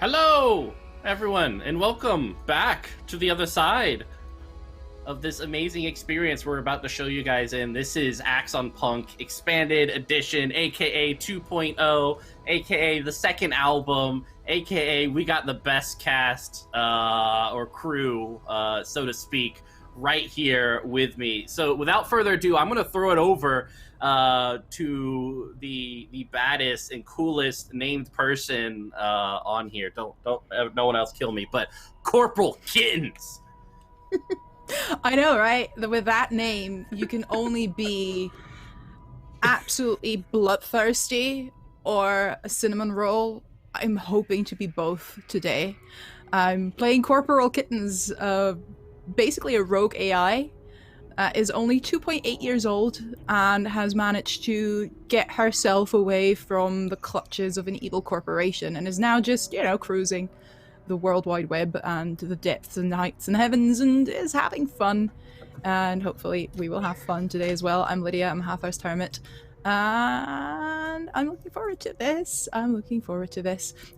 Hello, everyone, and welcome back to the other side of this amazing experience we're about to show you guys in. This is Axon Punk Expanded Edition, aka 2.0, aka the second album, aka we got the best cast or crew, so to speak, right here with me. So without further ado, I'm going to throw it over to the baddest and coolest named person on here. Don't no one else kill me, but Corporal Kittens. I know, right? With that name, you can only be absolutely bloodthirsty or a cinnamon roll. I'm hoping to be both today. I'm playing Corporal Kittens, basically a rogue AI. Is only 2.8 years old and has managed to get herself away from the clutches of an evil corporation and is now just, cruising the World Wide Web and the depths and heights and heavens and is having fun. And hopefully we will have fun today as well. I'm Lydia, I'm a Half-Hour's Hermit. And I'm looking forward to this. I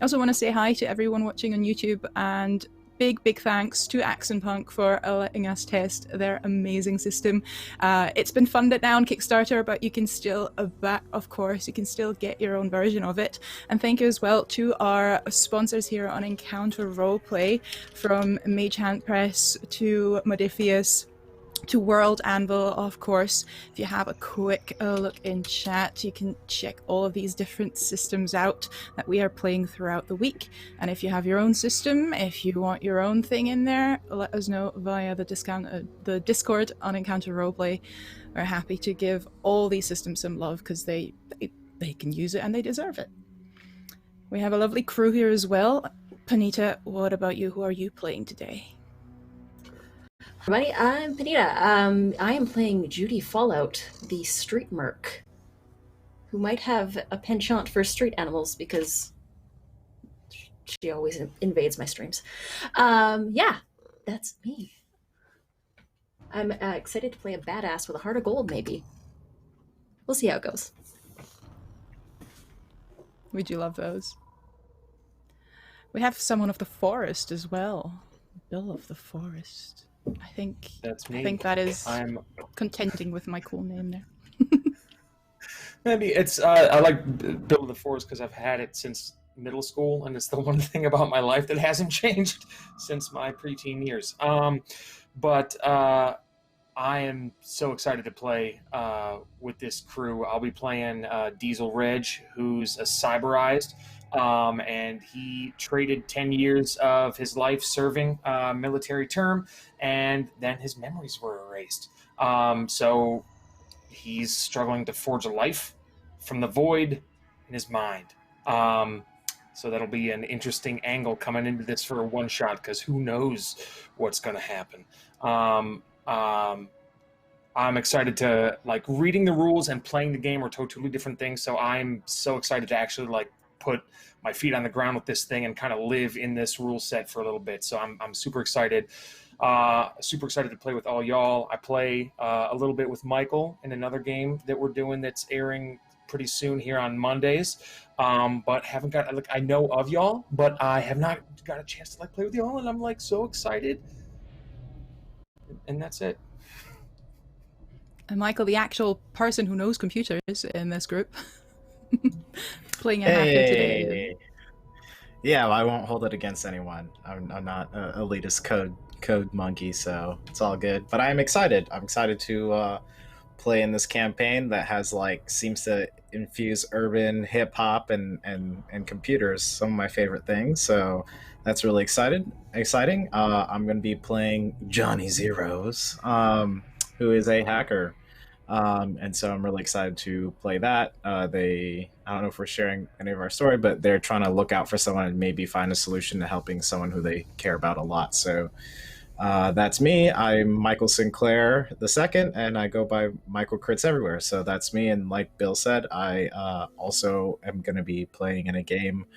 also want to say hi to everyone watching on YouTube and big thanks to Axon Punk for letting us test their amazing system. It's been funded now on Kickstarter, but you can still you can still get your own version of it. And thank you as well to our sponsors here on Encounter Roleplay, from Mage Hand Press to Modifius to World Anvil, of course. If you have a quick look in chat, you can check all of these different systems out that we are playing throughout the week. And if you have your own system, if you want your own thing in there, let us know via the Discord on Encounter Roleplay. We're happy to give all these systems some love because they can use it and they deserve it. We have a lovely crew here as well. Panita, what about you? Who are you playing today? Everybody, I'm Panita. I am playing Judy Fallout, the street merc, who might have a penchant for street animals because she always invades my streams. Yeah, that's me. I'm excited to play a badass with a heart of gold, maybe. We'll see how it goes. Would you love those? We have someone of the forest as well. Bill of the Forest. I think that's me. I think that is contending with my cool name there. Maybe it's I like Bill of the Forest because I've had it since middle school, and it's the one thing about my life that hasn't changed since my preteen years. But I am so excited to play with this crew. I'll be playing Diesel Reg, who's a cyberized. And he traded 10 years of his life serving military term, and then his memories were erased. So he's struggling to forge a life from the void in his mind. So that'll be an interesting angle coming into this for a one-shot, because who knows what's going to happen. I'm excited to, reading the rules and playing the game are totally different things, so I'm so excited to actually, put my feet on the ground with this thing and kind of live in this rule set for a little bit. So I'm super excited. Super excited to play with all y'all. I play a little bit with Michael in another game that we're doing that's airing pretty soon here on Mondays. But haven't got, I know of y'all, but I have not got a chance to play with y'all, and I'm so excited. And that's it. And Michael, the actual person who knows computers in this group. Playing a hacker today. Yeah, well, I won't hold it against anyone. I'm not an elitist code monkey, so it's all good. But I'm excited. I'm excited to play in this campaign that has seems to infuse urban hip hop and computers, some of my favorite things. So that's really exciting. I'm going to be playing Johnny Zeros, who is a hacker. And so I'm really excited to play that. I don't know if we're sharing any of our story, but they're trying to look out for someone and maybe find a solution to helping someone who they care about a lot. So that's me. I'm Michael Sinclair II, and I go by Michael Crits everywhere. So that's me. And like Bill said, I also am going to be playing in a game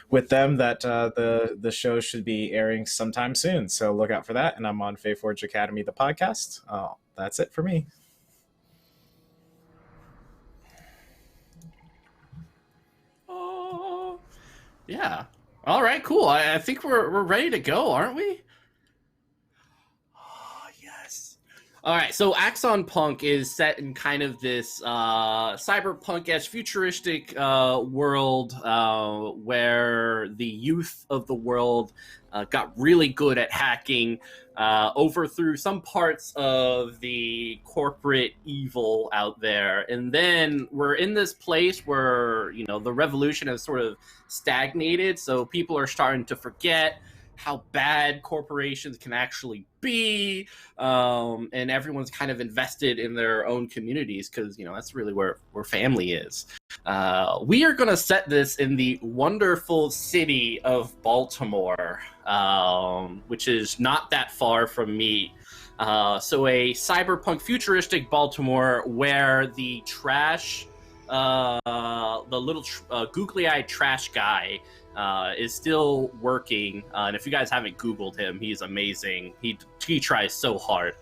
with them that the show should be airing sometime soon. So look out for that. And I'm on Faeforge Academy, the podcast. That's it for me. Yeah. All right, cool. I think we're ready to go, aren't we? Oh, yes. All right, so Axon Punk is set in kind of this cyberpunk-esque futuristic world where the youth of the world got really good at hacking, overthrew some parts of the corporate evil out there, and then we're in this place where, you know, the revolution has sort of stagnated, so people are starting to forget how bad corporations can actually be, and everyone's kind of invested in their own communities because, you know, that's really where family is. We are going to set this in the wonderful city of Baltimore, which is not that far from me. So a cyberpunk futuristic Baltimore where the trash, the little googly-eyed trash guy is still working. And if you guys haven't Googled him, he's amazing. He tries so hard.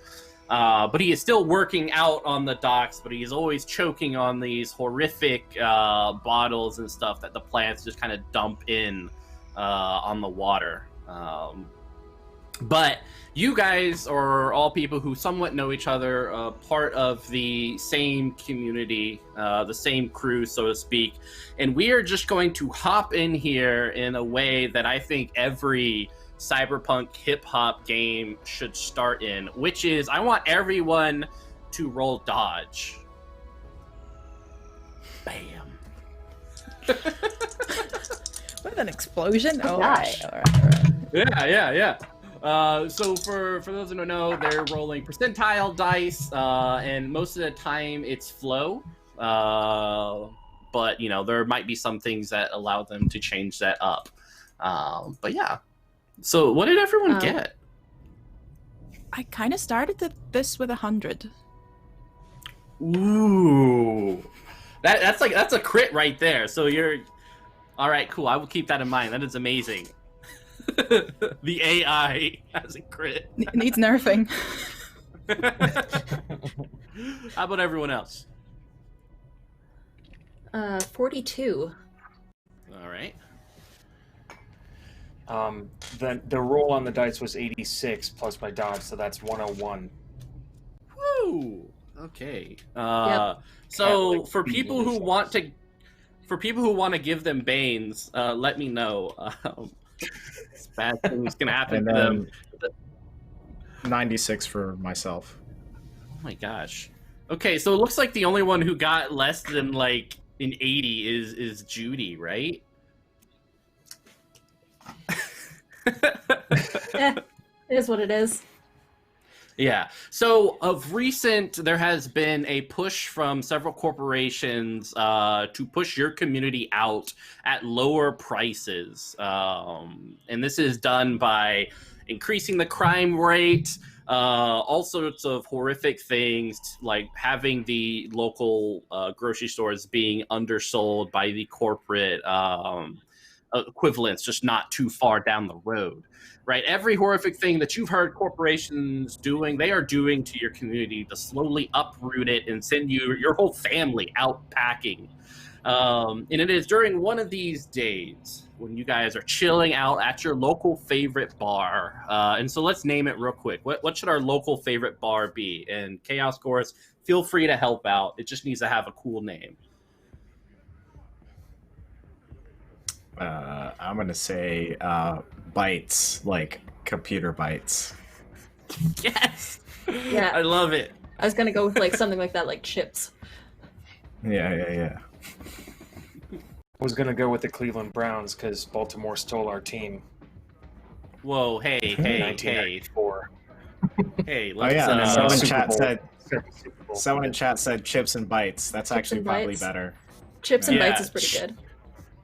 But he is still working out on the docks, but he's always choking on these horrific bottles and stuff that the plants just kind of dump in on the water. But you guys are all people who somewhat know each other, part of the same community, the same crew, so to speak. And we are just going to hop in here in a way that I think every cyberpunk hip-hop game should start in, which is I want everyone to roll dodge. Bam. With an explosion? Oh, Gosh. all right. Yeah. So for those who don't know, they're rolling percentile dice, and most of the time it's flow. But you know, there might be some things that allow them to change that up. But yeah. So what did everyone get? I kind of started this with 100. Ooh, that's a crit right there. So you're all right. Cool. I will keep that in mind. That is amazing. The AI has a crit. Needs nerfing. How about everyone else? 42. All right. The roll on the dice was 86 plus my dodge, so that's 101. Woo. Okay. Yep. So for people who want to give them Banes, let me know. This bad thing's gonna happen And to them. 96 for myself. Oh my gosh. Okay, so it looks like the only one who got less than like an 80 is Judy, right? It is what it is. Yeah. So of recent, there has been a push from several corporations to push your community out at lower prices. And this is done by increasing the crime rate, all sorts of horrific things, like having the local grocery stores being undersold by the corporate equivalents just not too far down the road. Right, every horrific thing that you've heard corporations doing, they are doing to your community to slowly uproot it and send your whole family out packing. And it is during one of these days when you guys are chilling out at your local favorite bar. And so let's name it real quick. What should our local favorite bar be? And Chaos Chorus, feel free to help out. It just needs to have a cool name. I'm gonna say bytes, like computer bytes. Yes. Yeah. I love it. I was gonna go with like something like that, like chips. Yeah. I was gonna go with the Cleveland Browns because Baltimore stole our team Whoa, hey. in 1994. Hey, Oh let's yeah. then Someone in Super chat Bowl. said. Super Bowl. Someone in chat said chips and bites. That's actually and probably bites. better. Chips and Yeah. bites is pretty good.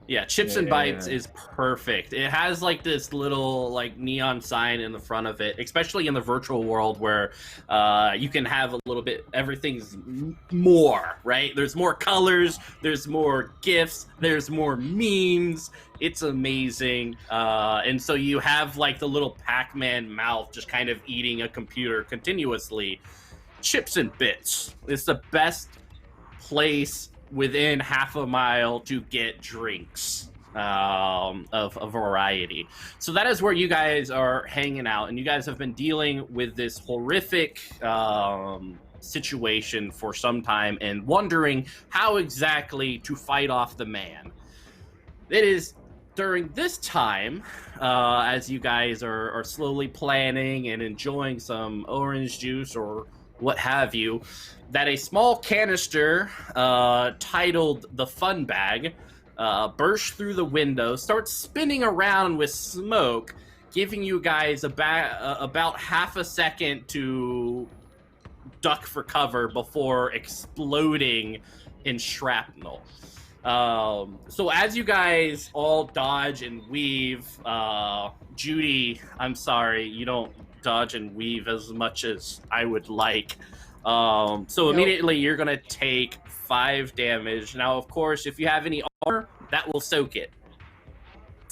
Yeah, Chips Yeah, and yeah, Bites yeah. is perfect. It has like this little like neon sign in the front of it, especially in the virtual world where you can have a little bit, everything's more, right? There's more colors, there's more GIFs, there's more memes. It's amazing. And so you have like the little Pac-Man mouth just kind of eating a computer continuously. Chips and Bits. It's the best place within half a mile to get drinks. of a variety. So that is where you guys are hanging out, and you guys have been dealing with this horrific situation for some time and wondering how exactly to fight off the man. It is during this time, as you guys are slowly planning and enjoying some orange juice or what have you, that a small canister titled the Fun Bag bursts through the window, starts spinning around with smoke, giving you guys about half a second to duck for cover before exploding in shrapnel. So as you guys all dodge and weave, Judy, I'm sorry, you don't dodge and weave as much as I would like. So immediately you're gonna take 5 damage. Now, of course, if you have any armor, that will soak it.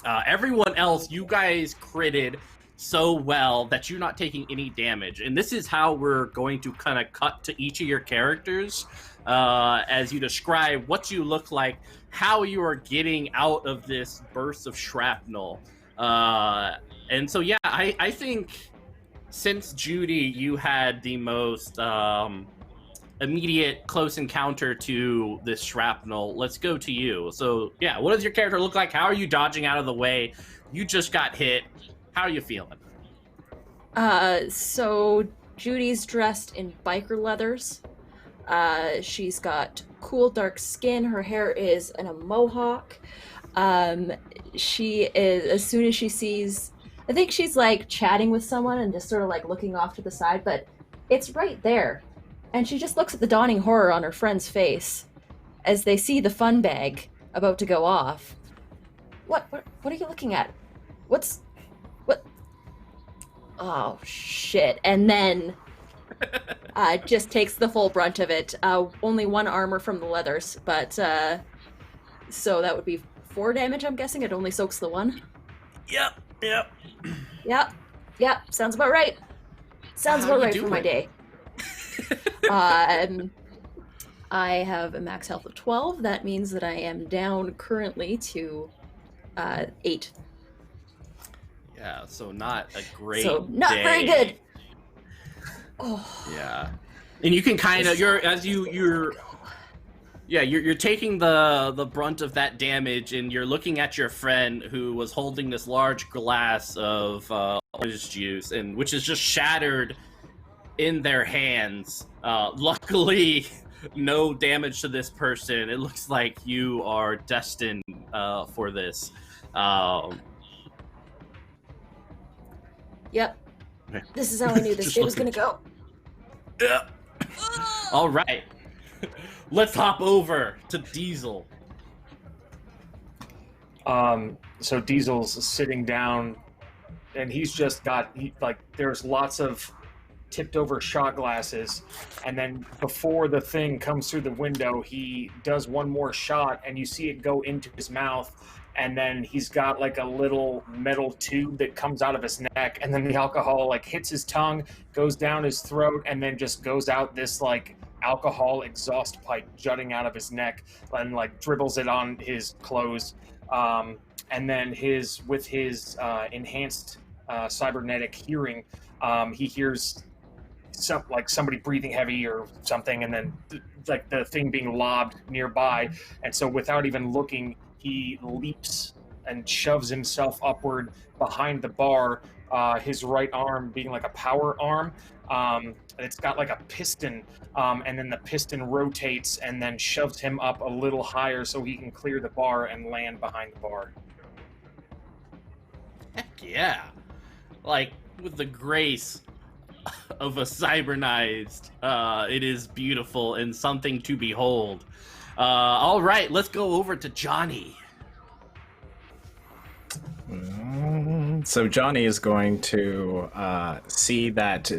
Everyone else, you guys critted so well that you're not taking any damage. And this is how we're going to kind of cut to each of your characters as you describe what you look like, how you are getting out of this burst of shrapnel. And so, yeah, I think since Judy, you had the most immediate close encounter to this shrapnel, let's go to you. So, yeah, what does your character look like? How are you dodging out of the way? You just got hit. How are you feeling? So Judy's dressed in biker leathers. She's got cool dark skin. Her hair is in a mohawk. She is, as soon as she sees, I think she's like chatting with someone and just sort of like looking off to the side, but it's right there. And she just looks at the dawning horror on her friend's face as they see the fun bag about to go off. What are you looking at? What? Oh, shit. And then just takes the full brunt of it. Only 1 armor from the leathers, but so that would be 4 damage, I'm guessing. It only soaks the 1. Yep. Yep. Sounds about right. Sounds about right for my day. I have a max health of 12. That means that I am down currently to 8. Yeah, so not a great So not day. very good. Oh. Yeah. And you can kind of you're taking the brunt of that damage, and you're looking at your friend who was holding this large glass of orange juice, and which is just shattered in their hands. Luckily, no damage to this person. It looks like you are destined for this. Yep. This is how I knew this day was gonna go. Yeah. All right. Let's hop over to Diesel. So Diesel's sitting down, and he's just got there's lots of tipped over shot glasses, and then before the thing comes through the window, he does one more shot, and you see it go into his mouth, and then he's got like a little metal tube that comes out of his neck, and then the alcohol like hits his tongue, goes down his throat, and then just goes out this like alcohol exhaust pipe jutting out of his neck, and like dribbles it on his clothes. And then with his enhanced cybernetic hearing, he hears somebody breathing heavy or something, and then like the thing being lobbed nearby, and so without even looking, he leaps and shoves himself upward behind the bar, his right arm being like a power arm. It's got like a piston, and then the piston rotates and then shoves him up a little higher so he can clear the bar and land behind the bar. Heck yeah. Like, with the grace of a cybernized, it is beautiful and something to behold. All right, let's go over to Johnny. So Johnny is going to see that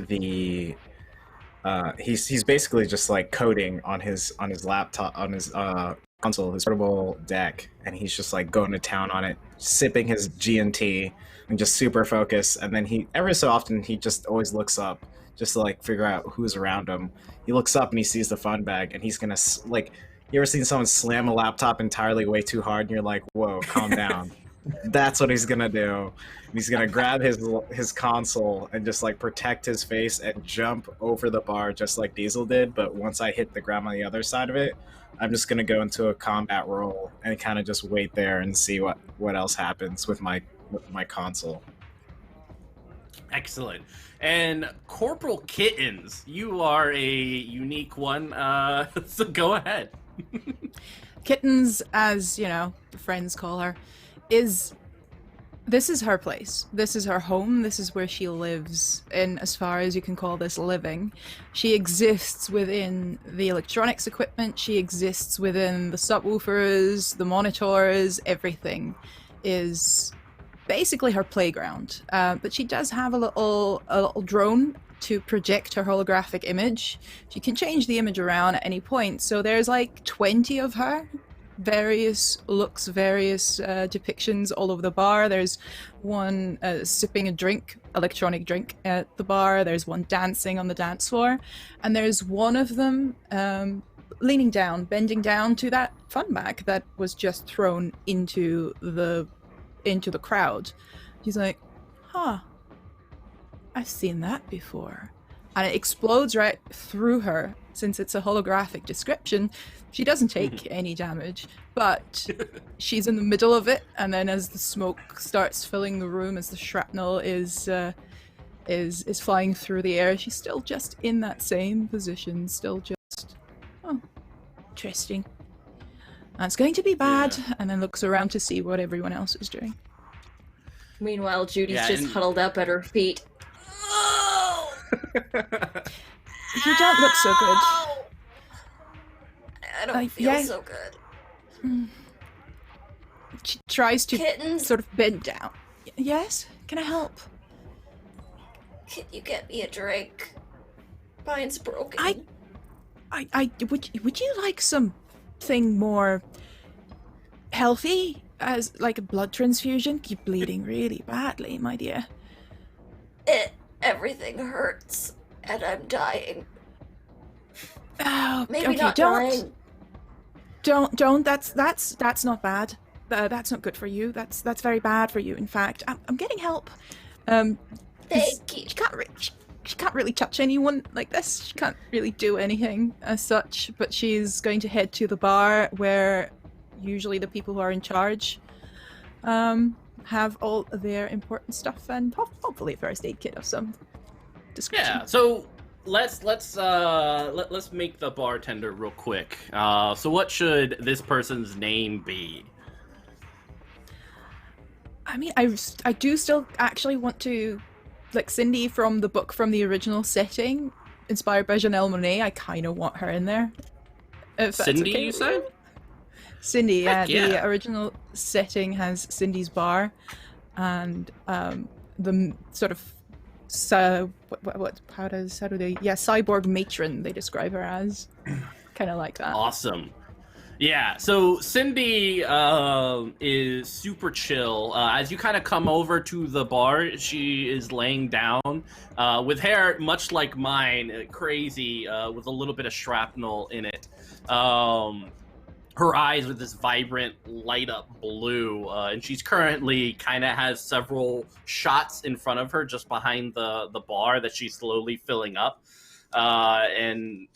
he's basically just like coding on his laptop, on his console, his portable deck, and he's just like going to town on it, sipping his G&T and just super focused. And then he every so often he just always looks up just to like figure out who's around him. He looks up and he sees the fun bag, and he's gonna like You ever seen someone slam a laptop entirely way too hard and you're like, whoa, calm down. That's what he's gonna do. He's gonna grab his console and just like protect his face and jump over the bar just like Diesel did. But once I hit the ground on the other side of it, I'm just gonna go into a combat roll and kind of just wait there and see what else happens with my console. Excellent. And Corporal Kittens, you are a unique one, so go ahead. Kittens, as you know, the friends call her, this is her place. This is her home. This is where she lives, in as far as you can call this living. She exists within the electronics equipment. She exists within the subwoofers, the monitors. Everything is basically her playground. But she does have a little drone to project her holographic image. She can change the image around at any point. So there's like 20 of her, various looks, various depictions all over the bar. There's one sipping a drink, electronic drink at the bar. There's one dancing on the dance floor, and there's one of them leaning down, bending down to that fun bag that was just thrown into the crowd. She's like, huh, I've seen that before. And it explodes right through her. Since it's a holographic description, she doesn't take any damage, but she's in the middle of it, and then as the smoke starts filling the room, as the shrapnel is flying through the air, she's still just in that same position, still just, oh, interesting. That's going to be bad, and then looks around to see what everyone else is doing. Meanwhile, Judy's just huddled up at her feet. Oh! You don't look so good. I don't feel so good. She tries to Kittens? sort of bend down. Yes? Can I help? Can you get me a drink? Mine's broken. Would you like something more healthy, as like a blood transfusion? You're bleeding really badly, my dear. Everything hurts, and I'm dying. Oh, Maybe okay, not don't. dying. Don't. That's not bad. That's not good for you. That's very bad for you. In fact, I'm getting help. Thank you. She can't really touch anyone like this. She can't really do anything as such. But she's going to head to the bar where usually the people who are in charge have all their important stuff, and hopefully a first aid kit of some description. Yeah. So let's make the bartender real quick. So what should this person's name be? I mean, I do still actually want to, like Cindy from the book from the original setting, inspired by Janelle Monáe. I kind of want her in there. If that's Cindy, okay you with said? you. Cindy, Heck yeah. The original setting has Cindy's bar, and the sort of how do they cyborg matron they describe her as, kind of like that. Awesome. Yeah, so Cindy is super chill. As you kind of come over to the bar, she is laying down with hair much like mine, crazy, with a little bit of shrapnel in it. Her eyes are this vibrant light up blue, and she's currently kind of has several shots in front of her just behind the bar that she's slowly filling up. And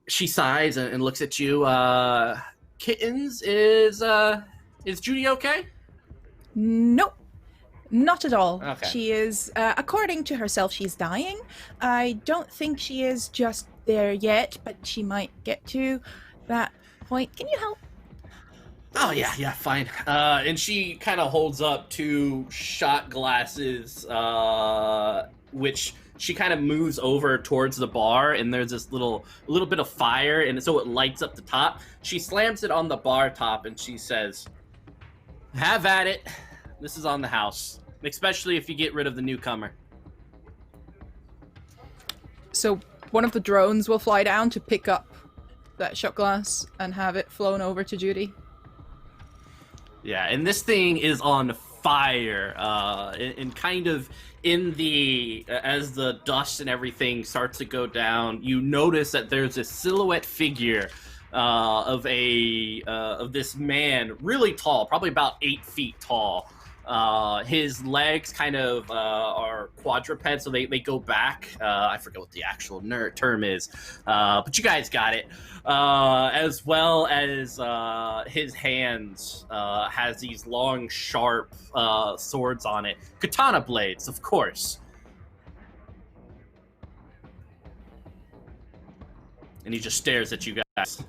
she sighs and looks at you. Kittens, is Judy okay? Nope, not at all. Okay. She is, according to herself, she's dying. I don't think she is just there yet, but she might get to that point. Can you help? Oh, yeah, fine. And she kind of holds up 2 shot glasses, which she kind of moves over towards the bar, and there's this little bit of fire, and so it lights up the top. She slams it on the bar top, and she says, "Have at it. This is on the house, especially if you get rid of the newcomer." So one of the drones will fly down to pick up that shot glass and have it flown over to Judy. Yeah, and this thing is on fire, and kind of in the as the dust and everything starts to go down, you notice that there's a silhouette figure of this man, really tall, probably about 8 feet tall. His legs kind of are quadruped, so they go back. I forget what the actual term is, but you guys got it. As well as his hands has these long, sharp swords on it. Katana blades, of course. And he just stares at you guys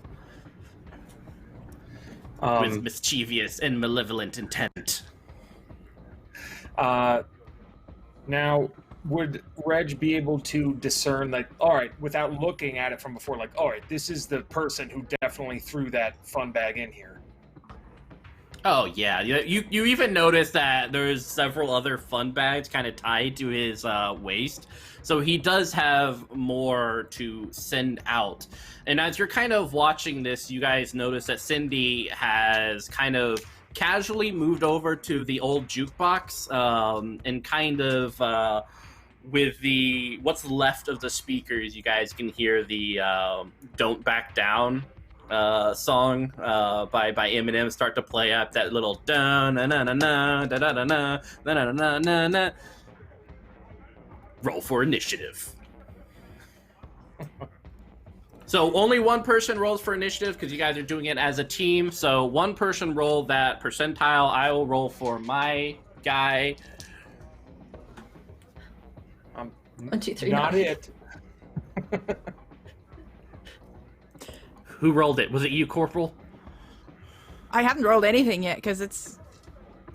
with mischievous and malevolent intent. Now, would Reg be able to discern, like, all right, without looking at it from before, like, all right, this is the person who definitely threw that fun bag in here? Oh, yeah. You even notice that there's several other fun bags kind of tied to his waist. So he does have more to send out. And as you're kind of watching this, you guys notice that Cindy has kind of casually moved over to the old jukebox and kind of with the what's left of the speakers, you guys can hear the Don't Back Down song by Eminem start to play up that little da na na na na da da da na na na na na. Roll for initiative. So only one person rolls for initiative because you guys are doing it as a team. So one person roll that percentile. I will roll for my guy. 1, 2, 3. Not it. Who rolled it? Was it you, Corporal? I haven't rolled anything yet because it's.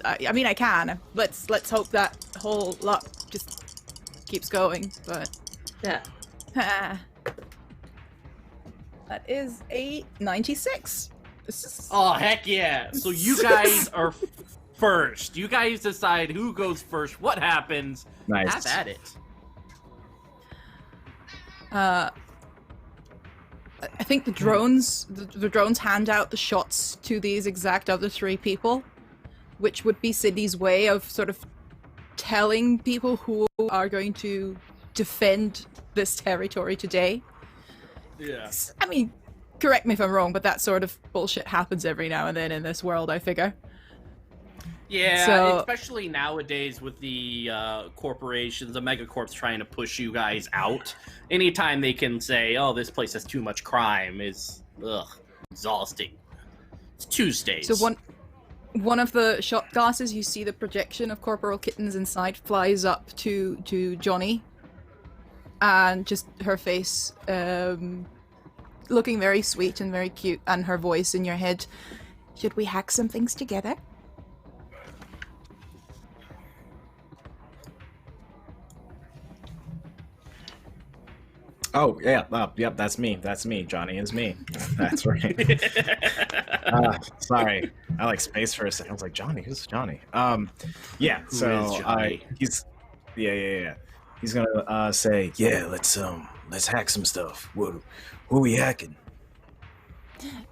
I mean, I can. Let's hope that whole luck just keeps going. But Yeah. That is a 96. Oh, heck yeah. So you guys are first. You guys decide who goes first, what happens. Nice. Have at it. I think the drones hand out the shots to these exact other 3 people, which would be Cindy's way of sort of telling people who are going to defend this territory today. Yeah. I mean, correct me if I'm wrong, but that sort of bullshit happens every now and then in this world, I figure. Yeah, So- especially nowadays with the corporations, the megacorps trying to push you guys out. Anytime they can say, "Oh, this place has too much crime," is exhausting. It's Tuesdays. So one of the shot glasses, you see the projection of Corporal Kittens inside flies up to Johnny, and just her face looking very sweet and very cute, and her voice in your head. Should we hack some things together? Oh yeah, yep, that's me. That's me. Johnny is me. That's right. Sorry, I like space for a second. I was like, Johnny, who's Johnny? Yeah. Who So is Johnny? he's yeah. He's gonna say, yeah, let's hack some stuff. What are we hacking?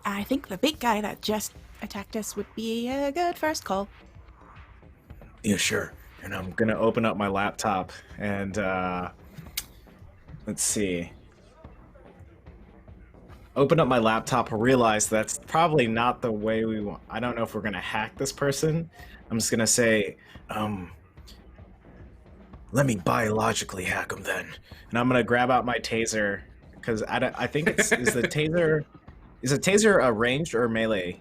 I think the big guy that just attacked us would be a good first call. Yeah, sure. And I'm gonna open up my laptop and let's see. Open up my laptop, realize that's probably not the way we want. I don't know if we're gonna hack this person. I'm just gonna say, let me biologically hack them then. And I'm gonna grab out my taser because I think is the taser a ranged or melee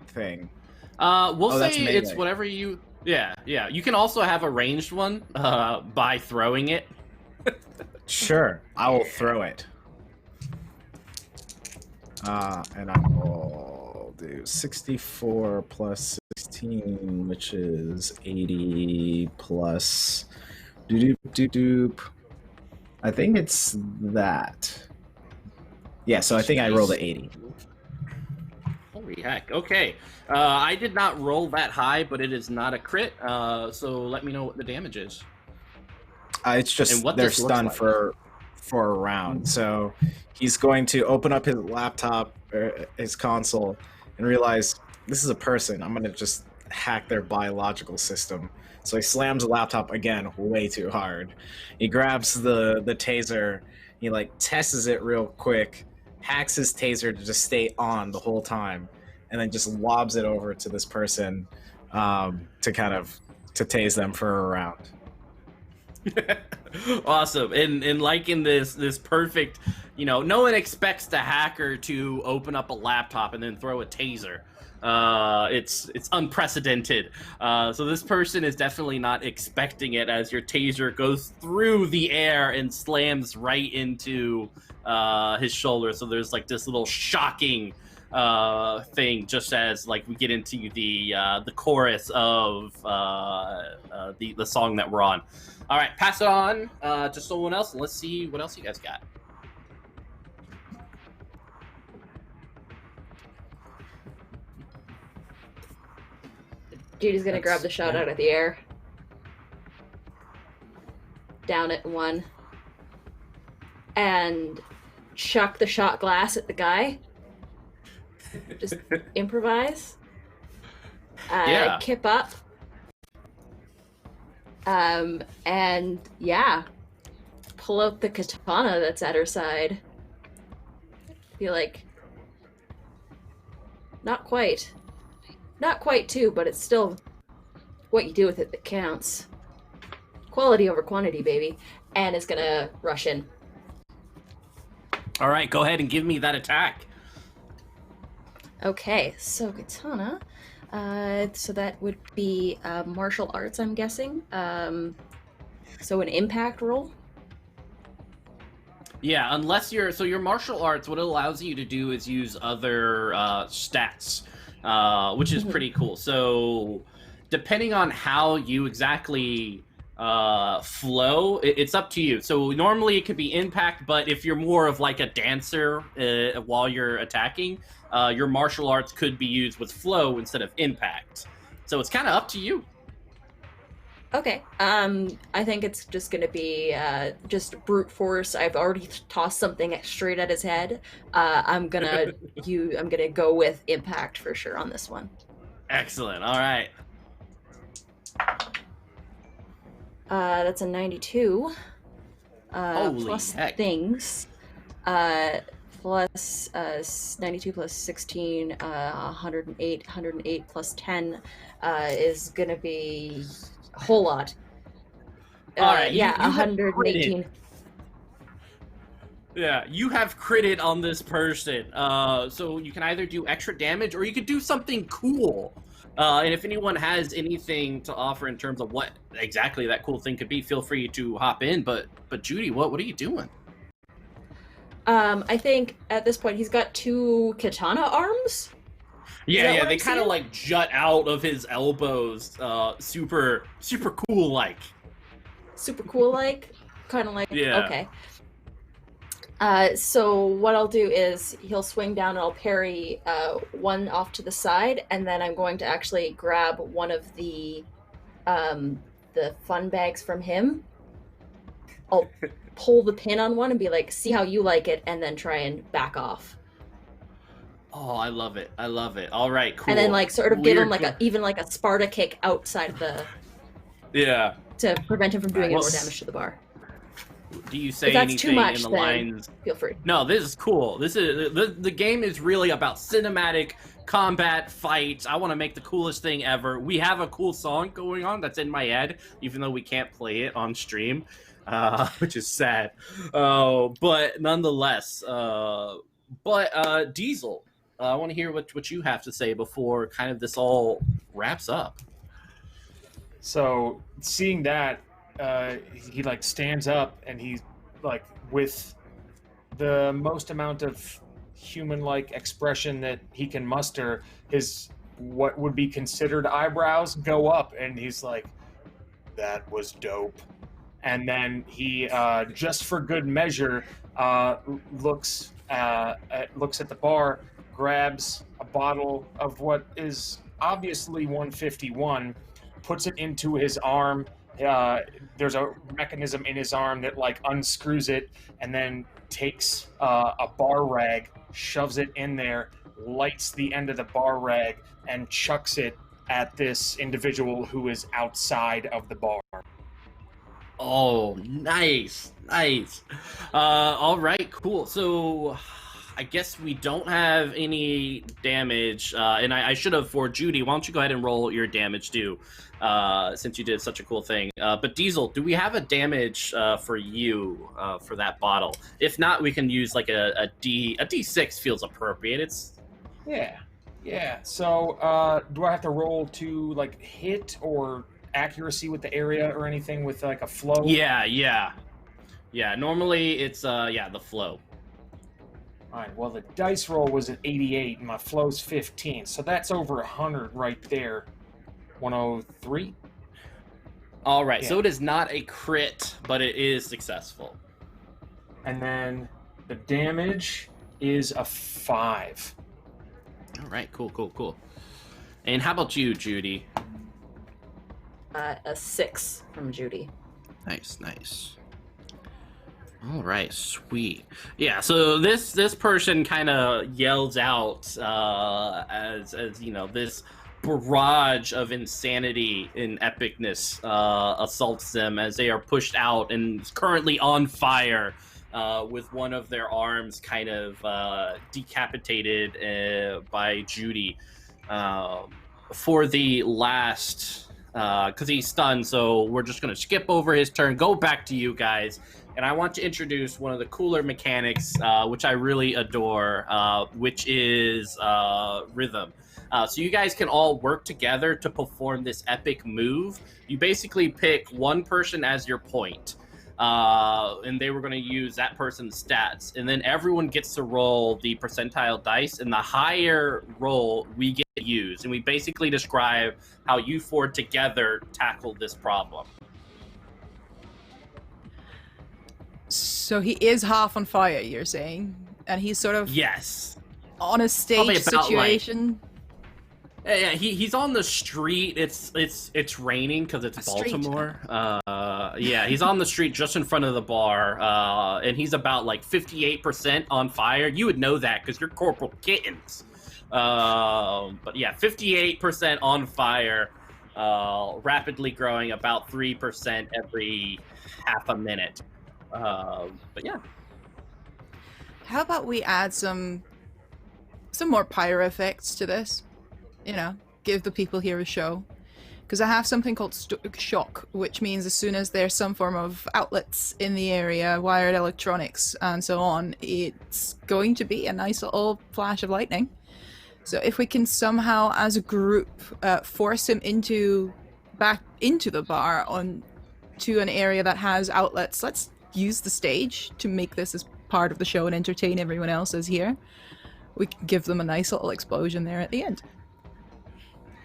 thing? We'll that's say it's melee. whatever you. Yeah. You can also have a ranged one by throwing it. Sure, I will throw it. And I will do 64 plus 16, which is 80 plus doop. I think it's that. Yeah, so I think I rolled an 80. Holy heck. Okay. I did not roll that high, but it is not a crit. So let me know what the damage is. It's And just what they're this looks stunned like. for a round. So he's going to open up his laptop, or his console, and realize this is a person. I'm gonna just hack their biological system. So he slams the laptop again way too hard. He grabs the taser. He like tests it real quick, hacks his taser to just stay on the whole time, and then just lobs it over to this person to kind of to tase them for a round. Awesome. And like in this perfect, no one expects the hacker to open up a laptop and then throw a taser. It's unprecedented. So this person is definitely not expecting it, as your taser goes through the air and slams right into his shoulder. So there's like this little shocking thing, just as like we get into the chorus of the song that we're on. All right, pass it on to someone else, and let's see what else you guys got. Judy's gonna grab the shot out of the air. Down it one. And chuck the shot glass at the guy. Just improvise. Yeah. Kip up. And yeah. Pull out the katana that's at her side. Be like, not quite. Not quite two, but it's still what you do with it that counts. Quality over quantity, baby. And it's gonna rush in. All right, go ahead and give me that attack. Okay, so katana. So that would be martial arts, I'm guessing. So an impact roll. Yeah, unless your martial arts, what it allows you to do is use other stats, which is pretty cool. So depending on how you exactly flow, it's up to you. So normally it could be impact, but if you're more of like a dancer while you're attacking, your martial arts could be used with flow instead of impact. So it's kind of up to you. Okay. I think it's just gonna be just brute force. I've already tossed something straight at his head. I'm gonna go with impact for sure on this one. Excellent. All right. That's a 92. Holy plus heck. things. Plus 92 plus 16, 108. 108 plus 10 is gonna be a whole lot. All right. Yeah, you have 118. critted. Yeah, you have critted on this person. So you can either do extra damage or you could do something cool. And if anyone has anything to offer in terms of what exactly that cool thing could be, feel free to hop in. But Judy, what are you doing? I think at this point he's got two katana arms. Yeah, what they I'm kind of seeing? like jut out of his elbows, super cool like. Super cool, like, kind of like. Yeah. Okay. So what I'll do is he'll swing down and I'll parry one off to the side, and then I'm going to actually grab one of the fun bags from him. I'll pull the pin on one and be like, see how you like it, and then try and back off. Oh, I love it. All right, cool. And then like sort of give him Weird. like even a Sparta kick outside the Yeah. to prevent him from doing any more Nice. damage to the bar. Do you say If that's anything too much, in the then lines? feel free. No, this is cool. This is the game is really about cinematic combat fights. I want to make the coolest thing ever. We have a cool song going on that's in my head, even though we can't play it on stream, which is sad. But nonetheless, Diesel, I want to hear what you have to say before kind of this all wraps up. So seeing that, he like stands up and he's like with the most amount of human-like expression that he can muster, his what would be considered eyebrows go up, and he's like, "That was dope." And then he, just for good measure, looks at the bar, grabs a bottle of what is obviously 151, puts it into his arm. There's a mechanism in his arm that like unscrews it, and then takes a bar rag, shoves it in there, lights the end of the bar rag, and chucks it at this individual who is outside of the bar. Oh, nice. All right, cool. So I guess we don't have any damage, and I should have for Judy. Why don't you go ahead and roll your damage too, since you did such a cool thing. But Diesel, do we have a damage for you for that bottle? If not, we can use like a D6 feels appropriate. It's Yeah. So, do I have to roll to like hit or accuracy with the area or anything with like a flow? Yeah. Normally it's the flow. All right. Well, the dice roll was at 88, and my flow's 15, so that's over 100 right there. 103. All right, Yeah. so it is not a crit, but it is successful. And then the damage is a 5. All right, cool. And how about you, Judy? A 6 from Judy. Nice. All right, sweet. Yeah, so this person kind of yells out as you know, this barrage of insanity and epicness assaults them as they are pushed out and currently on fire, with one of their arms kind of decapitated by Judy. For the last, because he's stunned, so we're just going to skip over his turn, go back to you guys. And I want to introduce one of the cooler mechanics, which I really adore, which is rhythm. So you guys can all work together to perform this epic move. You basically pick one person as your point, and they were going to use that person's stats. And then everyone gets to roll the percentile dice, and the higher roll we get to use. And we basically describe how you four together tackle this problem. So he is half on fire, you're saying? And he's sort of Yes. on a stage situation? Yeah, he's on the street. It's raining because it's Baltimore. Yeah, he's on the street just in front of the bar, and he's about like 58% on fire. You would know that because you're Corporal Kittens. But yeah, 58% on fire, rapidly growing about 3% every half a minute. But yeah. How about we add some more pyro effects to this? You know, give the people here a show. Because I have something called shock, which means as soon as there's some form of outlets in the area, wired electronics and so on, it's going to be a nice little flash of lightning. So if we can somehow, as a group, force him back into the bar to an area that has outlets, let's use the stage to make this as part of the show and entertain everyone else as here. We can give them a nice little explosion there at the end.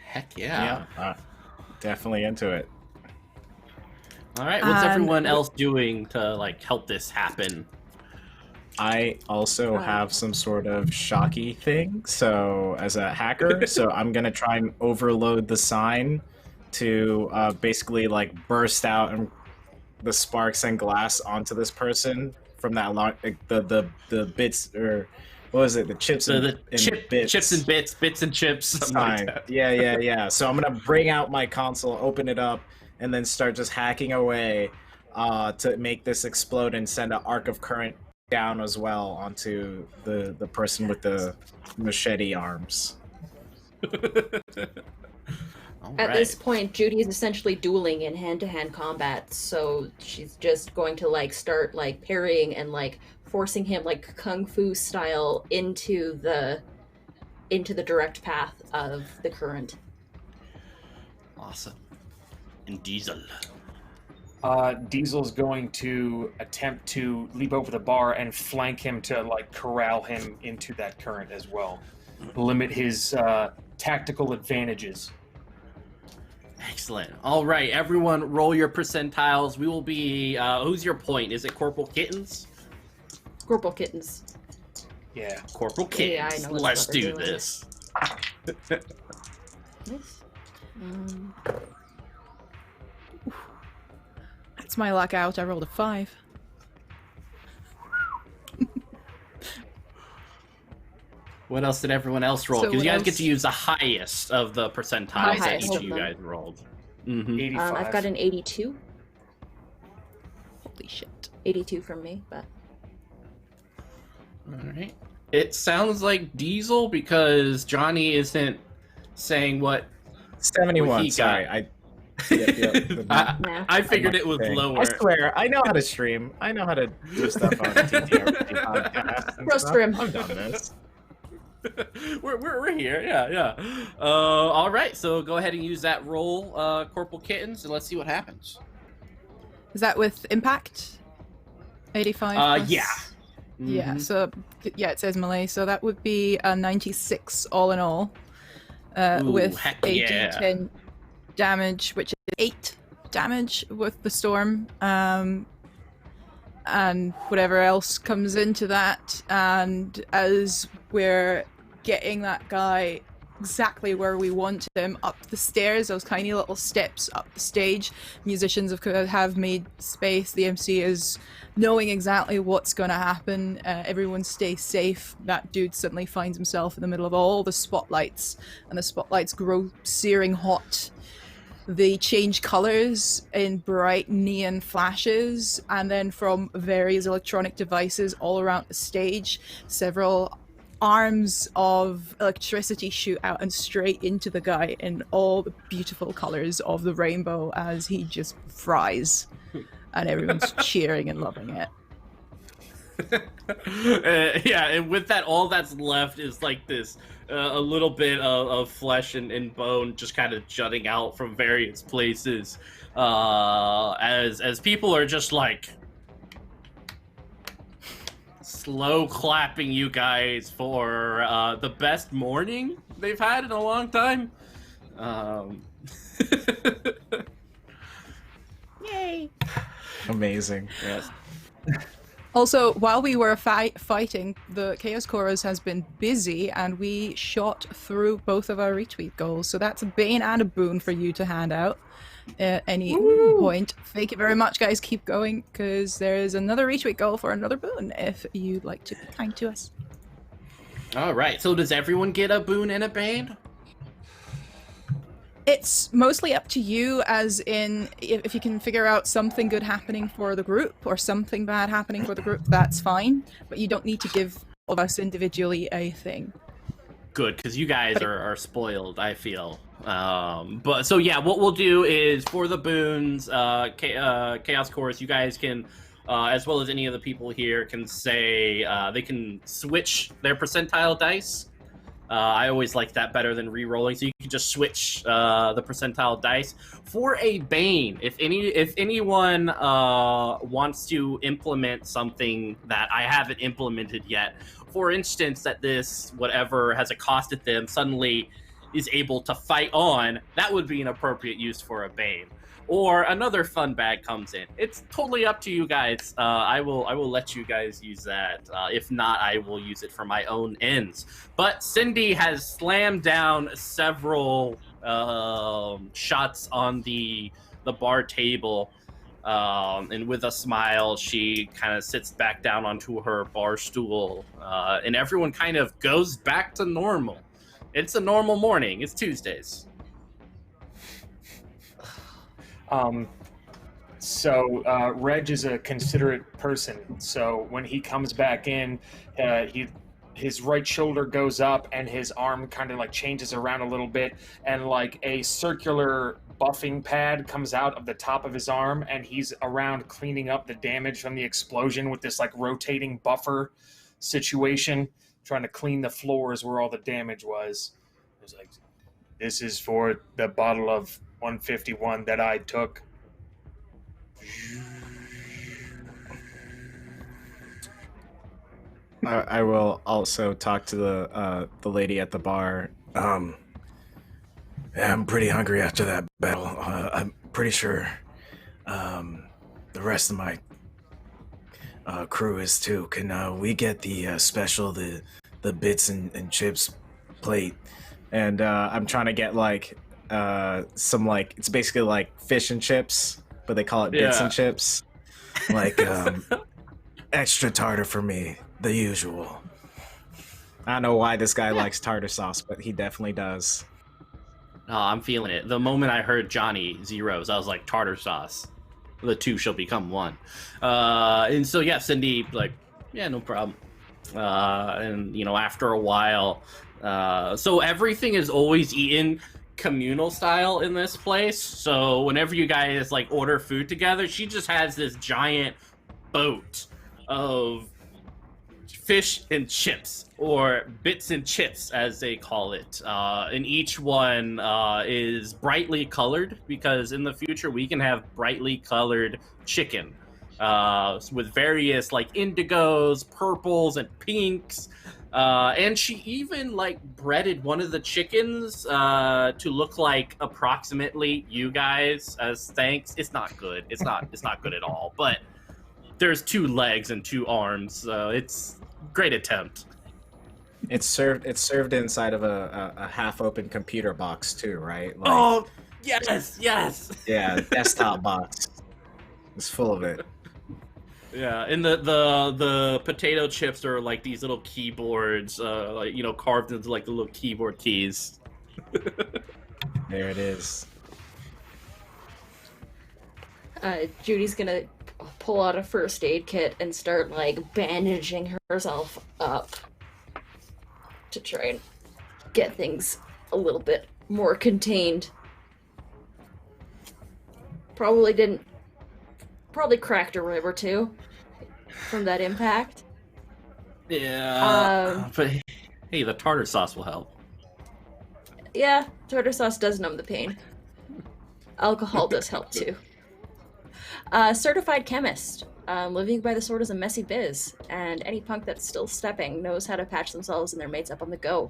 Heck yeah. Definitely into it. All right, what's everyone else doing to like help this happen? I also have some sort of shocky thing, so as a hacker, so I'm gonna try and overload the sign to basically like burst out and the sparks and glass onto this person from that the bits, or what was it, the chips and bits. Chips and bits and chips. Sign. Like yeah. So I'm gonna bring out my console, open it up, and then start just hacking away to make this explode and send an arc of current down as well onto the person with the machete arms. At this point, Judy is essentially dueling in hand-to-hand combat, so she's just going to like start like parrying and like forcing him like kung fu style into the direct path of the current. Awesome. And Diesel. Diesel's going to attempt to leap over the bar and flank him to like corral him into that current as well. Limit his tactical advantages. Excellent. All right, everyone, roll your percentiles. We will be. Who's your point? Is it Corporal Kittens? Corporal Kittens. Yeah. Corporal Kittens. Yeah, I know what Let's they're do doing. this. Nice. That's my luck out. I rolled a 5. What else did everyone else roll? So Because you what guys get else? to use the highest of the percentiles that highest each of of you them. guys rolled. Mm-hmm. 85. I've got an 82. Holy shit. 82 from me, but All right. It sounds like Diesel because Johnny isn't saying what 71. he Sorry, got. I. Yep. Nah. I figured it was Thing. lower. I swear, I know how to stream. I know how to do stuff on TTRPG podcasts. and Roast stuff. for him. I've done this. we're here, yeah. All right, so go ahead and use that roll, Corporal Kittens, and let's see what happens. Is that with impact? 85. plus? Yeah. Yeah. Mhm. So yeah, it says melee. So that would be a 96 all in all, Ooh, with heck a yeah. D10 damage, which is 8 damage with the storm, and whatever else comes into that. And as we're getting that guy exactly where we want him up the stairs, those tiny little steps up the stage, musicians have made space. The MC is knowing exactly what's going to happen. Everyone stay safe. That dude suddenly finds himself in the middle of all the spotlights, and the spotlights grow searing hot. They change colors in bright neon flashes, and then from various electronic devices all around the stage, several arms of electricity shoot out and straight into the guy in all the beautiful colors of the rainbow as he just fries, and everyone's cheering and loving it. Yeah, and with that, all that's left is like this a little bit of flesh and bone just kind of jutting out from various places, as people are just like slow clapping you guys for the best morning they've had in a long time. Yay! Amazing. Yes. Also, while we were fighting, the Chaos Chorus has been busy, and we shot through both of our retweet goals. So that's a bane and a boon for you to hand out at any point. Thank you very much, guys. Keep going, because there's another retweet goal for another boon if you'd like to be kind to us. All right. So does everyone get a boon and a bane? It's mostly up to you, as in if you can figure out something good happening for the group or something bad happening for the group, that's fine. But you don't need to give all of us individually a thing. Good, because you guys are spoiled, I feel. But so yeah, what we'll do is for the boons, Chaos Chorus, you guys can, as well as any of the people here, can say they can switch their percentile dice. I always like that better than re-rolling, so you can just switch the percentile dice. For a Bane, if anyone wants to implement something that I haven't implemented yet, for instance, that this, whatever has accosted them, suddenly is able to fight on, that would be an appropriate use for a Bane. Or another fun bag comes in. It's totally up to you guys. I will let you guys use that. If not, I will use it for my own ends. But Cindy has slammed down several shots on the bar table, and with a smile, she kind of sits back down onto her bar stool, and everyone kind of goes back to normal. It's a normal morning. It's Tuesdays. So Reg is a considerate person. So when he comes back in, his right shoulder goes up and his arm kind of like changes around a little bit, and like a circular buffing pad comes out of the top of his arm, and he's around cleaning up the damage from the explosion with this like rotating buffer situation, trying to clean the floors where all the damage was. It was like, this is for the bottle of 151 that I took. I will also talk to the lady at the bar. Yeah, I'm pretty hungry after that battle. I'm pretty sure the rest of my crew is too. Can we get the special, the bits and chips plate? And I'm trying to get like some like, it's basically like fish and chips, but they call it bits and chips. Like extra tartar for me, the usual. I don't know why this guy likes tartar sauce, but he definitely does. Oh, I'm feeling it. The moment I heard Johnny zeros, I was like, tartar sauce. The two shall become one. And so, yeah, Cindy, like, yeah, no problem. and after a while, so everything is always eaten communal style in this place. So whenever you guys like order food together, she just has this giant boat of fish and chips, or bits and chips as they call it, and each one is brightly colored, because in the future we can have brightly colored chicken with various like indigos, purples, and pinks. And she even like breaded one of the chickens to look like approximately you guys as thanks. It's not good. It's not good at all. But there's 2 legs and 2 arms. So it's great attempt. It's served inside of a half-open computer box too, right? Like, Oh yes. yeah, desktop box. It's full of it. Yeah, and the potato chips are like these little keyboards, like carved into like the little keyboard keys. There it is. Judy's gonna pull out a first aid kit and start like bandaging herself up to try and get things a little bit more contained. Probably cracked a rib or 2 from that impact. Yeah, but hey, the tartar sauce will help. Yeah, tartar sauce does numb the pain. Alcohol does help too. Certified chemist. Living by the sword is a messy biz, and any punk that's still stepping knows how to patch themselves and their mates up on the go.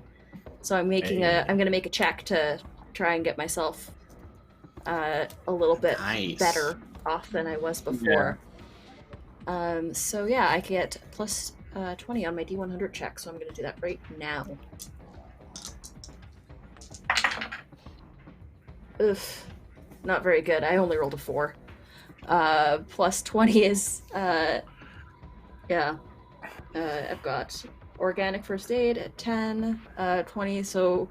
So I'm gonna make a check to try and get myself a little bit better off than I was before. Yeah. So yeah, I get plus 20 on my D100 check, so I'm gonna do that right now. Oof, not very good. I only rolled a 4. Plus 20 is I've got organic first aid at 10, 20, so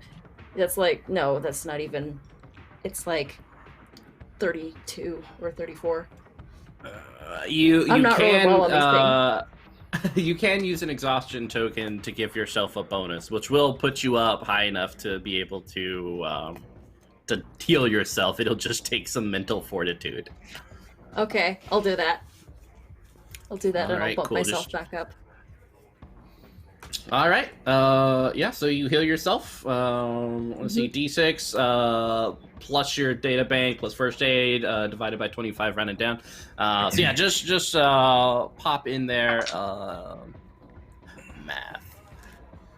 that's like, no, that's not even, it's like 32 or 34. You I'm not can rolling well on this you can use an exhaustion token to give yourself a bonus, which will put you up high enough to be able to heal yourself. It'll just take some mental fortitude. Okay, I'll do that. And Alright, I'll bump cool. myself back up. All right. Yeah. So you heal yourself. Let's see, D6 plus your data bank plus first aid divided by 25, rounded down. So yeah, just pop in there. Math.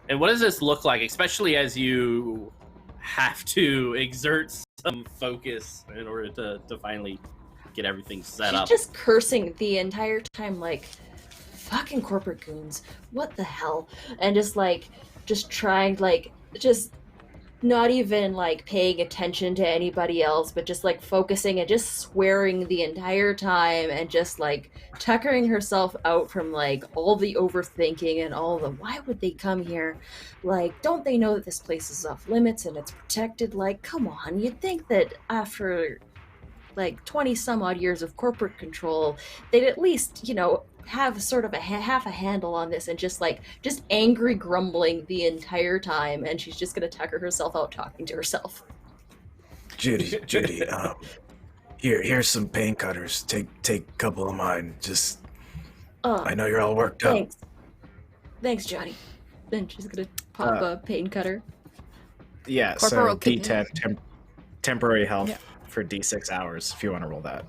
And what does this look like, especially as you have to exert some focus in order to finally get everything set up? She's just cursing the entire time, like, fucking corporate goons, what the hell? And just trying, just not even, paying attention to anybody else, but just, focusing and just swearing the entire time and just, tuckering herself out from, all the overthinking and all the, why would they come here? Don't they know that this place is off limits and it's protected? Come on, you'd think that after 20 some odd years of corporate control, they'd at least, have sort of half a handle on this, and just angry grumbling the entire time, and she's just gonna tucker herself out talking to herself. Judy, here's some pain cutters. Take a couple of mine. Just, I know you're all worked up. Thanks, Johnny. Then she's gonna pop a pain cutter. Yeah, Corporal so D10 temporary health for D6 hours, if you want to roll that.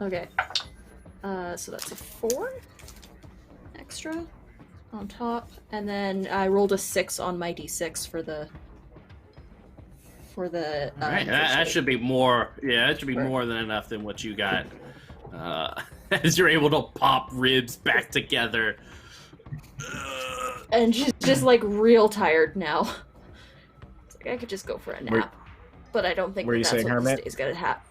Okay. So that's a 4 extra on top, and then I rolled a 6 on my D6 for the. All right, that should be more. Yeah, that should be more than enough than what you got. As you're able to pop ribs back together. And she's just real tired now. It's I could just go for a nap, but I don't think that's what this day's gonna happen.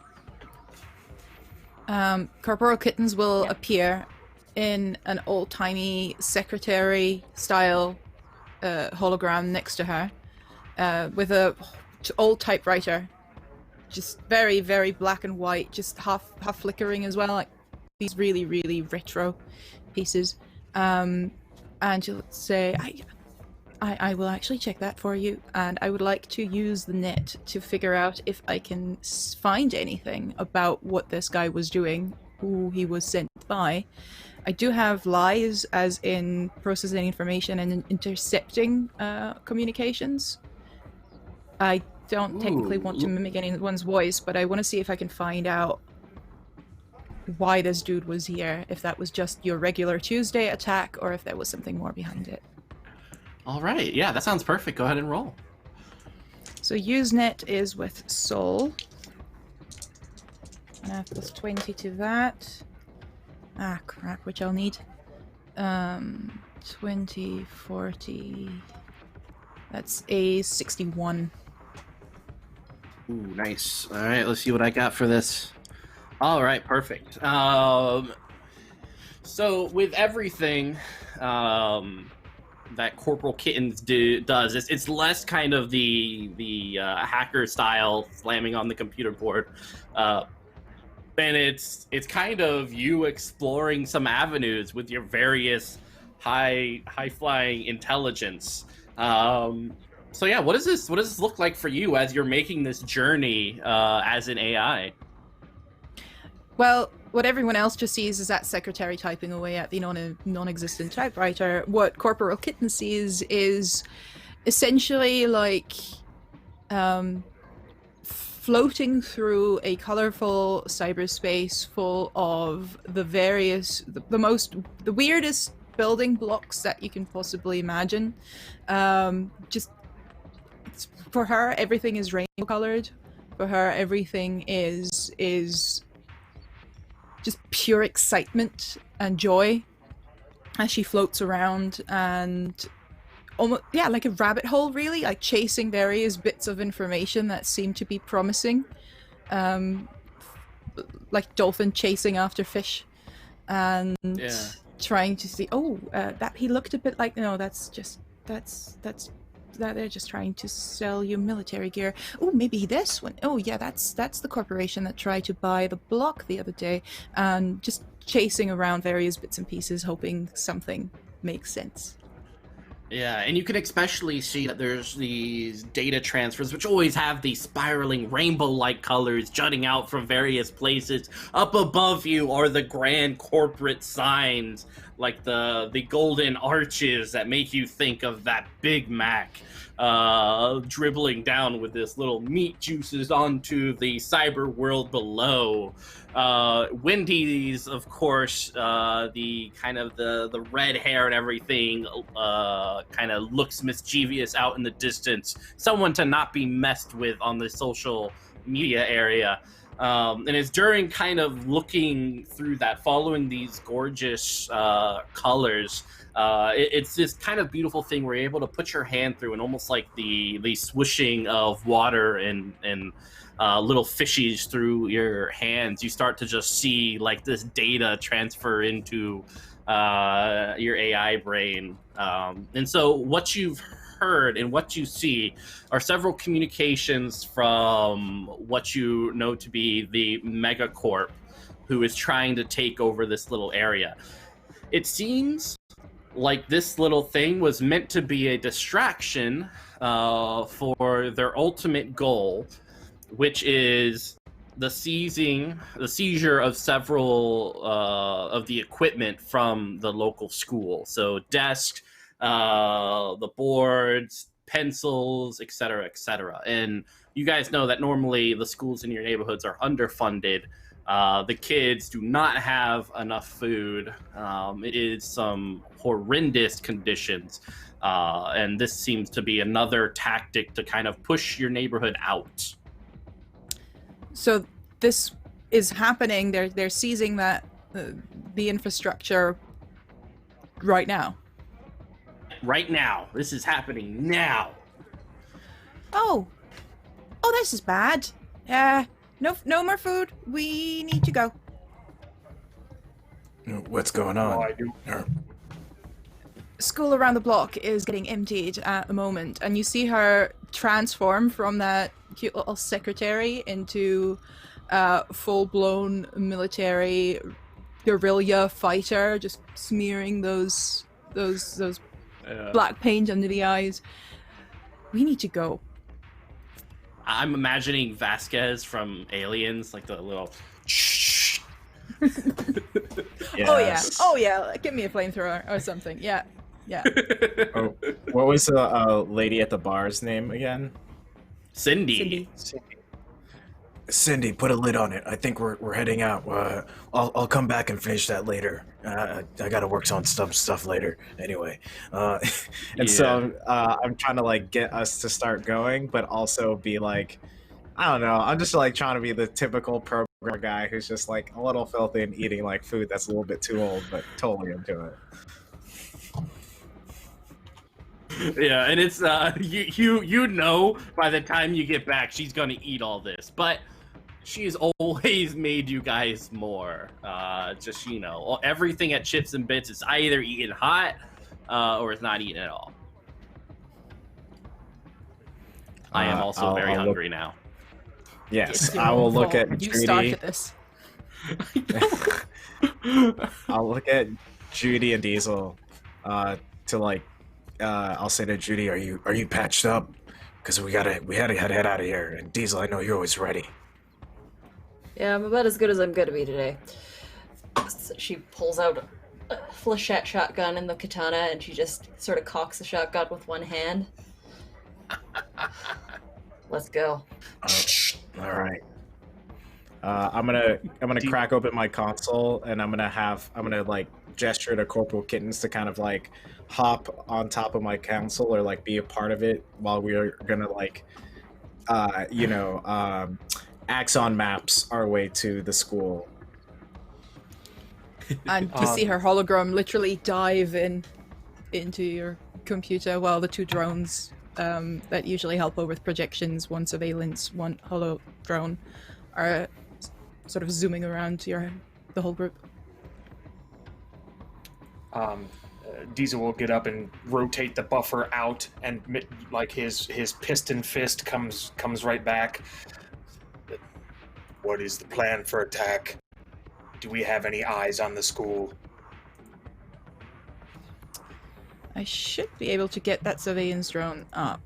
Corporal Kittens will appear in an old-timey secretary-style hologram next to her, with a old typewriter, just very, very black and white, just half flickering as well, these really, really retro pieces. And she'll say, I will actually check that for you, and I would like to use the net to figure out if I can find anything about what this guy was doing, who he was sent by. I do have lies, as in processing information and intercepting communications. I don't technically want to mimic anyone's voice, but I want to see if I can find out why this dude was here, if that was just your regular Tuesday attack, or if there was something more behind it. All right, yeah, that sounds perfect. Go ahead and roll. So Usenet is with Soul. And I have plus 20 to that. Ah, crap, which I'll need. 20, 40... That's a 61. Ooh, nice. All right, let's see what I got for this. All right, perfect. So with everything that Corporal Kittens does, it's less kind of the hacker style slamming on the computer board, and it's kind of you exploring some avenues with your various high flying intelligence. So yeah, what does this look like for you as you're making this journey as an AI? Well, what everyone else just sees is that secretary typing away at the non-existent typewriter. What Corporal Kitten sees is essentially like floating through a colorful cyberspace full of the weirdest building blocks that you can possibly imagine. Just for her, everything is rainbow colored. For her, everything is just pure excitement and joy as she floats around, and almost, yeah, like a rabbit hole, really, like chasing various bits of information that seem to be promising, like dolphin chasing after fish, and trying to see, that he looked a bit like, no, that's that they're just trying to sell you military gear. Oh, maybe this one. Oh yeah, that's the corporation that tried to buy the block the other day, and just chasing around various bits and pieces, hoping something makes sense. Yeah, and you can especially see that there's these data transfers, which always have these spiraling rainbow-like colors jutting out from various places. Up above you are the grand corporate signs, like the golden arches that make you think of that Big Mac, dribbling down with this little meat juices onto the cyber world below. Wendy's, of course, the kind of the red hair and everything, kind of looks mischievous out in the distance. Someone to not be messed with on the social media area. And it's during kind of looking through that, following these gorgeous colors. It's this kind of beautiful thing where you're able to put your hand through, and almost like the swishing of water and little fishies through your hands, you start to just see like this data transfer into your AI brain. And so what you've heard and what you see are several communications from what you know to be the megacorp, who is trying to take over this little area. It seems like this little thing was meant to be a distraction for their ultimate goal, which is the seizure of several of the equipment from the local school. So desks, the boards, pencils, etc., etc. And you guys know that normally the schools in your neighborhoods are underfunded. The kids do not have enough food. It is some horrendous conditions. And this seems to be another tactic to kind of push your neighborhood out. So this is happening. They're seizing that the infrastructure right now. Right now. This is happening now. Oh, this is bad. No more food. We need to go. What's going on? School around the block is getting emptied at the moment, and you see her transform from that cute little secretary into full-blown military guerrilla fighter, just smearing those those black paint under the eyes. We need to go. I'm imagining Vasquez from Aliens, like the little. Yes. Oh yeah. Give me a flamethrower or something. Yeah. Oh, what was the lady at the bar's name again? Cindy. Cindy, put a lid on it. I think we're heading out. I'll come back and finish that later. I gotta work on stuff later. Anyway, So I'm trying to like get us to start going, but also be like, I don't know. I'm just like trying to be the typical programmer guy who's just like a little filthy and eating like food that's a little bit too old, but totally into it. Yeah, and it's you know by the time you get back she's gonna eat all this, but she's always made you guys more. Just everything at Chips and Bits is either eaten hot or it's not eaten at all. I am also very hungry now. Yes, I will look at You Judy. started this. I'll look at Judy and Diesel to like. I'll say to Judy, "Are you patched up? Because we had to head out of here." And Diesel, I know you're always ready. Yeah, I'm about as good as I'm gonna be today. So she pulls out a flechette shotgun and the katana, and she just sort of cocks the shotgun with one hand. Let's go. All right. I'm gonna crack open my console, and I'm gonna like gesture to Corporal Kittens to kind of like hop on top of my console or like be a part of it while we're gonna like Axon maps our way to the school. And you see her hologram literally dive into your computer while the two drones that usually help her with projections, one surveillance, one holo drone, are sort of zooming around the whole group. Diesel will get up and rotate the buffer out, and like his piston fist comes right back. What is the plan for attack? Do we have any eyes on the school? I should be able to get that surveillance drone up.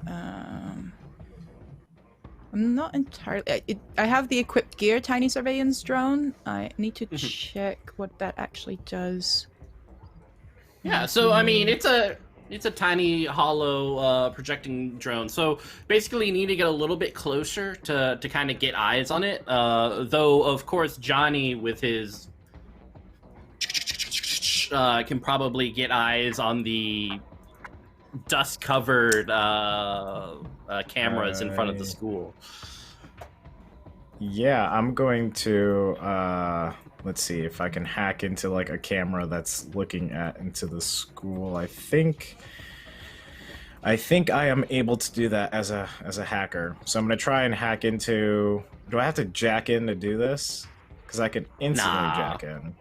I'm not entirely... I have the equipped gear tiny surveillance drone. I need to check what that actually does. Yeah, so I mean, it's a tiny hollow projecting drone. So basically you need to get a little bit closer to kind of get eyes on it. Though of course Johnny with his can probably get eyes on the dust-covered cameras in front of the school. Yeah, I'm going to let's see if I can hack into like a camera that's looking into the school. I think I am able to do that as a hacker. So I'm gonna try and hack into. Do I have to jack in to do this? Because I can instantly jack in.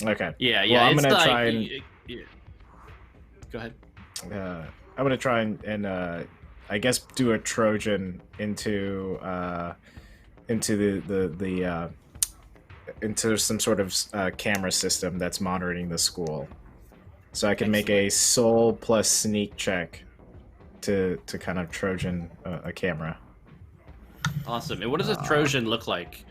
Okay. Yeah. Well, I'm gonna like, try and. Go ahead. I'm gonna try and I guess do a Trojan into into some sort of camera system that's monitoring the school, so I can make a soul plus sneak check to kind of Trojan a camera. Awesome. And what does a Trojan look like?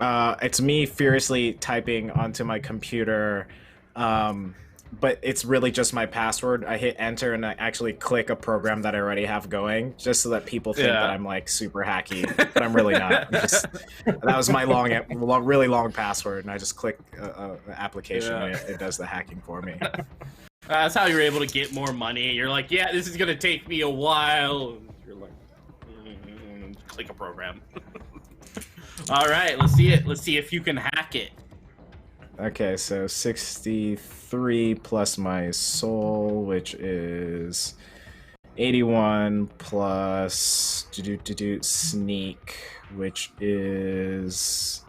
It's me furiously typing onto my computer, but it's really just my password. I hit enter and I actually click a program that I already have going, just so that people think that I'm like super hacky, but I'm really not. That was my really long password, and I just click an application and it does the hacking for me. That's how you're able to get more money. You're like, yeah, this is gonna take me a while. And you're like, click a program. All right, let's see it. Let's see if you can hack it. Okay, so 63 plus my soul, which is 81 plus sneak, which is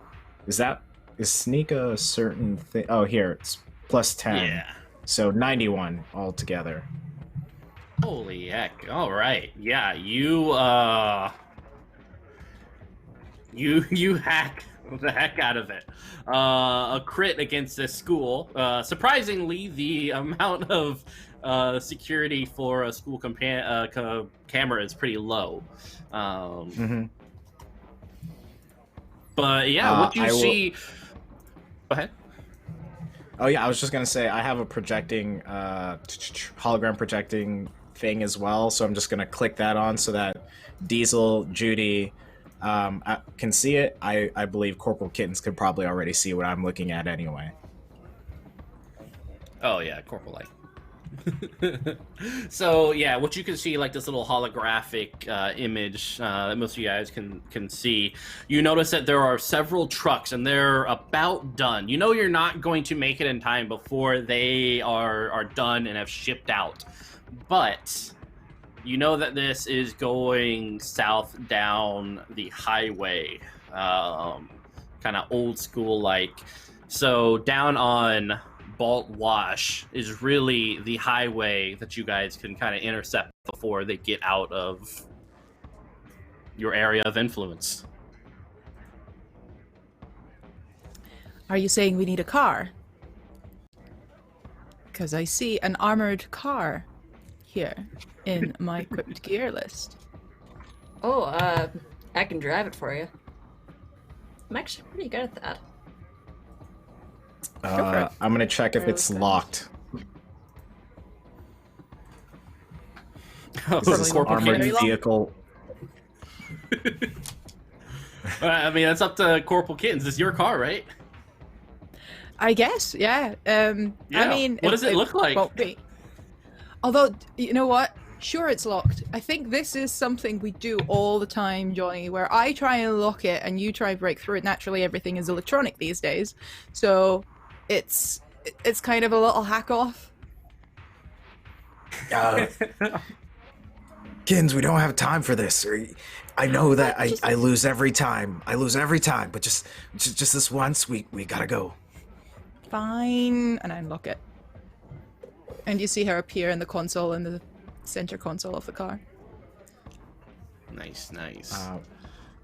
sneak a certain thing? Oh, here it's plus 10. Yeah. So 91 altogether. Holy heck! All right, yeah, you hack the heck out of it. A crit against this school. Surprisingly, the amount of security for a school camera is pretty low. But yeah, what you see... Go ahead. Oh yeah, I was just gonna say I have a projecting hologram projecting thing as well, so I'm just gonna click that on so that Diesel, Judy can see it. I believe Corporal Kittens could probably already see what I'm looking at anyway. Oh yeah, Corporal Light. So yeah, what you can see, like this little holographic image that most of you guys can see, you notice that there are several trucks and they're about done. You know you're not going to make it in time before they are done and have shipped out, but you know that this is going south down the highway, kind of old school like. So down on Balt Wash is really the highway that you guys can kind of intercept before they get out of your area of influence. Are you saying we need a car? Because I see an armored car here in my equipped gear list. Oh, I can drive it for you. I'm actually pretty good at that. I'm gonna check if it's locked. Oh, Is this an armored vehicle? I mean, that's up to Corporal Kittens. It's your car, right? I guess, yeah. I mean, what does it look like? Won't be. Although, you know what? Sure, it's locked. I think this is something we do all the time, Johnny, where I try and lock it and you try and break through it. Naturally, everything is electronic these days, so it's kind of a little hack off. Kins, we don't have time for this. I know that I lose every time. But just this once, we gotta go. Fine, and I unlock it. And you see her appear in the console, in the center console of the car. Nice. I'm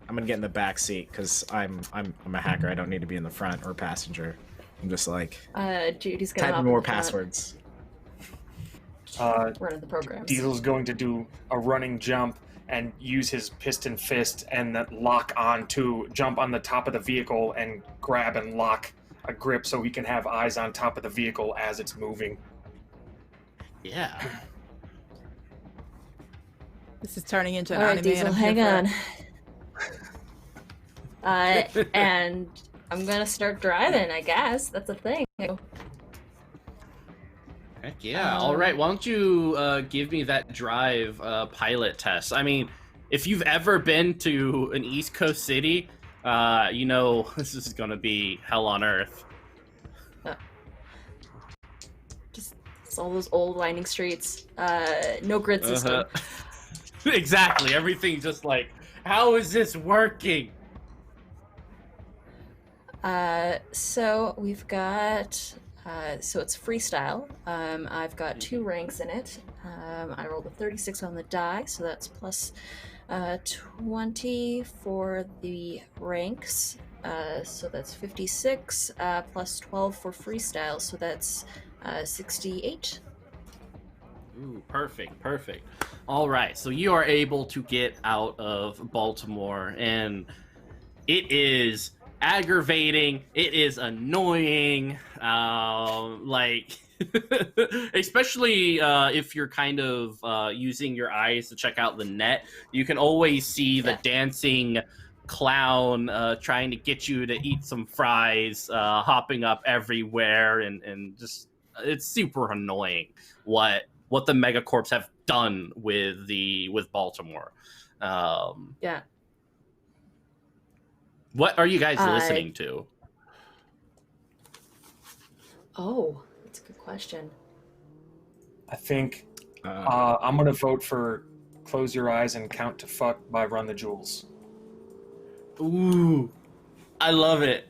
gonna get in the back seat because I'm a hacker. I don't need to be in the front or passenger. I'm just like Judy's gonna typing more passwords. Running the programs. Diesel's going to do a running jump and use his piston fist and then lock on to jump on the top of the vehicle and grab and lock a grip so he can have eyes on top of the vehicle as it's moving. Yeah. This is turning into an All right, anime. Diesel, and hang on. And I'm gonna start driving, I guess. That's a thing. Heck yeah. All right, why don't you give me that drive pilot test? I mean, if you've ever been to an East Coast city, you know this is going to be hell on earth. Just it's all those old winding streets. No grid system. Exactly. Everything just like, how is this working? So we've got... so it's freestyle. I've got 2 ranks in it. I rolled a 36 on the die, so that's plus 20 for the ranks. So that's 56, plus 12 for freestyle, so that's 68. Ooh, perfect. All right, so you are able to get out of Baltimore, and it is aggravating, it is annoying, especially if you're kind of using your eyes to check out the net. You can always see the dancing clown trying to get you to eat some fries, hopping up everywhere, and just it's super annoying what the megacorps have done with Baltimore. Yeah. What are you guys listening to? Oh, that's a good question. I think I'm going to vote for Close Your Eyes and Count to Fuck by Run the Jewels. Ooh, I love it.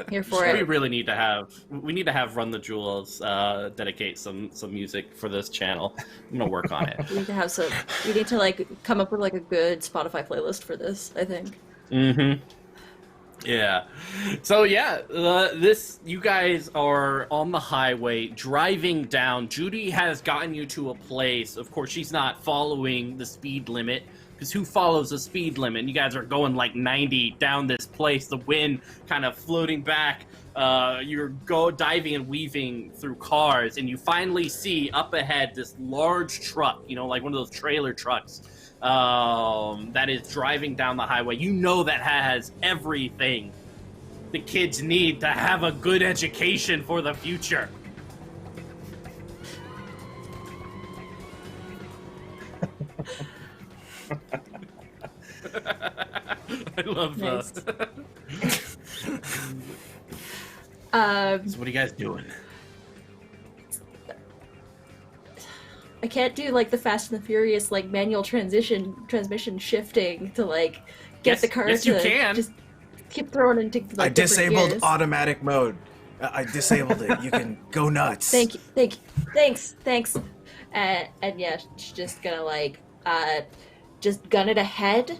Here for it. We really need to have Run the Jewels dedicate some music for this channel. I'm going to work on it. We need to like come up with like a good Spotify playlist for this, I think. Mm-hmm. Yeah. So yeah, you guys are on the highway driving down. Judy has gotten you to a place. Of course, she's not following the speed limit because who follows the speed limit? You guys are going like 90 down this place. The wind kind of floating back. You're diving and weaving through cars, and you finally see up ahead this large truck. You know, like one of those trailer trucks. That is driving down the highway. You know that has everything the kids need to have a good education for the future. I love Nice. that. So what are you guys doing? I can't do like the Fast and the Furious like manual transmission shifting to like get Yes, the car yes, to you can. just keep throwing into like I different disabled gears. automatic mode. I disabled it. You can go nuts. Thank you, thanks. And yeah, she's just gonna like just gun it ahead,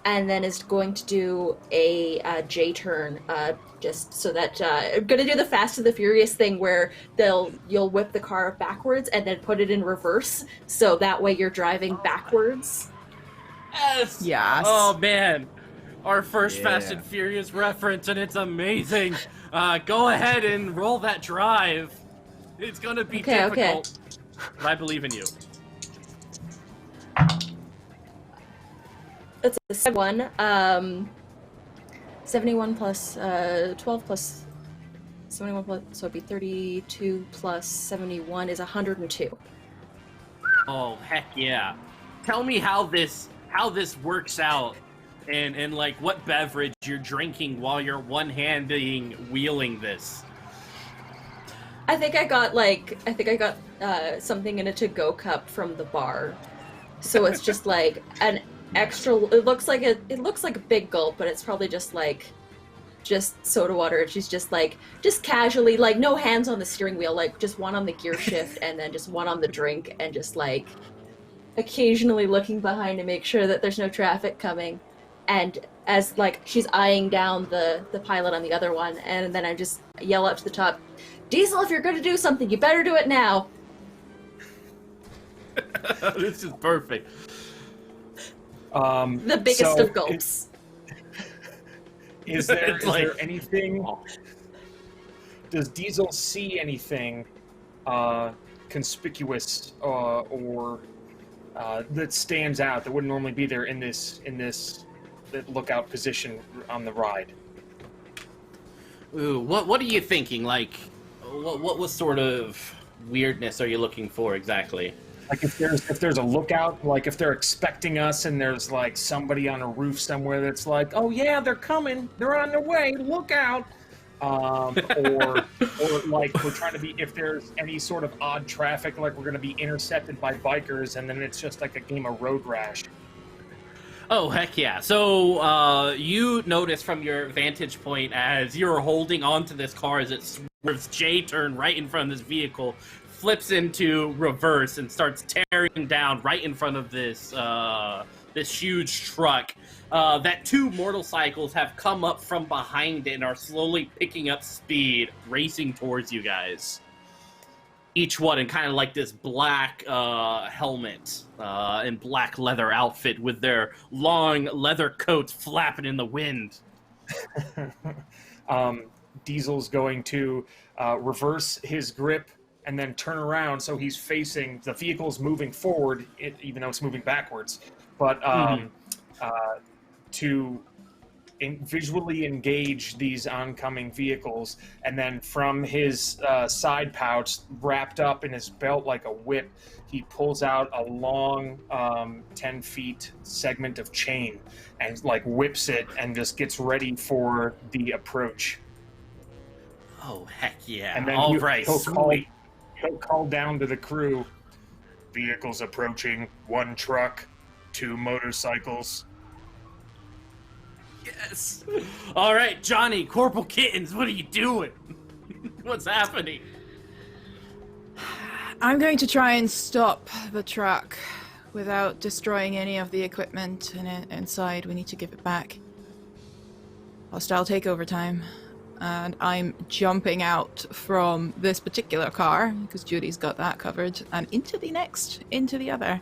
and then is going to do a J turn, just so that I'm gonna do the Fast and the Furious thing where you'll whip the car backwards and then put it in reverse, so that way you're driving backwards. Yes. Yes. Oh man, our first Fast Yeah. and Furious reference, and it's amazing. Go ahead and roll that drive. It's gonna be Okay. difficult, but I believe in you. That's a 71 plus 12 plus 71 plus, so it'd be 32 plus 71 is 102. Oh heck yeah! Tell me how this works out, and like what beverage you're drinking while you're one-handing wheeling this. I think I got something in a to-go cup from the bar, so it's just like an extra. It looks like a big gulp, but it's probably just soda water. She's just casually, like, no hands on the steering wheel, like just one on the gear shift and then just one on the drink, and just like occasionally looking behind to make sure that there's no traffic coming. And as like she's eyeing down the pilot on the other one, and then I just yell up to the top, "Diesel, if you're going to do something, you better do it now." This is perfect. The biggest so of gulps. Is there It's like- there anything? Does Diesel see anything conspicuous or that stands out that wouldn't normally be there in this lookout position on the ride? Ooh, what are you thinking? Like, what sort of weirdness are you looking for exactly? Like if there's a lookout, like if they're expecting us and there's like somebody on a roof somewhere that's like, oh yeah, they're coming, they're on their way, look out. Or like we're trying to be, if there's any sort of odd traffic, like we're going to be intercepted by bikers and then it's just like a game of road rash. Oh, heck yeah. So, you notice from your vantage point as you're holding onto this car as it swerves J-turn right in front of this vehicle, flips into reverse and starts tearing down right in front of this this huge truck. That two motorcycles have come up from behind it and are slowly picking up speed, racing towards you guys. Each one in kind of like this black helmet and black leather outfit with their long leather coats flapping in the wind. Diesel's going to reverse his grip and then turn around so he's facing the vehicle's moving forward, even though it's moving backwards. But to visually engage these oncoming vehicles, and then from his side pouch, wrapped up in his belt like a whip, he pulls out a long 10 feet segment of chain and like whips it and just gets ready for the approach. Oh, heck yeah. And then All he'll right, call, sweet. he'll call down to the crew, vehicles approaching, 1 truck, 2 motorcycles. Yes. All right, Johnny, Corporal Kittens, what are you doing? What's happening? I'm going to try and stop the truck without destroying any of the equipment inside. We need to give it back. Hostile takeover time. And I'm jumping out from this particular car, because Judy's got that covered, and into the other.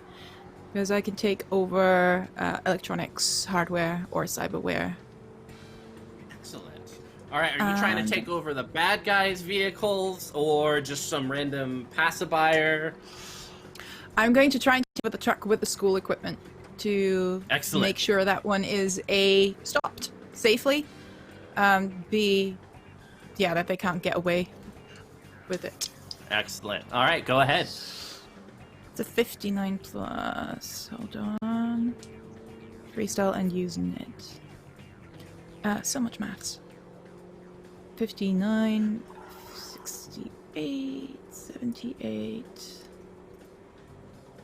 Because I can take over electronics, hardware, or cyberware. Excellent. All right, are you trying to take over the bad guys' vehicles or just some random passerby? I'm going to try and take over the truck with the school equipment to make sure that one is A, stopped safely, B, yeah, that they can't get away with it. Excellent. All right, go ahead. It's a 59 plus. Hold on. Freestyle and using it. So much maths. 59, 68, 78,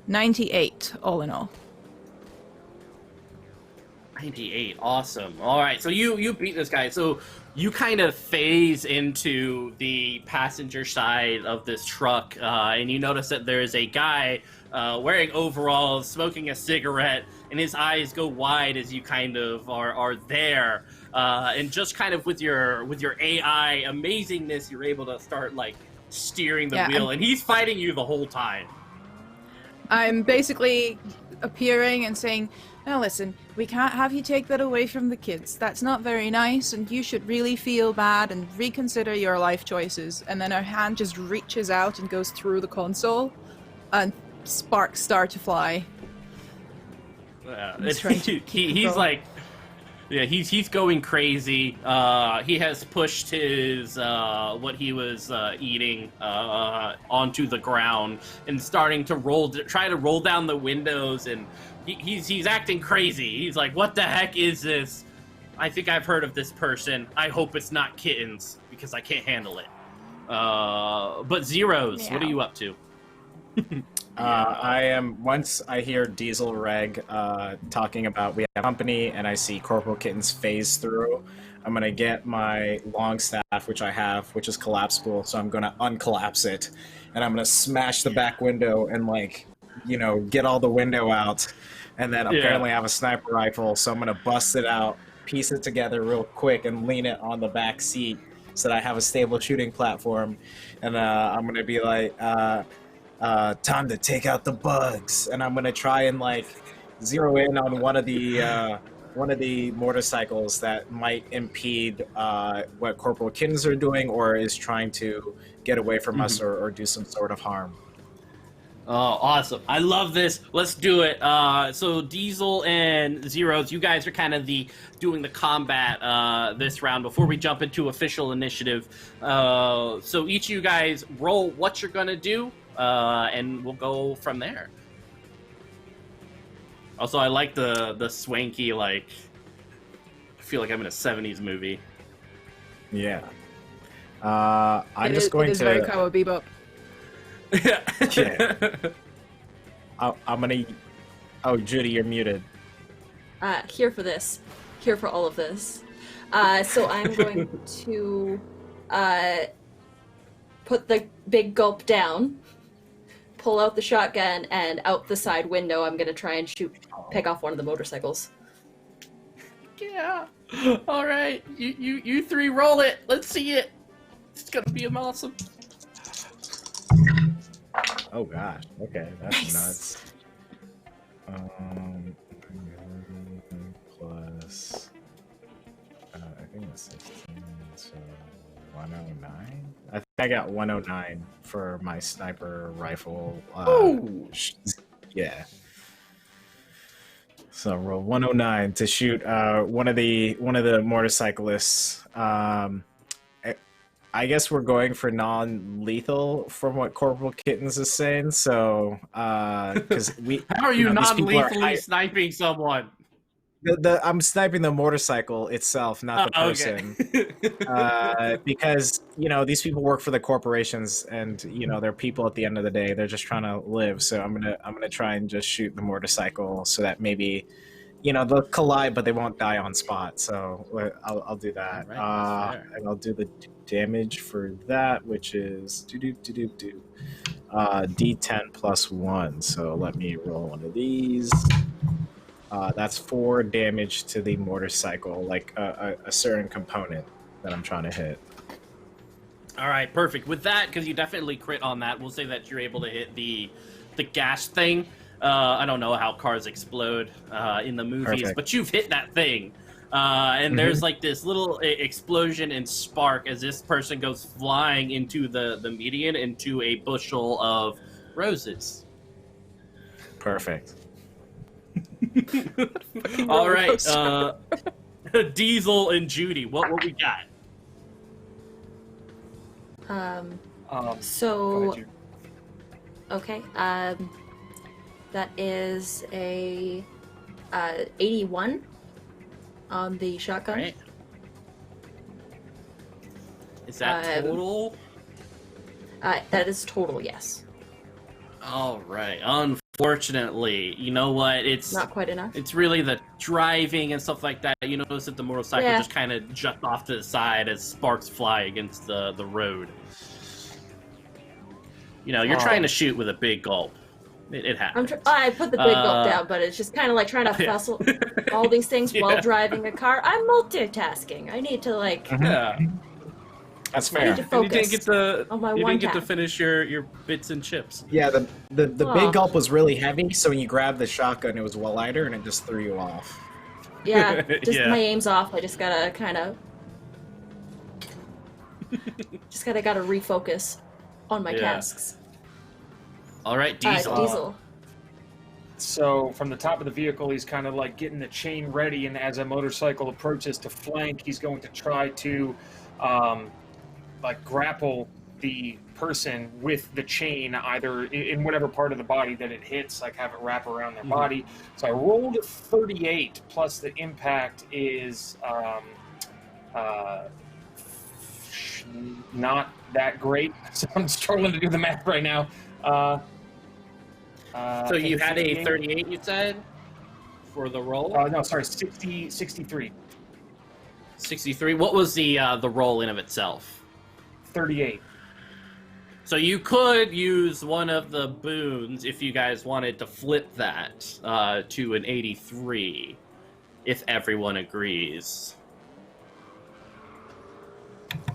98, all in all. 98, awesome. All right, so you beat this guy. So you kind of phase into the passenger side of this truck, and you notice that there is a guy wearing overalls, smoking a cigarette, and his eyes go wide as you kind of are there. And just kind of with your AI amazingness, you're able to start like steering the wheel, and he's fighting you the whole time. I'm basically appearing and saying, now listen, we can't have you take that away from the kids. That's not very nice, and you should really feel bad and reconsider your life choices. And then her hand just reaches out and goes through the console, and sparks start to fly. He's like, yeah, he's going crazy. He has pushed his what he was eating onto the ground and starting to try to roll down the windows, and he's acting crazy. He's like, what the heck is this? I think I've heard of this person. I hope it's not kittens because I can't handle it. But Zeros, what are you up to? I am, once I hear Diesel Reg talking about we have company and I see Corporal Kitten's phase through, I'm going to get my long staff, which I have, which is collapsible, so I'm going to uncollapse it, and I'm going to smash the back window and, like, you know, get all the window out, and then apparently I have a sniper rifle, so I'm going to bust it out, piece it together real quick, and lean it on the back seat so that I have a stable shooting platform, and I'm going to be like, time to take out the bugs, and I'm gonna try and like zero in on one of the motorcycles that might impede what Corporal Kittens are doing or is trying to get away from us or do some sort of harm. Oh, awesome. I love this. Let's do it. So Diesel and Zeros, you guys are kind of doing the combat this round before we jump into official initiative. So each of you guys roll what you're gonna do. And we'll go from there. Also, I like the swanky, like, I feel like I'm in a 70s movie. Yeah. I'm just going to... It is very Cowboy Bebop. Yeah. I'm gonna... Oh, Judy, you're muted. Here for this. Here for all of this. So I'm going to put the big gulp down, pull out the shotgun, and out the side window I'm gonna try and pick off one of the motorcycles. Yeah. All right. You three roll it. Let's see it. It's gonna be awesome. Oh gosh. Okay, that's nice. Nuts. Plus, I think it's 16, so 109. I think I got 109 for my sniper rifle. Yeah. So roll 109 to shoot one of the motorcyclists. I guess we're going for non-lethal from what Corporal Kittens is saying. So because we how are you non-lethally sniping someone? I'm sniping the motorcycle itself, not the person. Okay. Because, you know, these people work for the corporations and, you know, they're people at the end of the day. They're just trying to live. So I'm gonna try and just shoot the motorcycle so that maybe, you know, they'll collide, but they won't die on spot. So I'll do that. Right, and I'll do the damage for that, which is D10 plus 1. So let me roll one of these. That's 4 damage to the motorcycle, like a certain component that I'm trying to hit. All right, perfect. With that, because you definitely crit on that, we'll say that you're able to hit the gas thing. I don't know how cars explode in the movies, Perfect. but you've hit that thing. And there's like this little explosion and spark as this person goes flying into the median into a bushel of roses. Perfect. All right, Diesel and Judy, what we got? So go ahead, Judy. okay, that is a 81 on the shotgun. Right. Is that total? That is total, yes. All right. Unfortunately, you know what? It's Not quite enough. It's really the driving and stuff like that. You notice that the motorcycle Yeah. just kind of juts off to the side as sparks fly against the road. You know, you're trying to shoot with a big gulp. It happens. I put the big gulp down, but it's just kind of like trying to fussle all these things while driving a car. I'm multitasking. I need to like. Yeah. That's I need fair. to And focus you didn't get to on my you one didn't get to task. finish your bits and chips. Yeah, the Aw. big gulp was really heavy, so when you grabbed the shotgun, it was well lighter, and it just threw you off. Yeah, just Yeah. my aim's off. I just gotta kind of. gotta refocus on my Yeah. tasks. All right, Diesel. Diesel. So from the top of the vehicle, he's kind of like getting the chain ready, and as a motorcycle approaches to flank, he's going to try to like grapple the person with the chain, either in whatever part of the body that it hits, like have it wrap around their body. So I rolled a 38, plus the impact is not that great. So I'm struggling to do the math right now. So you had a 38, you said, for the roll? No, sorry, 63. 63. What was the roll in of itself? 38. So you could use one of the boons if you guys wanted to flip that to an 83, if everyone agrees.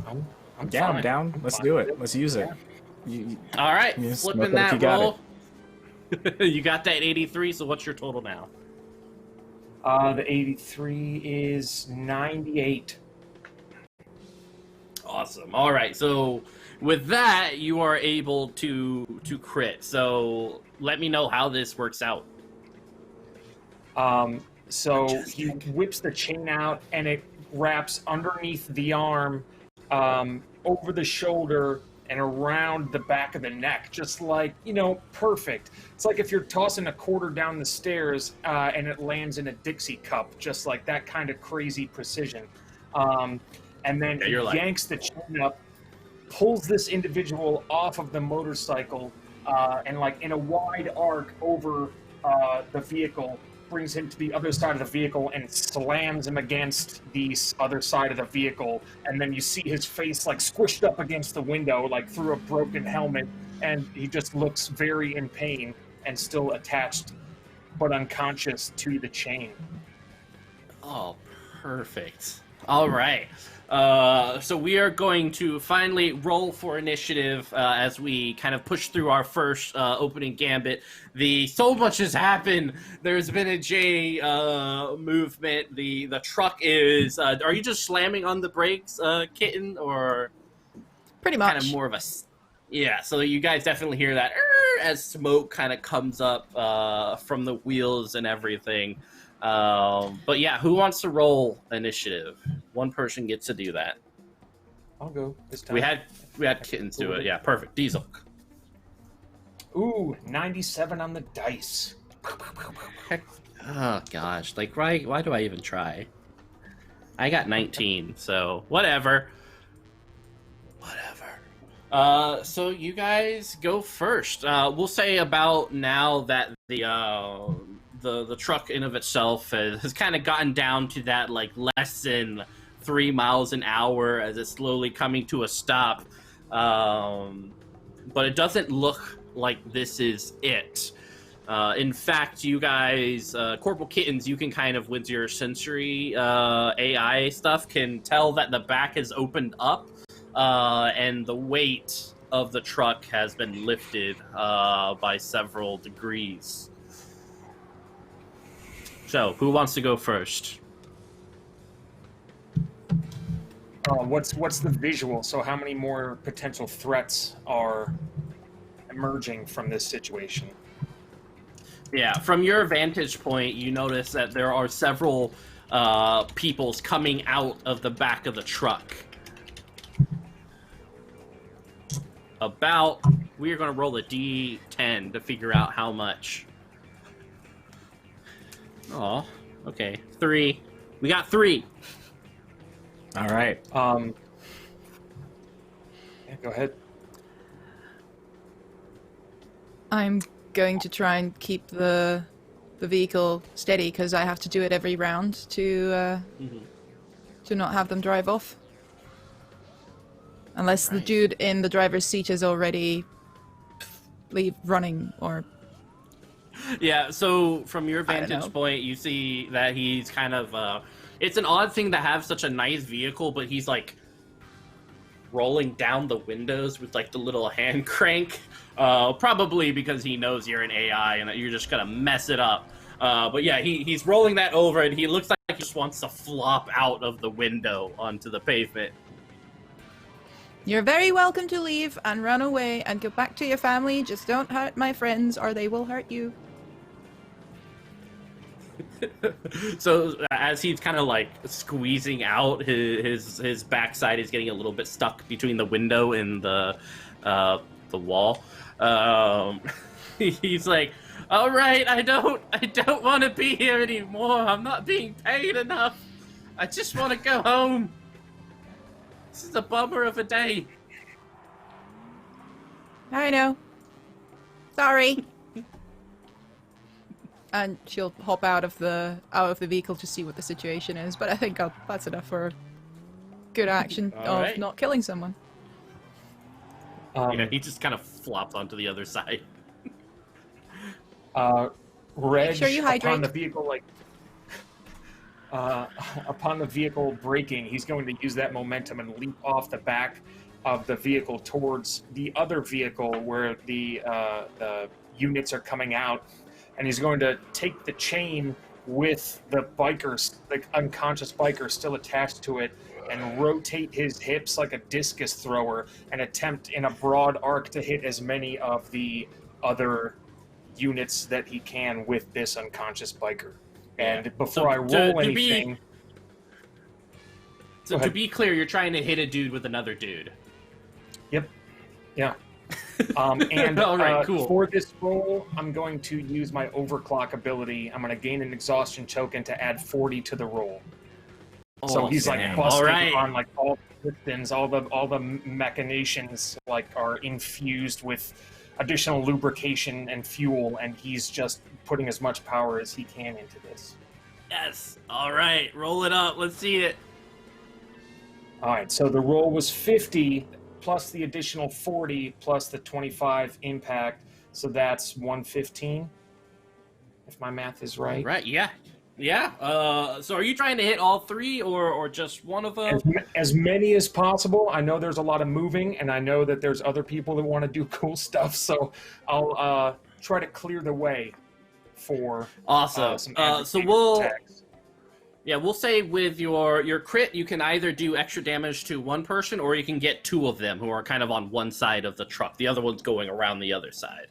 I'm Yeah, I'm fine. down. I'm Let's fine do with it. Let's use it. All right, Yeah, smoke flipping it if you that got roll. You got that 83, so what's your total now? The 83 is 98. Awesome. All right, so with that, you are able to crit. So let me know how this works out. So he whips the chain out, and it wraps underneath the arm, over the shoulder, and around the back of the neck, just like, perfect. It's like if you're tossing a quarter down the stairs and it lands in a Dixie cup, just like that kind of crazy precision. And then he yanks the chain up, pulls this individual off of the motorcycle, and like in a wide arc over the vehicle, brings him to the other side of the vehicle and slams him against the other side of the vehicle. And then you see his face like squished up against the window, like through a broken helmet. And he just looks very in pain and still attached, but unconscious to the chain. Oh, perfect. All right. So we are going to finally roll for initiative as we kind of push through our first opening gambit. So much has happened. There's been a J movement. The truck is. Are you just slamming on the brakes, Kitten, or Pretty much. kind of more of a? Yeah. So you guys definitely hear that as smoke kind of comes up from the wheels and everything. But yeah, who wants to roll initiative? One person gets to do that. I'll go this time. We had Kittens do it. Yeah, perfect. Diesel. Ooh, 97 on the dice. Oh gosh, like why do I even try? I got 19, so whatever. So you guys go first. We'll say about now that the truck in of itself has kind of gotten down to that like less than 3 miles an hour as it's slowly coming to a stop. But it doesn't look like this is it. In fact, you guys, Corporal Kittens, you can kind of, with your sensory AI stuff, can tell that the back has opened up and the weight of the truck has been lifted by several degrees. So, who wants to go first? What's the visual? So how many more potential threats are emerging from this situation? Yeah, from your vantage point, you notice that there are several peoples coming out of the back of the truck. We're going to roll a d10 to figure out how much. Oh, okay. 3. We got 3. All right. Yeah, go ahead. I'm going to try and keep the vehicle steady because I have to do it every round to not have them drive off. Unless the dude in the driver's seat is already running or... Yeah, so from your vantage point, you see that he's kind of... it's an odd thing to have such a nice vehicle, but he's like rolling down the windows with like the little hand crank. Probably because he knows you're an AI and that you're just gonna mess it up. But yeah, he's rolling that over and he looks like he just wants to flop out of the window onto the pavement. You're very welcome to leave and run away and go back to your family. Just don't hurt my friends or they will hurt you. So as he's kind of like squeezing out, his backside is getting a little bit stuck between the window and the wall. He's like, all right, I don't want to be here anymore. I'm not being paid enough. I just want to go home. This is a bummer of a day. I know. Sorry. And she'll hop out of the vehicle to see what the situation is. But I think that's enough for good action of not killing someone. Yeah, he just kind of flops onto the other side. Reg, Make sure you hydrate. upon the vehicle, upon the vehicle braking, he's going to use that momentum and leap off the back of the vehicle towards the other vehicle where the units are coming out, and he's going to take the chain with the bikers, the unconscious biker still attached to it, and rotate his hips like a discus thrower and attempt in a broad arc to hit as many of the other units that he can with this unconscious biker. And before I roll anything... So to be clear, you're trying to hit a dude with another dude. Yep. Yeah. And all right, cool. For this roll, I'm going to use my overclock ability. I'm going to gain an exhaustion token to add 40 to the roll. So he's like busting on like all the pistons, all the machinations like are infused with additional lubrication and fuel, and he's just putting as much power as he can into this. Yes. All right, roll it up. Let's see it. All right. So the roll was 50 plus the additional 40 plus the 25 impact, so that's 115. If my math is right. Right. Yeah. Yeah. So are you trying to hit all 3 or just one of them? As many as possible. I know there's a lot of moving, and I know that there's other people that want to do cool stuff, so I'll try to clear the way for awesome. So we'll say with your crit, you can either do extra damage to one person, or you can get 2 of them who are kind of on one side of the truck. The other one's going around the other side.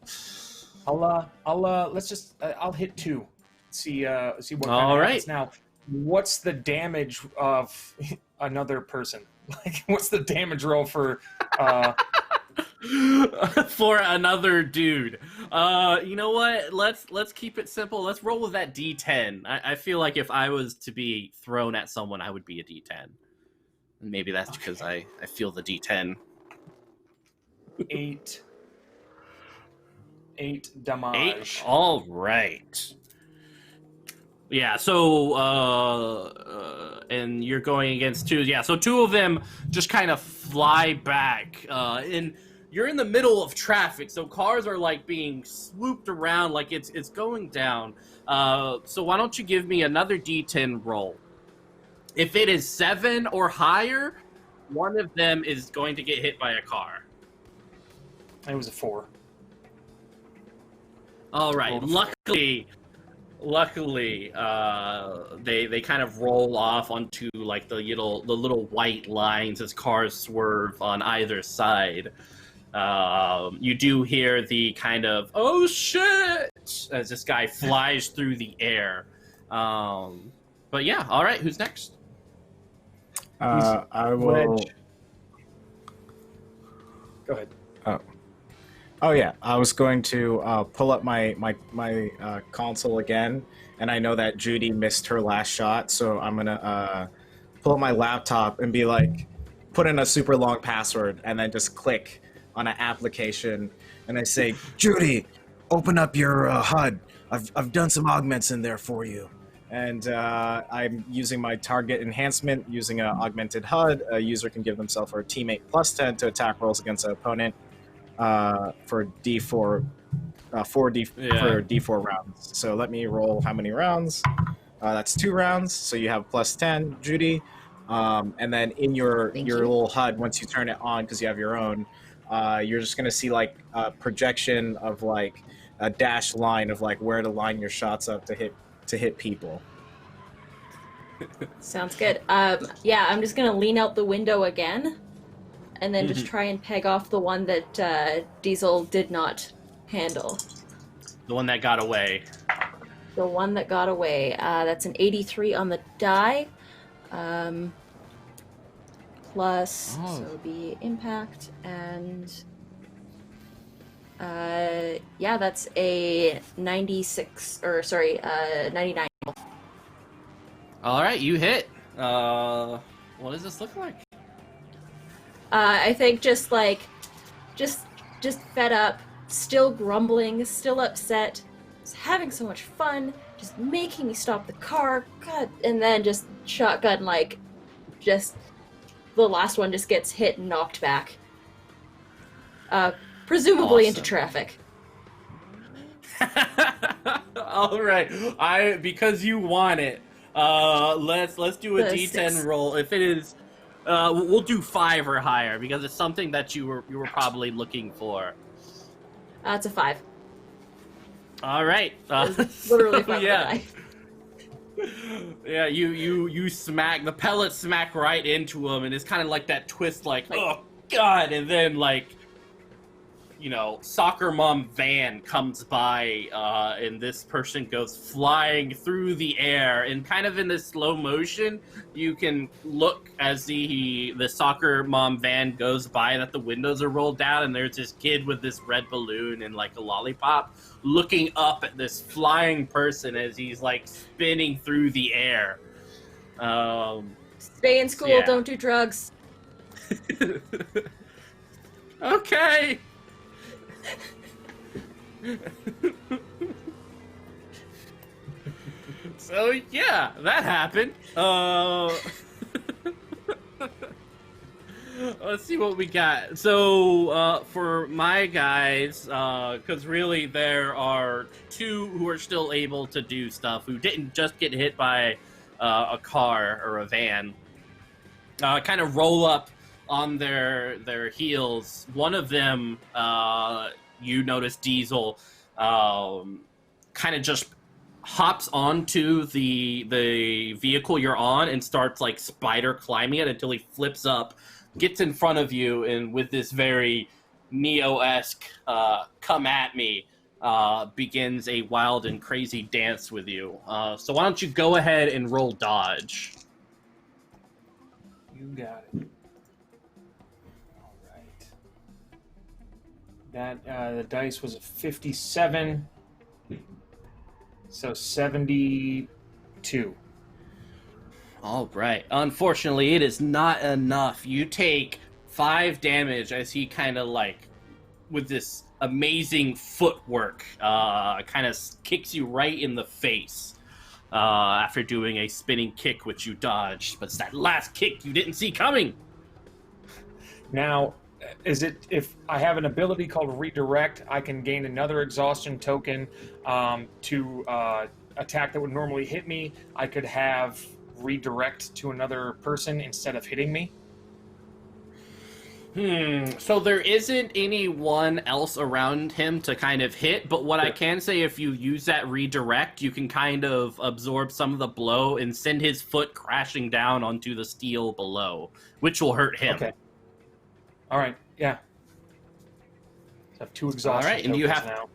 I'll hit 2. See what kind of happens. Now, what's the damage of another person? Like, what's the damage roll for for another dude? You know what? Let's keep it simple. Let's roll with that D10. I feel like if I was to be thrown at someone, I would be a D10. Maybe that's because I feel the D10. 8 damage. 8? All right. Yeah, so, and you're going against 2. Yeah, so 2 of them just kind of fly back. And you're in the middle of traffic, so cars are like being swooped around like it's going down. So why don't you give me another D10 roll? If it is 7 or higher, one of them is going to get hit by a car. It was a 4. All right. Luckily, they kind of roll off onto like the little white lines as cars swerve on either side. You do hear the kind of "oh shit" as this guy flies through the air. But yeah, all right. Who's next? I will. Go ahead. Oh yeah, I was going to pull up my console again, and I know that Judy missed her last shot, so I'm gonna pull up my laptop and be like, put in a super long password, and then just click on an application, and I say, Judy, open up your HUD. I've done some augments in there for you, and I'm using my target enhancement using an augmented HUD. A user can give themselves or teammate +10 to attack rolls against an opponent. For D4, for D4 rounds. So let me roll how many rounds. That's 2 rounds. So you have +10, Judy. And then in your little HUD, once you turn it on, because you have your own, you're just gonna see like a projection of like a dashed line of like where to line your shots up to hit people. Sounds good. Yeah, I'm just gonna lean out the window again. And then just try and peg off the one that Diesel did not handle. The one that got away. The one that got away. That's an 83 on the die. Plus, so it'll be impact, and yeah, that's a 96, or sorry, 99. All right, you hit. What does this look like? I think just fed up, still grumbling, still upset, just having so much fun, just making me stop the car, God, and then just shotgun, like, just the last one just gets hit and knocked back. Presumably into traffic. All right, because you want it. Let's do a D10 6. roll. If it is. We'll do 5 or higher because it's something that you were probably looking for. It's a 5. All right. Literally 5. Yeah. Yeah. You smack the pellets smack right into him, and it's kind of like that twist, like oh god, and then like soccer mom van comes by, and this person goes flying through the air, and kind of in this slow motion, you can look as the soccer mom van goes by that the windows are rolled down, and there's this kid with this red balloon and like a lollipop looking up at this flying person as he's like spinning through the air. Stay in school, don't do drugs. Okay. So yeah, that happened. Let's see what we got. So for my guys, because really there are 2 who are still able to do stuff, who didn't just get hit by a car or a van. Kind of roll up on their heels. One of them, you notice Diesel, kind of just hops onto the vehicle you're on and starts like spider climbing it until he flips up, gets in front of you, and with this very Neo-esque come at me, begins a wild and crazy dance with you. So why don't you go ahead and roll dodge? You got it. All right. That the dice was a 57, so 72. All right. Unfortunately, it is not enough. You take 5 damage as he kind of like, with this amazing footwork, kind of kicks you right in the face after doing a spinning kick, which you dodged. But it's that last kick you didn't see coming. Now, is it if I have an ability called redirect, I can gain another exhaustion token to attack that would normally hit me. I could have redirect to another person instead of hitting me. So there isn't anyone else around him to kind of hit, but what I can say, if you use that redirect, you can kind of absorb some of the blow and send his foot crashing down onto the steel below, which will hurt him. Okay. All right. Yeah. So I have 2 exhaustion. All right, and you have now.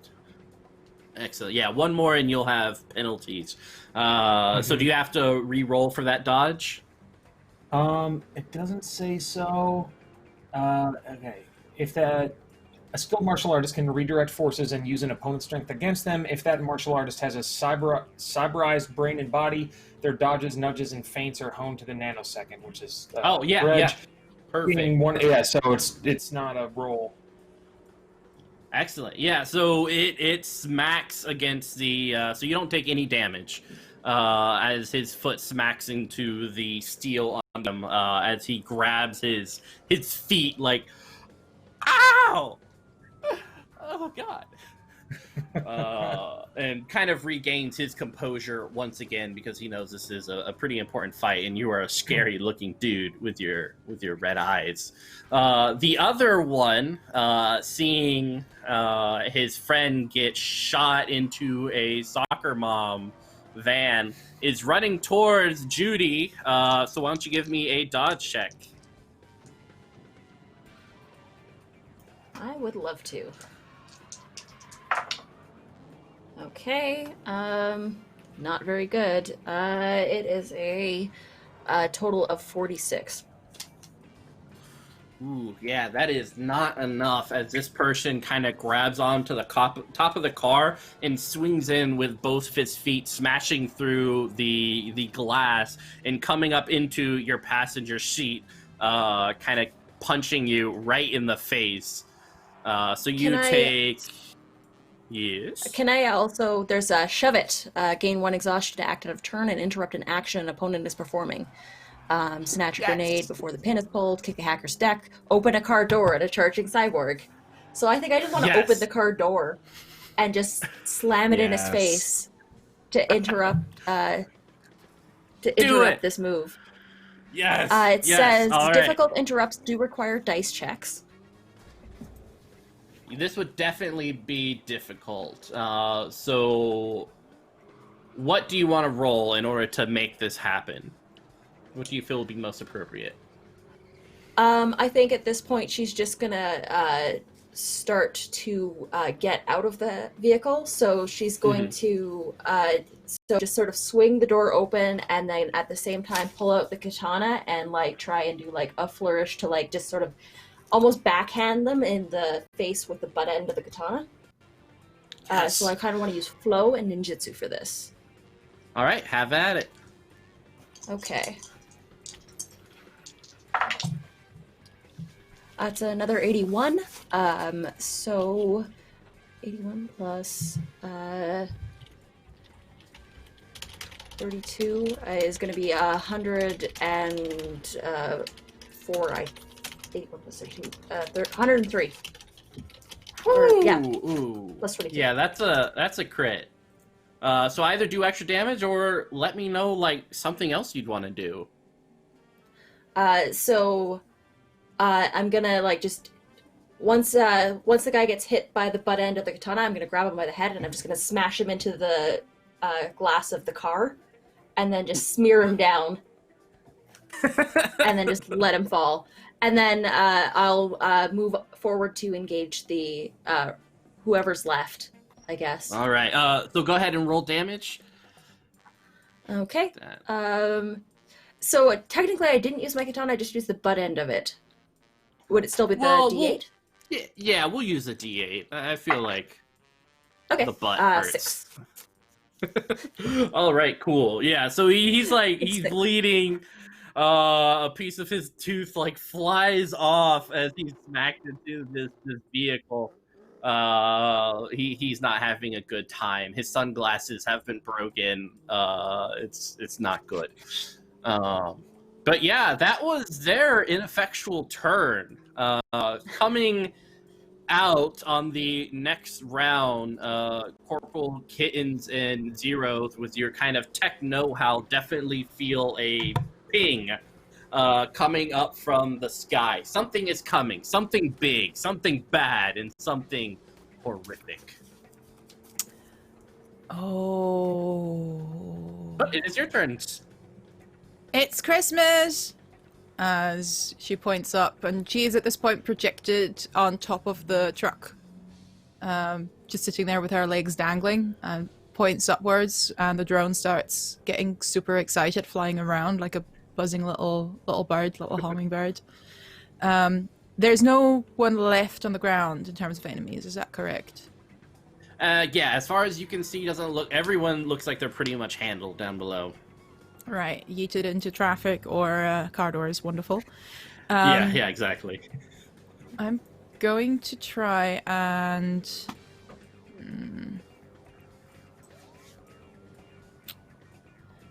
Excellent. Yeah, one more and you'll have penalties. So do you have to re-roll for that dodge? It doesn't say so. Okay. If a skilled martial artist can redirect forces and use an opponent's strength against them, if that martial artist has a cyberized brain and body, their dodges, nudges, and feints are honed to the nanosecond, which is yeah. Perfect. Yeah, so it's not a roll. Excellent. Yeah, so it smacks against the so you don't take any damage as his foot smacks into the steel on him as he grabs his feet like, ow! Oh god. And kind of regains his composure once again because he knows this is a pretty important fight and you are a scary looking dude with your red eyes. The other one, seeing his friend get shot into a soccer mom van, is running towards Judy. So why don't you give me a dodge check? I would love to. Okay, not very good. It is a total of 46. Ooh, yeah, that is not enough as this person kind of grabs onto the top of the car and swings in with both of his feet, smashing through the glass and coming up into your passenger seat, kind of punching you right in the face. So you take... Yes. Can I also, there's a shove it, gain 1 exhaustion to act out of turn and interrupt an action an opponent is performing. Snatch a grenade before the pin is pulled, kick a hacker's deck, open a car door at a charging cyborg. So I think I just want to open the car door and just slam it in his face to interrupt this move. Yes. It says difficult interrupts do require dice checks. This would definitely be difficult. So what do you want to roll in order to make this happen? What do you feel would be most appropriate? I think at this point she's just gonna start to get out of the vehicle. So she's going to just sort of swing the door open and then at the same time pull out the katana and like try and do like a flourish to like just sort of almost backhand them in the face with the butt end of the katana. So I kind of want to use flow and ninjutsu for this. All right, have at it. Okay. That's another 81. So 81 plus 32 is going to be 104. I 81 plus 13, 103. Ooh. Plus 22. Yeah, that's a crit. So either do extra damage or let me know like something else you'd want to do. I'm gonna like just once the guy gets hit by the butt end of the katana, I'm gonna grab him by the head and I'm just gonna smash him into the glass of the car, and then just smear him down, and then just let him fall. And then I'll move forward to engage the whoever's left, I guess. All right. So go ahead and roll damage. Okay. So technically, I didn't use my katana. I just used the butt end of it. Would it still be the D8? Yeah, we'll use the D8. I feel like Okay. the butt hurts. 6. All right, cool. Yeah, so he's bleeding. A piece of his tooth like flies off as he's smacked into this vehicle. He's not having a good time. His sunglasses have been broken. It's not good. But yeah, that was their ineffectual turn. Coming out on the next round, Corporal Kittens and Zeros, with your kind of tech know-how, definitely feel a ping coming up from the sky. Something is coming. Something big, something bad, and something horrific. Oh. But it is your turn. It's Christmas! As she points up, and she is at this point projected on top of the truck. Just sitting there with her legs dangling, and points upwards, and the drone starts getting super excited, flying around like a buzzing little bird, little hummingbird. There's no one left on the ground in terms of enemies, is that correct? Yeah, as far as you can see, everyone looks like they're pretty much handled down below. Right, yeeted into traffic or car doors, wonderful. Yeah, exactly. I'm going to try and...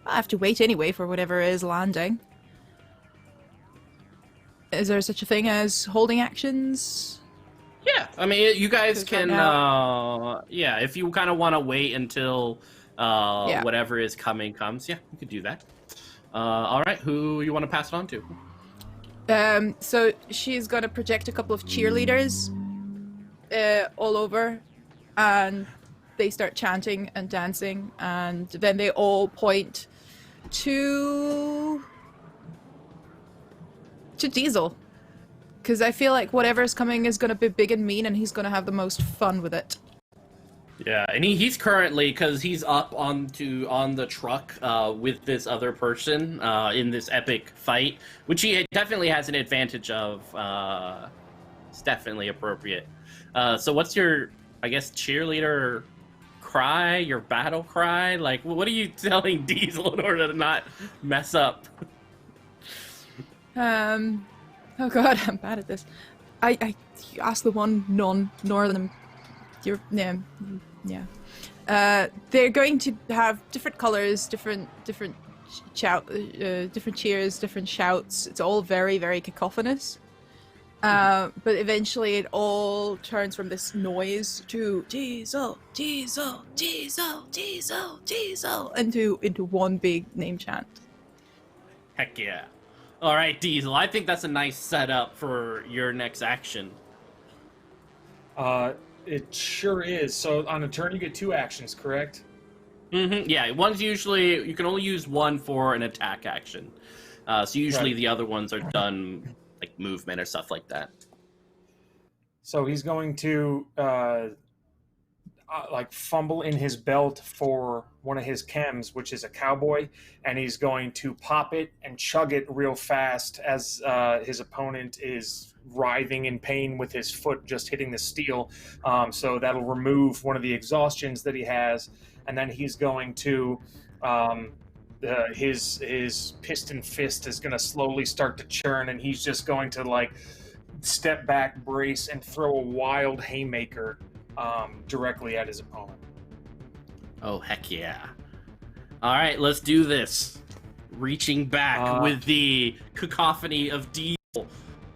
I have to wait anyway for whatever is landing. Is there such a thing as holding actions? Yeah, I mean, you guys Because right can, yeah, if you kind of want to wait until whatever is coming comes, yeah, you could do that. All right, who you want to pass it on to? So she's gonna project a couple of cheerleaders all over, and they start chanting and dancing, and then they all point to Diesel, because I feel like whatever's coming is gonna be big and mean, and he's gonna have the most fun with it. Yeah, and he's currently, because he's up on the truck with this other person in this epic fight, which he definitely has an advantage of. It's definitely appropriate. So what's your, I guess, cheerleader cry, your battle cry? Like, what are you telling Diesel in order to not mess up? Oh god, I'm bad at this. I asked the one non-northern. Yeah. They're going to have different colors, different cheers, different shouts. It's all very, very cacophonous. But eventually it all turns from this noise to Diesel, Diesel, Diesel, Diesel, Diesel, into one big name chant. Heck yeah. All right, Diesel, I think that's a nice setup for your next action. It sure is. So on a turn, you get 2 actions, correct? Mm-hmm. Yeah, one's usually, you can only use one for an attack action. So usually the other ones are done like movement or stuff like that. So he's going to like fumble in his belt for one of his chems, which is a cowboy, and he's going to pop it and chug it real fast as his opponent is writhing in pain with his foot just hitting the steel. So that'll remove one of the exhaustions that he has, and then he's going to his piston fist is going to slowly start to churn, and he's just going to like step back, brace, and throw a wild haymaker directly at his opponent. Oh, heck yeah. All right, let's do this. Reaching back with the cacophony of Diesel,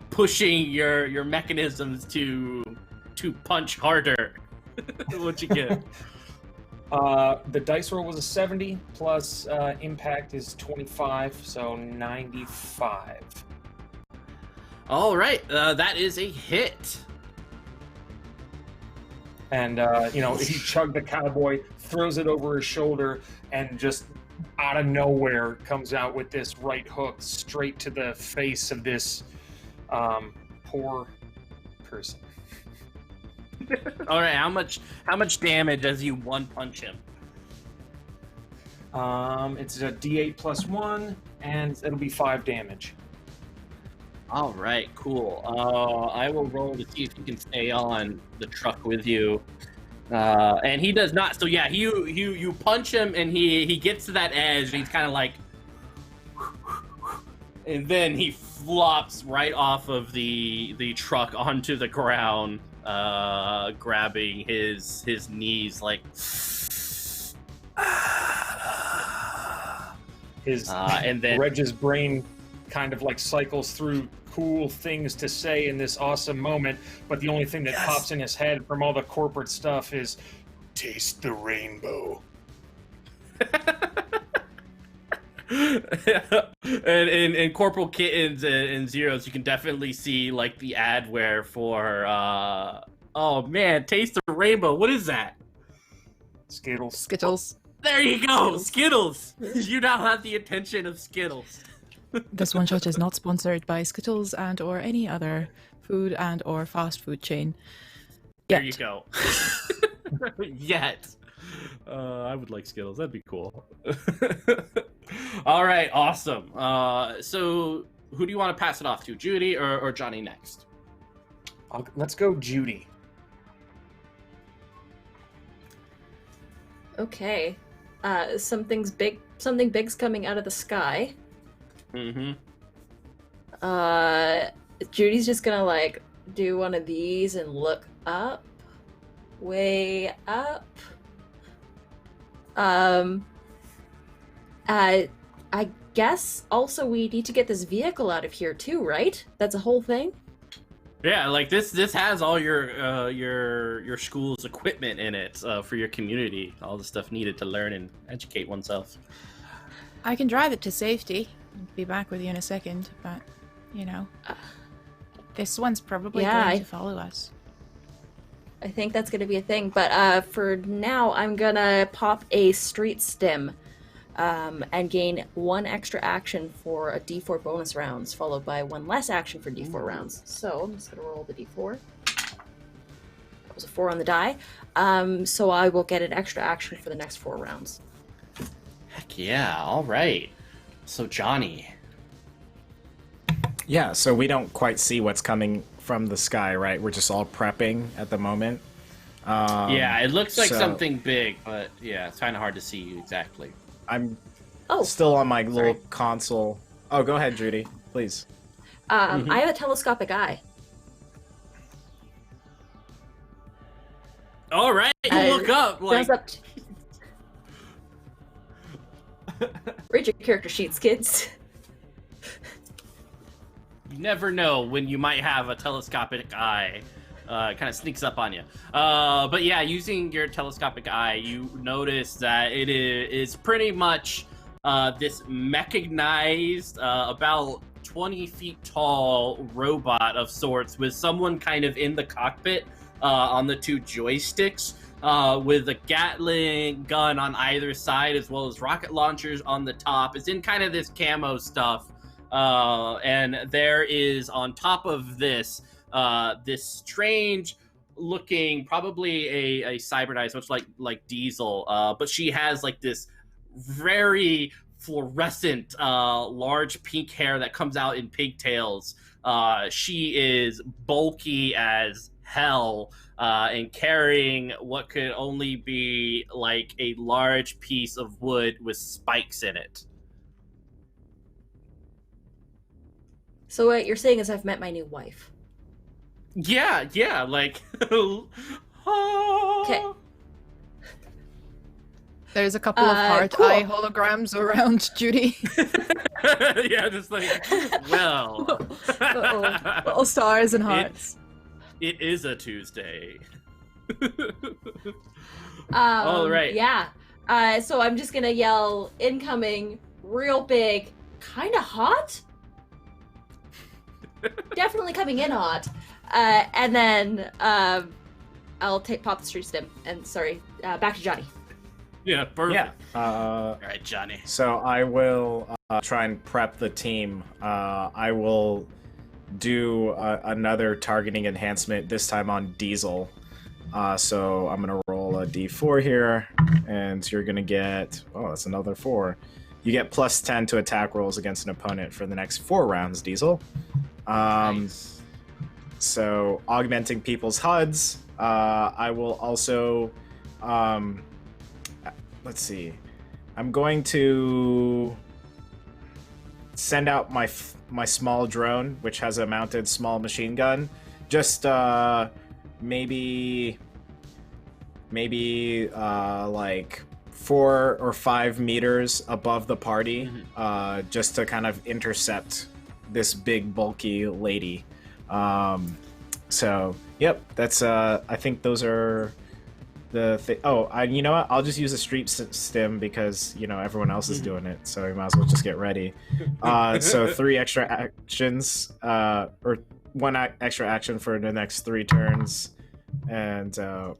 pushing your mechanisms to punch harder. What'd you get? The dice roll was a 70, plus impact is 25, so 95. All right, that is a hit. And, he chugged the cowboy, throws it over his shoulder, and just out of nowhere comes out with this right hook straight to the face of this poor person. All right, how much damage as you one punch him? It's a D8 plus 1, and it'll be 5 damage. All right, cool. I will roll to see if he can stay on the truck with you. And he does not. So yeah, you punch him, and he gets to that edge. And he's kind of like, and then he flops right off of the truck onto the ground, grabbing his knees like. His and then Reg's brain kind of like cycles through cool things to say in this awesome moment, but the only thing that pops in his head from all the corporate stuff is taste the rainbow. And in Corporal Kittens and Zeros, you can definitely see like the adware for oh man, taste the rainbow. What is that? Skittles. There you go, Skittles. You now have the attention of Skittles. This one shot is not sponsored by Skittles and or any other food and or fast food chain. There you go. Yet. I would like Skittles. That'd be cool. All right, awesome. So who do you want to pass it off to, Judy or Johnny next? Let's go Judy. Okay. Something big's coming out of the sky. Mm-hmm. Judy's just gonna like do one of these and look up. Way up. I guess also we need to get this vehicle out of here too, right? That's a whole thing? Yeah, like this has all your school's equipment in it for your community, all the stuff needed to learn and educate oneself. I can drive it to safety. Be back with you in a second, but you know, this one's probably going to follow us. I think that's going to be a thing, but for now, I'm gonna pop a street stim, and gain 1 extra action for a D4 bonus rounds, followed by 1 less action for D4 rounds. So I'm just gonna roll the D4. That was a 4 on the die. So I will get an extra action for the next 4 rounds. Heck yeah! All right. So Johnny. Yeah, so we don't quite see what's coming from the sky, right? We're just all prepping at the moment. Yeah, it looks like something big, but yeah, it's kind of hard to see exactly. I'm still on my little console. Oh, go ahead, Judy, please. I have a telescopic eye. All right, you look up. Like... Read your character sheets, kids. You never know when you might have a telescopic eye. Kind of sneaks up on you. But yeah, using your telescopic eye, you notice that it is pretty much this mechanized, about 20 feet tall robot of sorts with someone kind of in the cockpit on the 2 joysticks. With a Gatling gun on either side, as well as rocket launchers on the top. It's in kind of this camo stuff. And there is, on top of this, this strange looking, probably a cybernized, much like Diesel, but she has like this very fluorescent, large pink hair that comes out in pigtails. She is bulky as hell, and carrying what could only be like a large piece of wood with spikes in it. So what you're saying is I've met my new wife. Yeah, like... Okay. There's a couple of heart eye holograms around Judy. Yeah, just like, well... Little stars and hearts. It is a Tuesday. All right. Yeah. So I'm just gonna yell incoming, real big, kinda hot? Definitely coming in hot. And then I'll pop the street stim. And sorry, back to Johnny. Yeah, perfect. Yeah. All right, Johnny. So I will try and prep the team. I will do another targeting enhancement, this time on Diesel. So I'm going to roll a d4 here, and you're going to get... Oh, that's another 4. You get plus 10 to attack rolls against an opponent for the next 4 rounds, Diesel. Nice. So augmenting people's HUDs. I will also... let's see. I'm going to send out my small drone, which has a mounted small machine gun. Just maybe like 4 or 5 meters above the party, just to kind of intercept this big bulky lady. So yep, that's I think those are the you know what? I'll just use a street stim because everyone else is doing it, so we might as well just get ready. So 3 extra actions, or 1 extra action for the next 3 turns, and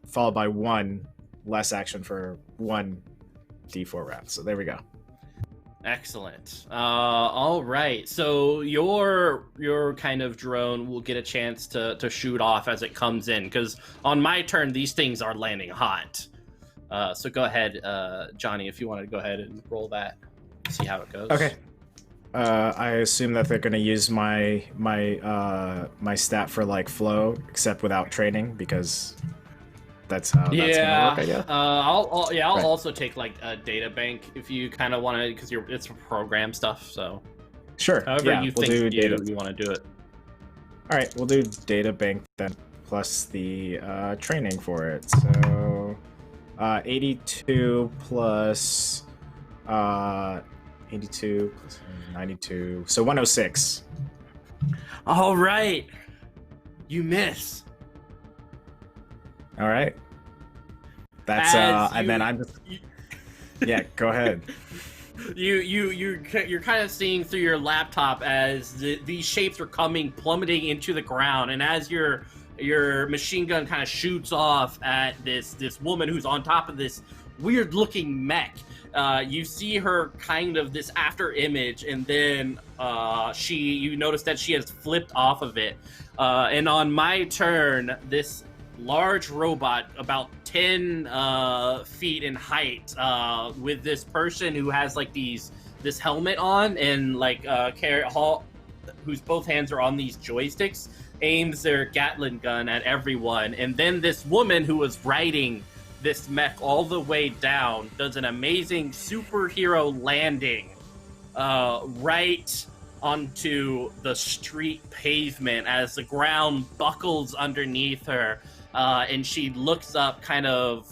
followed by 1 less action for 1 d4 round. So there we go. Excellent. All right. So your kind of drone will get a chance to shoot off as it comes in, because on my turn these things are landing hot. So go ahead, Johnny, if you want to go ahead and roll that, see how it goes. Okay. I assume that they're gonna use my stat for like flow, except without training, because that's how that's gonna work, I guess. I'll Right. also take like a data bank if you kind of want to, because it's program stuff. So Sure. however yeah, you we'll think do data. you want to do it. All right, we'll do data bank then, plus the training for it. So 82 plus 82 plus 92, so 106. All right, you miss. All right. That's and then I'm just yeah. Go ahead. You're kind of seeing through your laptop as these shapes are coming plummeting into the ground, and as your machine gun kind of shoots off at this woman who's on top of this weird looking mech. You see her kind of this after image, and then you notice that she has flipped off of it. And on my turn, this large robot about 10 feet in height, with this person who has like this helmet on and like whose both hands are on these joysticks, aims their Gatling gun at everyone. And then this woman who was riding this mech all the way down does an amazing superhero landing right onto the street pavement as the ground buckles underneath her. And she looks up, kind of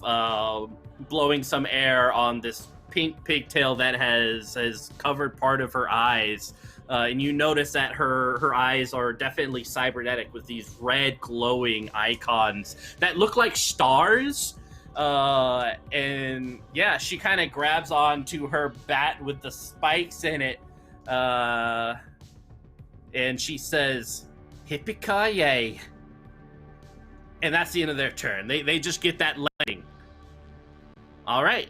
blowing some air on this pink pigtail that has covered part of her eyes. And you notice that her eyes are definitely cybernetic with these red glowing icons that look like stars. And yeah, she kind of grabs onto her bat with the spikes in it. And she says, "Hippie-ki-yay." And that's the end of their turn. They just get that landing. All right,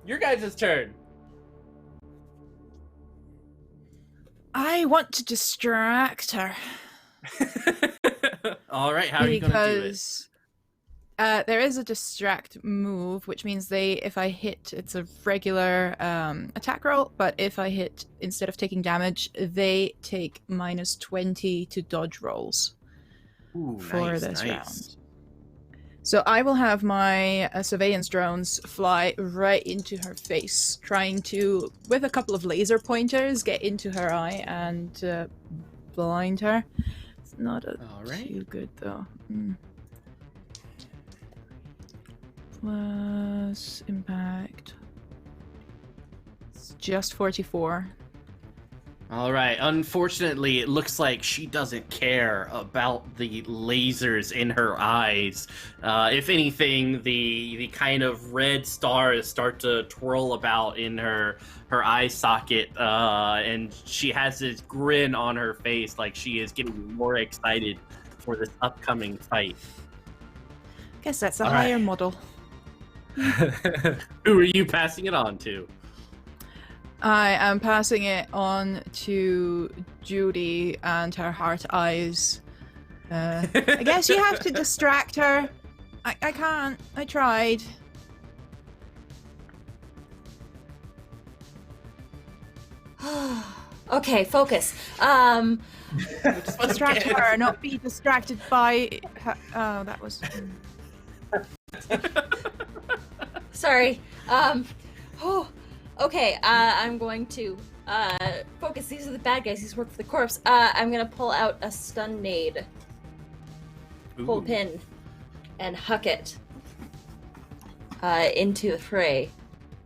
your guys' turn. I want to distract her. All right, how are you going to do it? Because there is a distract move, which means if I hit, it's a regular attack roll, but if I hit, instead of taking damage, they take -20 to dodge rolls. Ooh, for this round. So I will have my surveillance drones fly right into her face, trying to, with a couple of laser pointers, get into her eye and blind her. It's not too good though. Plus impact. It's just 44. All right. Unfortunately, it looks like she doesn't care about the lasers in her eyes. If anything, the kind of red stars start to twirl about in her eye socket, and she has this grin on her face, like she is getting more excited for this upcoming fight. Guess that's a higher model. Who are you passing it on to? I am passing it on to Judy and her heart eyes. I guess you have to distract her. I can't. I tried. Okay, focus. Distract her, not be distracted by her. Oh, that was... Sorry. Okay, I'm going to focus. These are the bad guys. These work for the corpse. I'm gonna pull out a stun nade. Pull pin and huck it into the fray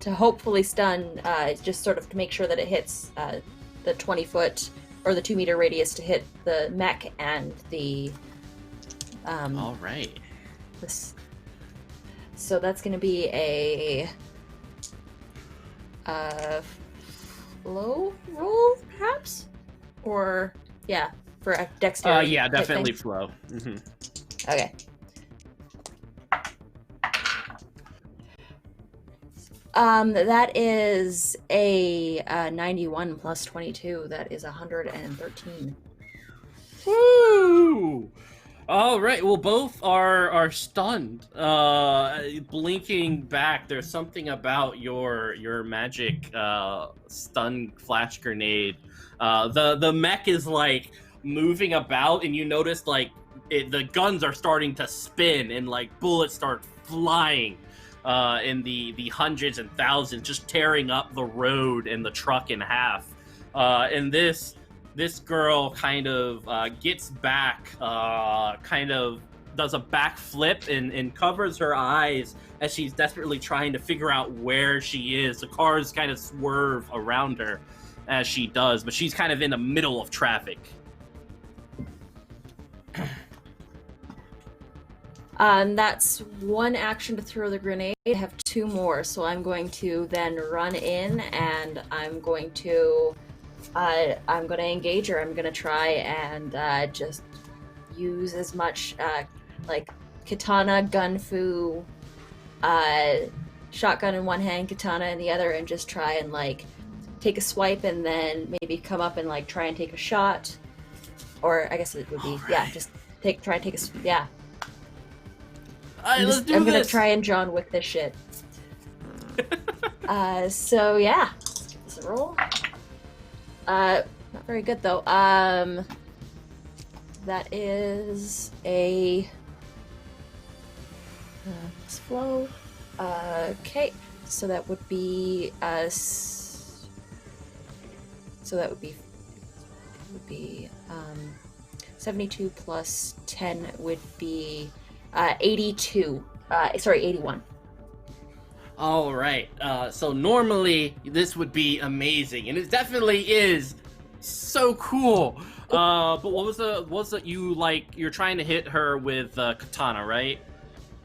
to hopefully stun, just sort of to make sure that it hits the 20-foot or the 2 meter radius to hit the mech and the. All right. This. So that's going to be a flow roll, perhaps, or yeah, for a dexterity. Yeah, type definitely thing. flow. Mm-hmm. Okay. That is a 91 plus 22. That is 113. Woo! All right. Well, both are stunned, blinking back. There's something about your magic stun flash grenade. The mech is like moving about, and you notice like the guns are starting to spin, and like bullets start flying in the hundreds and thousands, just tearing up the road and the truck in half. And this girl kind of gets back, kind of does a back flip and covers her eyes as she's desperately trying to figure out where she is. The cars kind of swerve around her as she does, but she's kind of in the middle of traffic. That's one action to throw the grenade. I have 2 more, so I'm going to then run in and I'm going to engage her. I'm going to try and just use as much like katana, gunfu, shotgun in one hand, katana in the other, and just try and like take a swipe and then maybe come up and like try and take a shot. Or I guess it would be, yeah, just try and take a, yeah. Let's do I'm this. gonna try and John Wick this shit. So yeah, let's roll. Not very good though. That is a let's flow. Okay, so that would be so that would be 72 plus 10 would be 82. Sorry, 81. All right. So normally this would be amazing, and it definitely is so cool. But what was the you like? You're trying to hit her with katana, right?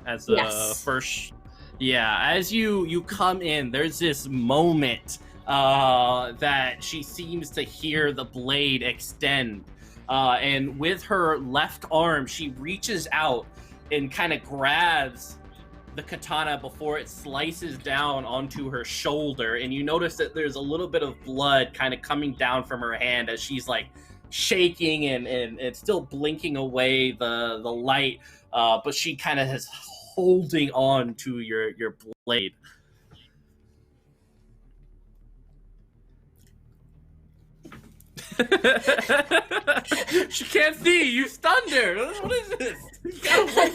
As the Yes. first. Yeah. As you come in, there's this moment that she seems to hear the blade extend, and with her left arm, she reaches out and kind of grabs the katana before it slices down onto her shoulder, and you notice that there's a little bit of blood kind of coming down from her hand as she's like shaking and still blinking away the light, but she kind of is holding on to your blade. She can't see. You stunned her. What is this? You gotta wait.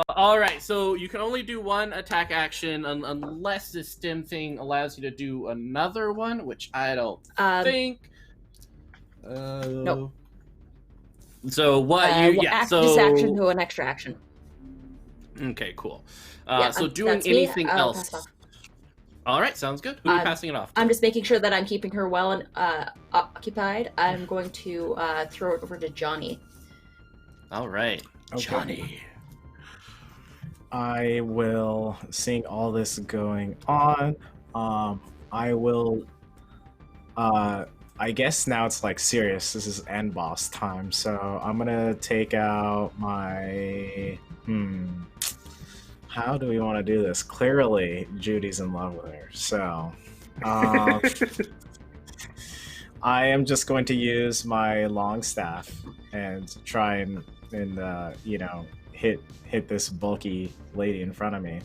All right. So you can only do one attack action unless this stim thing allows you to do another one, which I don't think. Nope. So what you? Yeah. Act So this action to an extra action. okay. Cool. Yeah, so doing that's me. anything I'll else? pass it off. All right. Sounds good. Who are you passing it off to? I'm just making sure that I'm keeping her well and occupied. I'm going to throw it over to Johnny. All right. Okay. Johnny. I will, seeing all this going on, I will, I guess now it's like serious. This is end boss time, so I'm gonna take out my, how do we want to do this? Clearly, Judy's in love with her, so, I am just going to use my long staff and try and you know, hit this bulky lady in front of me.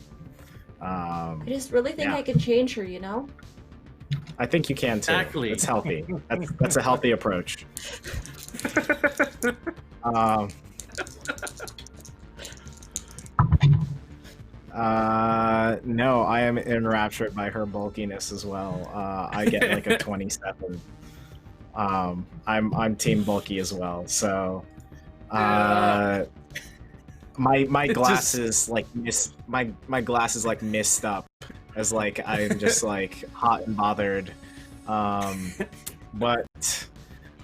I just really think yeah. I can change her, you know? I think you can too. Exactly. It's healthy. That's a healthy approach. No, I am enraptured by her bulkiness as well. I get like a 27. I'm team bulky as well. So, my glasses like my glasses like mist up as like I'm just like hot and bothered But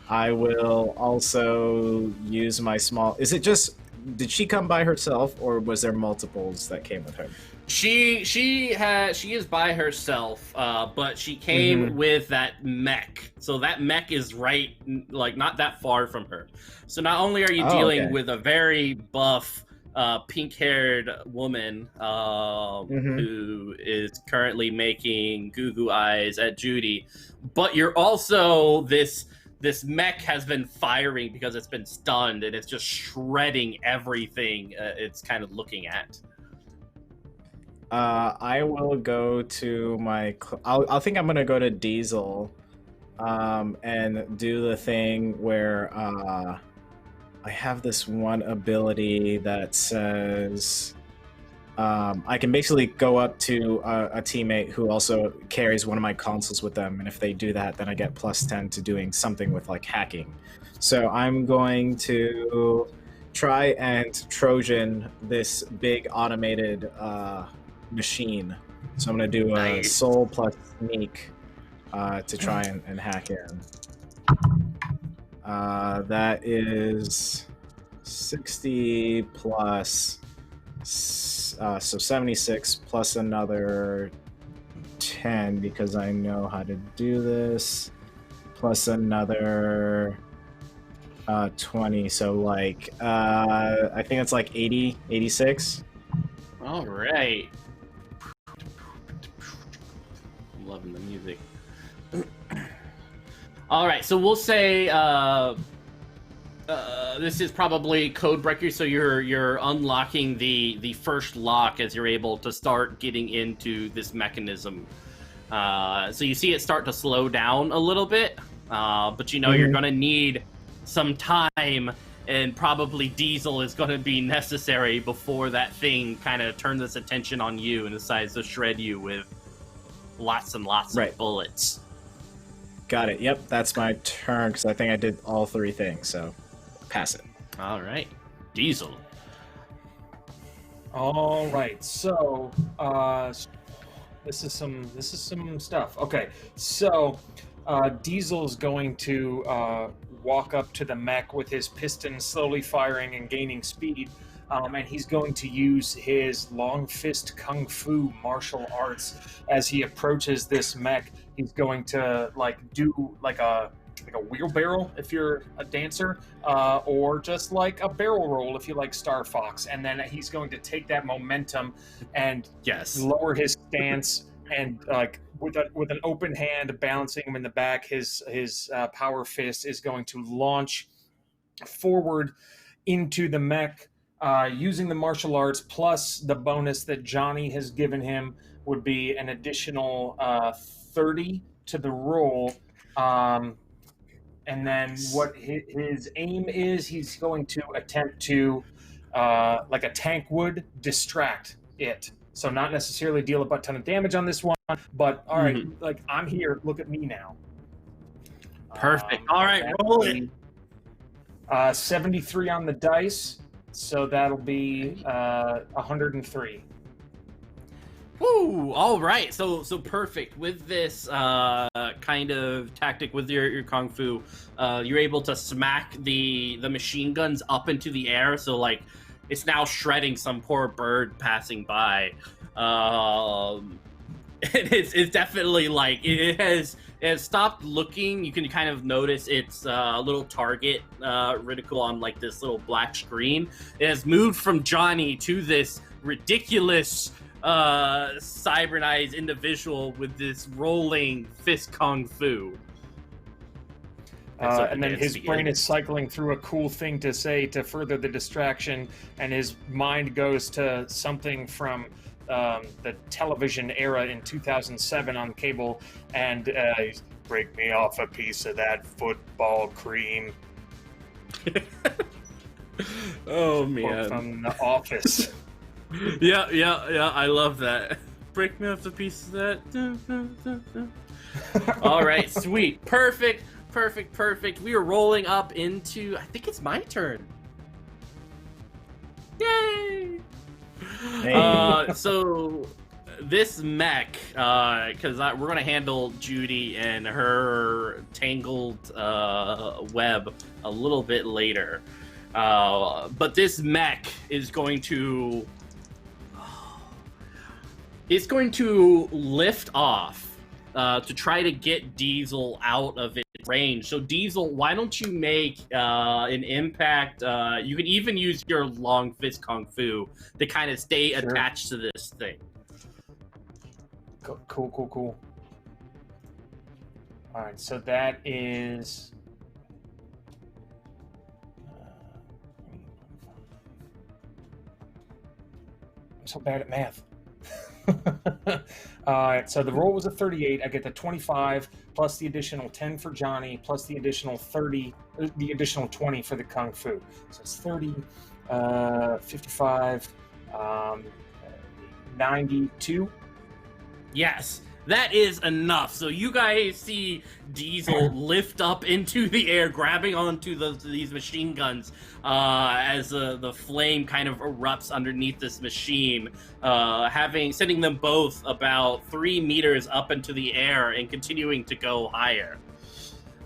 I will also use my small. Is it just? Did she come by herself, or was there multiples that came with her? She is by herself, but she came with that mech. So that mech is right, like not that far from her. So not only are you dealing with a very buff, pink-haired woman who is currently making goo eyes at Judy, but you're also this mech has been firing because it's been stunned and it's just shredding everything it's kind of looking at. I will go to my. I think I'm gonna go to Diesel, and do the thing where I have this one ability that says I can basically go up to a teammate who also carries one of my consoles with them, and if they do that, then I get +10 to doing something with like hacking. So I'm going to try and Trojan this big automated machine. So I'm going to do a soul plus sneak to try and hack in. That is 60 plus, so 76 plus another 10 because I know how to do this, plus another 20. So like, I think it's like 80, 86. All right. I'm loving the music. All right, so we'll say this is probably code breaker, so you're unlocking the first lock as you're able to start getting into this mechanism. So you see it start to slow down a little bit, but you know you're gonna need some time, and probably Diesel is gonna be necessary before that thing kind of turns its attention on you and decides to shred you with lots and lots of bullets. Got it. Yep, that's my turn because I think I did all three things. So pass it. All right, Diesel. All right, so this is some stuff. Okay, so Diesel's going to walk up to the mech with his piston slowly firing and gaining speed, and he's going to use his long fist kung fu martial arts as he approaches this mech. He's going to do like a wheelbarrow if you're a dancer, or just like a barrel roll if you like Star Fox, and then he's going to take that momentum and lower his stance and like with an open hand balancing him in the back, his power fist is going to launch forward into the mech, using the martial arts plus the bonus that Johnny has given him would be an additional 30 to the roll. And then what his aim is, he's going to attempt to, like a tank would, distract it. So not necessarily deal a butt ton of damage on this one, but all right, like I'm here, look at me now. Perfect. All right, roll it. 73 on the dice, so that'll be 103. Woo! All right, so perfect. With this kind of tactic with your kung fu, you're able to smack the machine guns up into the air. So like, it's now shredding some poor bird passing by. It's definitely like it has stopped looking. You can kind of notice its little target reticle on like this little black screen. It has moved from Johnny to this ridiculous cybernized individual with this rolling fist kung fu. And then his brain is cycling through a cool thing to say to further the distraction, and his mind goes to something from the television era in 2007 on cable, and break me off a piece of that football cream. Oh man! From The Office. Yeah, I love that. Break me off a piece of that. All right, sweet, perfect. We are rolling up into, I think it's my turn. Yay! Hey. So this mech, because we're going to handle Judy and her tangled web a little bit later. But this mech is going to lift off to try to get Diesel out of its range. So Diesel, why don't you make an impact? You can even use your long fist kung fu to kind of stay attached to this thing. Cool. All right, so that is. I'm so bad at math. All right, so the roll was a 38. I get the 25 plus the additional 10 for Johnny plus the additional 30, the additional 20 for the kung fu. So it's 30, 55, 92. Yes, that is enough. So you guys see Diesel lift up into the air, grabbing onto these machine guns as the flame kind of erupts underneath this machine, sending them both about 3 meters up into the air and continuing to go higher.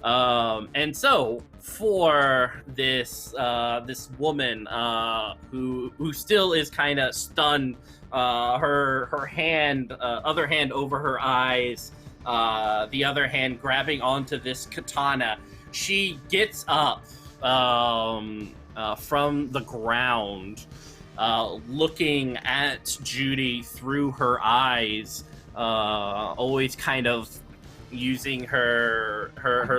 And so for this woman who still is kind of stunned, her hand, other hand over her eyes, the other hand grabbing onto this katana, she gets up from the ground, looking at Judy through her eyes, always kind of using her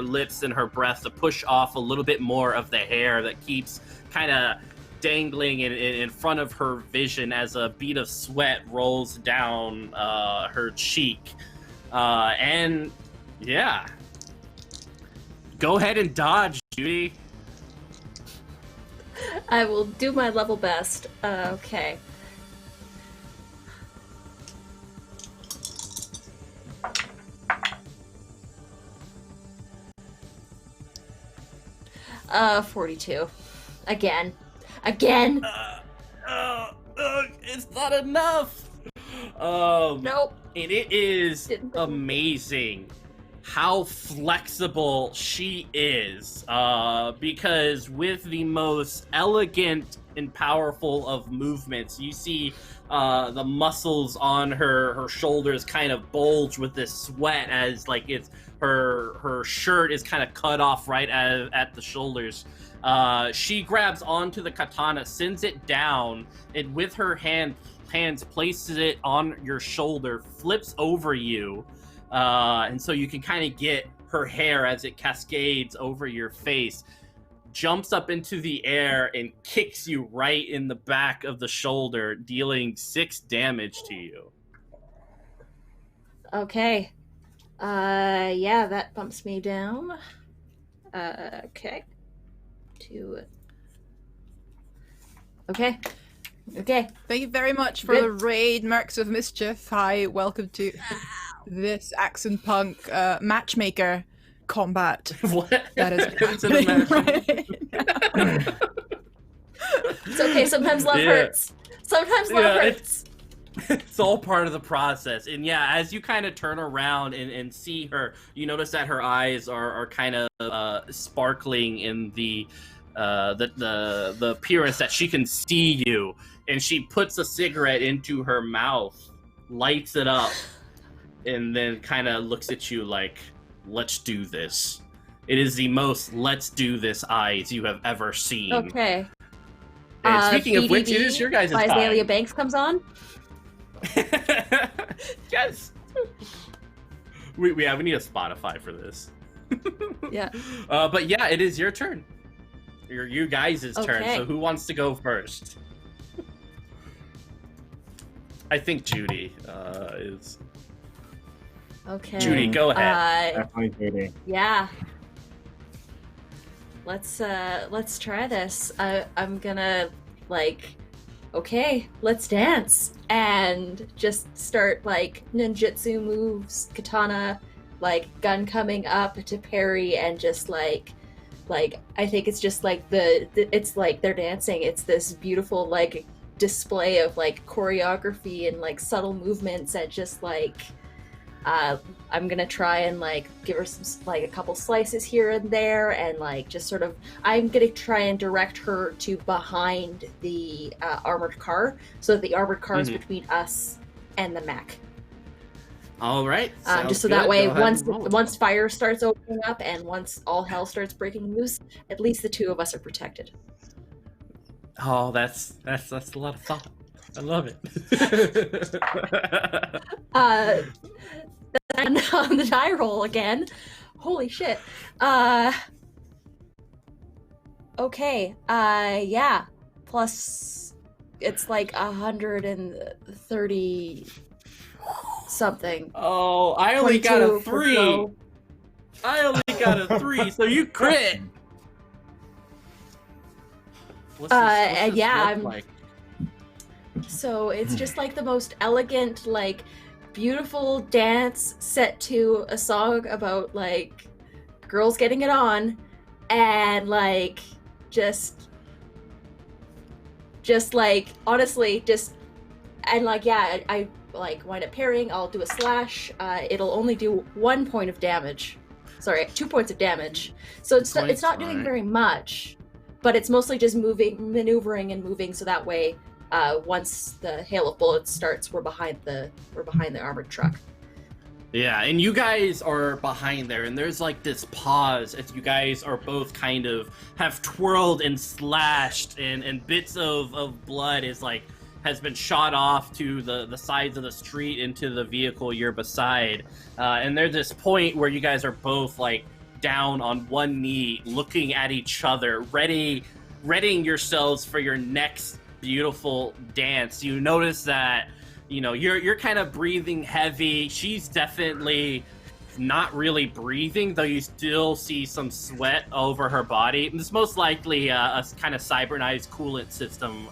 lips and her breath to push off a little bit more of the hair that keeps kind of dangling in front of her vision as a bead of sweat rolls down her cheek. And yeah, go ahead and dodge, Judy. I will do my level best. Okay. Uh, 42. Again. It's not enough. Nope. And it is amazing how flexible she is, because with the most elegant and powerful of movements, you see the muscles on her shoulders kind of bulge with this sweat as like it's her shirt is kind of cut off right at the shoulders. She grabs onto the katana, sends it down, and with her hands places it on your shoulder, flips over you, and so you can kind of get her hair as it cascades over your face, jumps up into the air and kicks you right in the back of the shoulder, dealing 6 damage to you. Okay. Yeah, that bumps me down. Okay. Okay. Thank you very much for the raid, Mercs of Mischief. Hi, welcome to this Axon Punk matchmaker combat. What? That is It's in a match. right. It's okay, sometimes love hurts. Sometimes love hurts. It's all part of the process. And yeah, as you kind of turn around and see her, you notice that her eyes are kind of sparkling in the appearance that she can see you, and she puts a cigarette into her mouth, lights it up, and then kind of looks at you like, let's do this. It is the most let's do this eyes you have ever seen. Okay. And speaking of which, it BDB is your guys' by time. Azalea Banks comes on. Yes. We need a Spotify for this. Yeah. But yeah, it is your turn. You guys' turn. Okay. So who wants to go first? I think Judy is. Okay. Judy, go ahead. Definitely Judy. Yeah. Let's try this. I'm gonna okay, let's dance and just start ninjutsu moves, katana, gun coming up to parry, and just I think it's just it's they're dancing. It's this beautiful display of like choreography and like subtle movements, and just like I'm gonna try and like give her some like a couple slices here and there, and like just sort of I'm gonna try and direct her to behind the armored car, so that the armored car is between us and the mech. All right. Just so that way, once fire starts opening up and once all hell starts breaking loose, at least the two of us are protected. Oh, that's a lot of thought. I love it. And on the die roll again. Holy shit. Okay. Yeah. Plus, it's like 130 something. Oh, I only got a 3. So... I only got a 3, so you crit. What's this yeah, look like? So it's just like the most elegant, like beautiful dance set to a song about like girls getting it on, and like just like honestly just, and like yeah, I like wind up parrying. I'll do a slash. It'll only do 1 point of damage. Sorry, 2 points of damage. So it's not doing very much, but it's mostly just maneuvering and moving, so that way once the hail of bullets starts, we're behind the armored truck. Yeah, and you guys are behind there, and there's like this pause as you guys are both kind of have twirled and slashed, and bits of blood has been shot off to the sides of the street into the vehicle you're beside. And there's this point where you guys are both like down on one knee, looking at each other, readying yourselves for your next beautiful dance. You notice that, you know, you're kind of breathing heavy. She's definitely not really breathing, though you still see some sweat over her body. It's most likely a kind of cybernized coolant system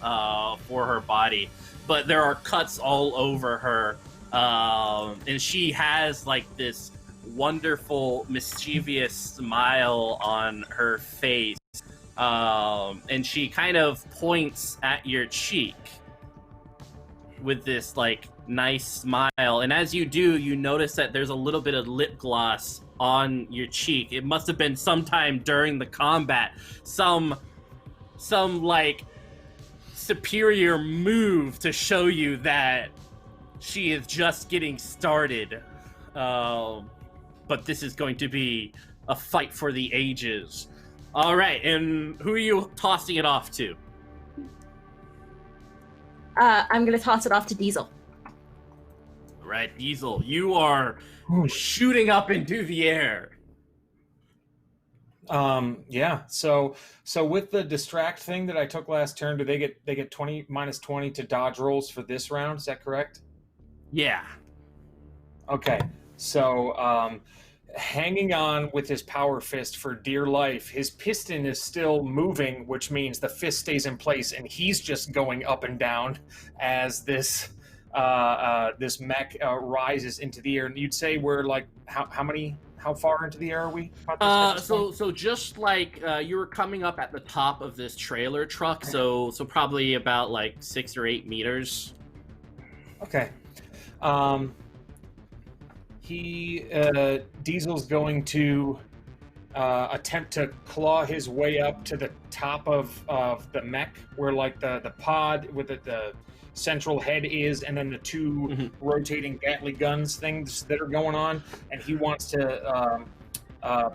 for her body, but there are cuts all over her, and she has like this wonderful mischievous smile on her face, and she kind of points at your cheek with this like nice smile, and as you do, you notice that there's a little bit of lip gloss on your cheek. It must have been sometime during the combat, some like superior move to show you that she is just getting started, but this is going to be a fight for the ages. All right, and who are you tossing it off to? I'm gonna toss it off to Diesel. Right, Diesel, you are shooting up into the air. Yeah. So with the distract thing that I took last turn, do they get -20 to dodge rolls for this round? Is that correct? Yeah. Okay. So hanging on with his power fist for dear life, his piston is still moving, which means the fist stays in place, and he's just going up and down as this mech rises into the air. And you'd say we're like how far into the air are we? So just like you were coming up at the top of this trailer truck, so probably about like 6 or 8 meters. Okay. Diesel's going to attempt to claw his way up to the top of the mech, where like the pod with the central head is, and then the two rotating Gatling guns things that are going on, and he wants to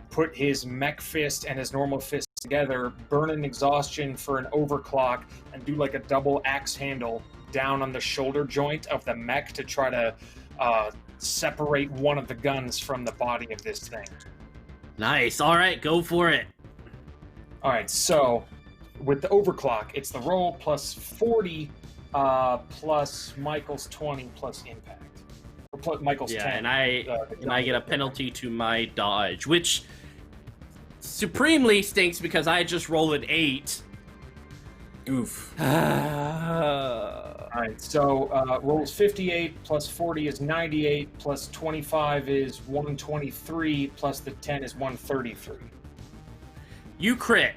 put his mech fist and his normal fist together, burn an exhaustion for an overclock, and do like a double axe handle down on the shoulder joint of the mech to try to separate one of the guns from the body of this thing. Nice. All right, go for it. All right, so with the overclock, it's the roll plus 40 plus Michael's 20 plus impact. Or plus Michael's 10. And I get a penalty to my dodge, which supremely stinks because I just rolled an 8. Oof. All right, so rolls 58 plus 40 is 98 plus 25 is 123 plus the 10 is 133. You crit.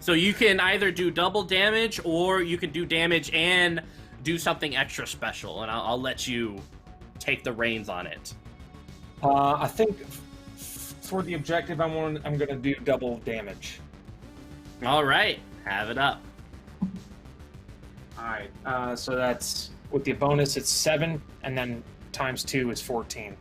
So you can either do double damage, or you can do damage and do something extra special, and I'll let you take the reins on it. I think for the objective, I'm going to do double damage. All right, have it up. All right, so that's with the bonus, it's 7, and then times 2 is 14.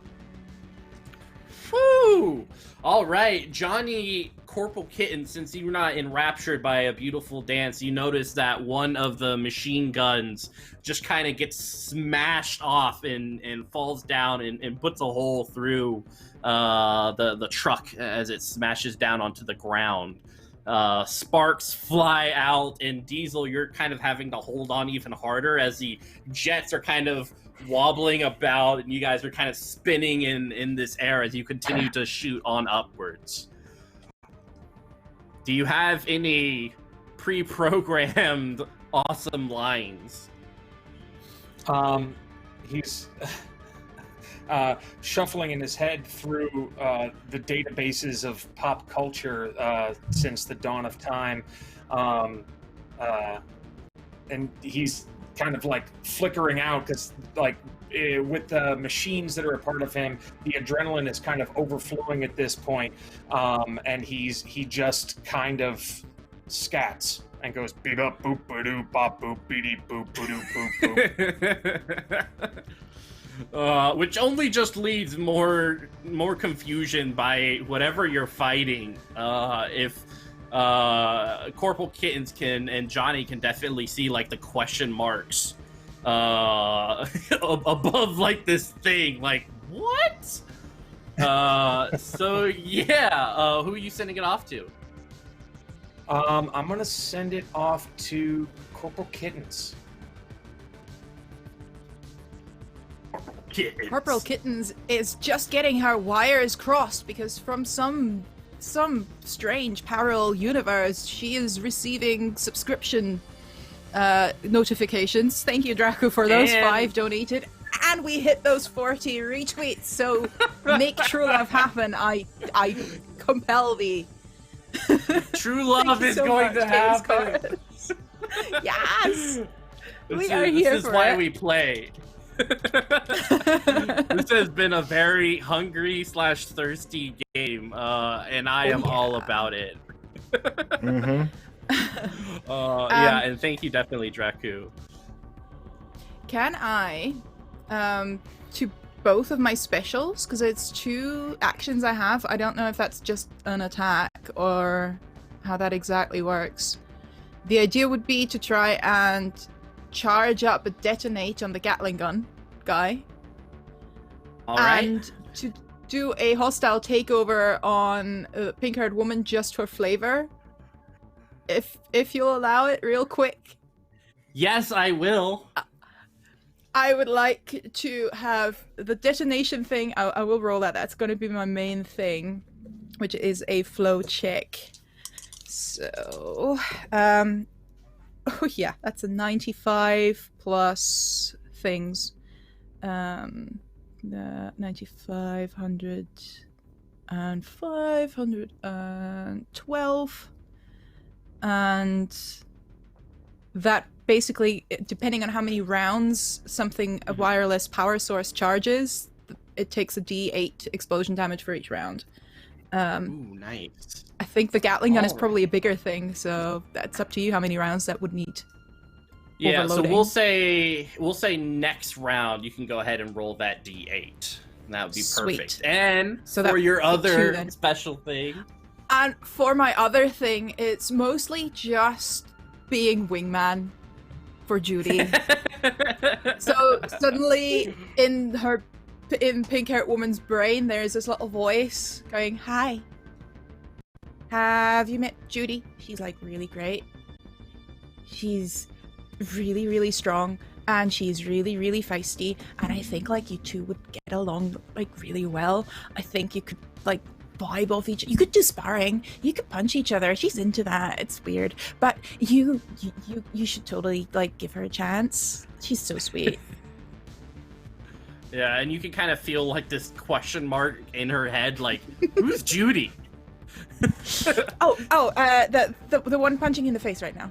Woo! All right, Johnny Corporal Kitten, since you were not enraptured by a beautiful dance, you notice that one of the machine guns just kind of gets smashed off and falls down and puts a hole through the truck as it smashes down onto the ground. Sparks fly out, and Diesel, you're kind of having to hold on even harder as the jets are kind of wobbling about, and you guys are kind of spinning in this air as you continue to shoot on upwards. Do you have any pre-programmed awesome lines? He's shuffling in his head through the databases of pop culture since the dawn of time, and he's kind of like flickering out because like with the machines that are a part of him, the adrenaline is kind of overflowing at this point, and he just kind of scats and goes beep up boop ba doo bop boop beady boop ba doo boop boop. Which only just leads more confusion by whatever you're fighting. If Corporal Kittens and Johnny can definitely see like the question marks above like this thing, like what? So yeah, who are you sending it off to? I'm gonna send it off to Corporal Kittens. Kittens. Corporal Kittens is just getting her wires crossed because from some strange parallel universe, she is receiving subscription notifications. Thank you, Draco, for those 5 donated. And we hit those 40 retweets, so make true love happen. I compel thee. True love you is so going much, to happen. James Yes! This are here This is for why it. we play. This has been a very hungry / thirsty game, and I am all about it. Mm-hmm. Yeah, and thank you definitely, Draku. Can I, to both of my specials, because it's 2 actions I have, I don't know if that's just an attack or how that exactly works. The idea would be to try and charge up a detonate on the Gatling gun guy. All right. And to do a hostile takeover on a pink-haired woman just for flavor. If you'll allow it real quick. Yes, I will. I would like to have the detonation thing. I will roll that. That's going to be my main thing, which is a flow check. So, oh yeah, that's a 95 plus things. 95, 100, and 512. And that basically, depending on how many rounds a wireless power source charges, it takes a D8 explosion damage for each round. Ooh, nice. I think the Gatling gun is Alright. probably a bigger thing, so that's up to you how many rounds that would need. Yeah, so Overloading. we'll say next round you can go ahead and roll that D8. And that would be Sweet. perfect. And So for that your would be 2 other then. special thing. And for my other thing, it's mostly just being wingman for Judy. So suddenly in pink-haired woman's brain, there's this little voice going, "Hi. Have you met Judy? She's like really great. She's really, really strong, and she's really, really feisty, and I think like you two would get along like really well. I think you could like vibe off each. You could do sparring. You could punch each other. She's into that. It's weird, but you should totally like give her a chance. She's so sweet." Yeah, and you can kind of feel like this question mark in her head, like, who's Judy? The one punching in the face right now.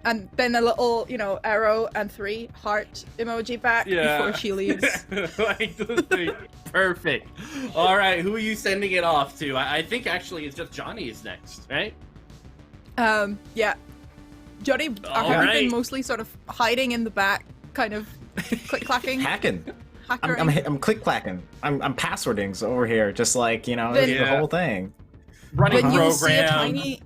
And then a little, arrow and 3 heart emoji back before she leaves. Like those things. Perfect. All right, who are you sending it off to? I think actually it's just Johnny is next, right? Yeah. Johnny, All having right. been mostly sort of hiding in the back, kind of click-clacking. Hacking. hackering. I'm click-clacking. I'm passwording over here, just like, Then- the whole thing. Running When you see a program.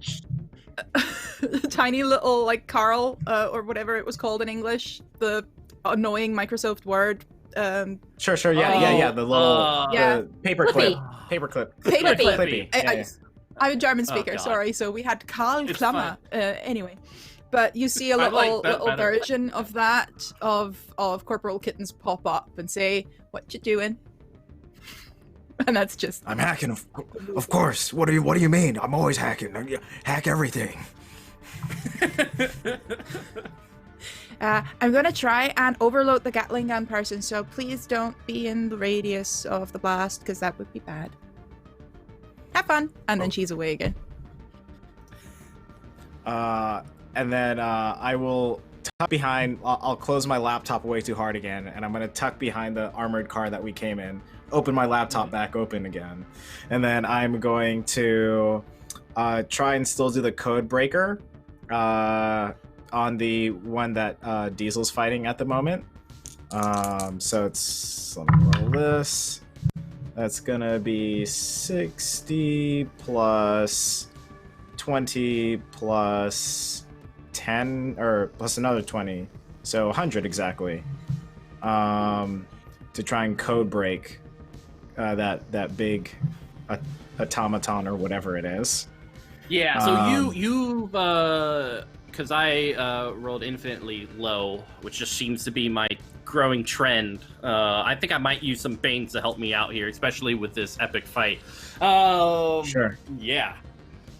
tiny little, like, Carl, or whatever it was called in English, the annoying Microsoft Word, Sure, yeah. The little Yeah. the paperclip. Paperclip. Clippy. I- I'm a German speaker, God. sorry, so we had Karl It's Klammer. Anyway. But you see a I like little that better. version of that, of Corporal Kittens pop up and say, "What you doing?" And that's just... I'm hacking, of course. What do you mean? I'm always hacking. I hack everything. I'm gonna try and overload the Gatling gun person, so please don't be in the radius of the blast, because that would be bad. Have fun! And then she's away again. And then I will tuck behind. I'll close my laptop way too hard again, and I'm gonna tuck behind the armored car that we came in. Open my laptop back open again, and then I'm going to try and still do the code breaker on the one that Diesel's fighting at the moment. So let me roll this. That's gonna be 60 plus 20 plus 10, or plus another 20, so 100 exactly. To try and code break that big automaton or whatever it is. Yeah, so you've because I rolled infinitely low, which just seems to be my growing trend. I think I might use some Banes to help me out here, especially with this epic fight. Sure. Yeah.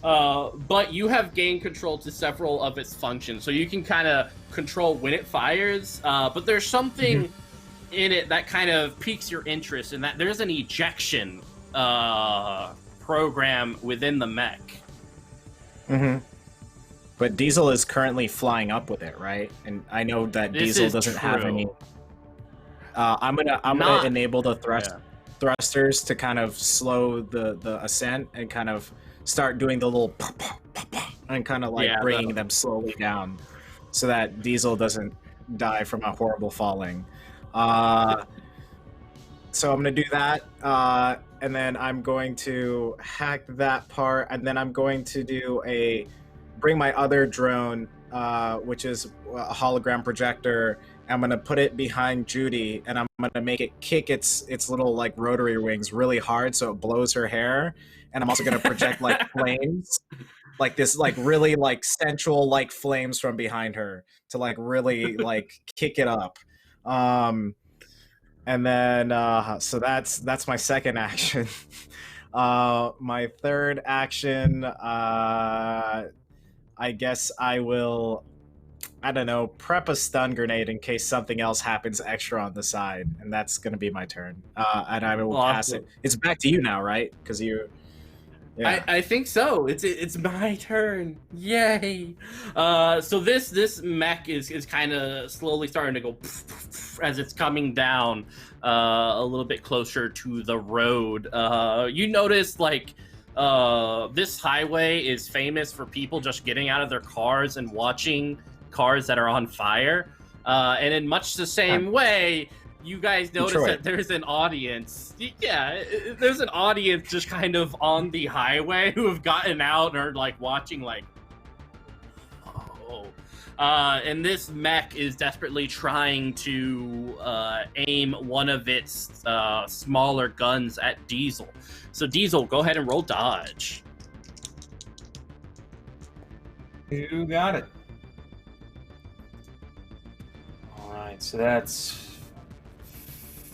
But you have gained control to several of its functions, so you can kind of control when it fires. But there's something in it that kind of piques your interest, in that there's an ejection program within the mech. Mm-hmm. But Diesel is currently flying up with it, right? And I know that This Diesel is doesn't have true. any. I'm gonna Not- enable the thrusters to kind of slow the ascent and kind of start doing the little pop, pop, pop, pop, and kind of like Yeah, bringing them slowly down, so that Diesel doesn't die from a horrible falling. So I'm gonna do that, and then I'm going to hack that part, and then I'm going to bring my other drone, which is a hologram projector. I'm gonna put it behind Judy, and I'm gonna make it kick its little like rotary wings really hard, so it blows her hair. And I'm also gonna project like flames, like this, like really like sensual like flames from behind her to like really like kick it up. And then so that's my second action. My third action, I guess I will, I don't know, prep a stun grenade in case something else happens extra on the side, and that's gonna be my turn. And I will pass it. It's back to you now, right? Because you. Yeah. I think so. It's my turn. Yay! So this mech is kind of slowly starting to go as it's coming down a little bit closer to the road. You notice like this highway is famous for people just getting out of their cars and watching cars that are on fire. And in much the same way, you guys notice Detroit. that there's an audience. Yeah, there's an audience just kind of on the highway who have gotten out and are like watching, like, oh. And this mech is desperately trying to aim one of its smaller guns at Diesel. So Diesel, go ahead and roll dodge. You got it. All right, so that's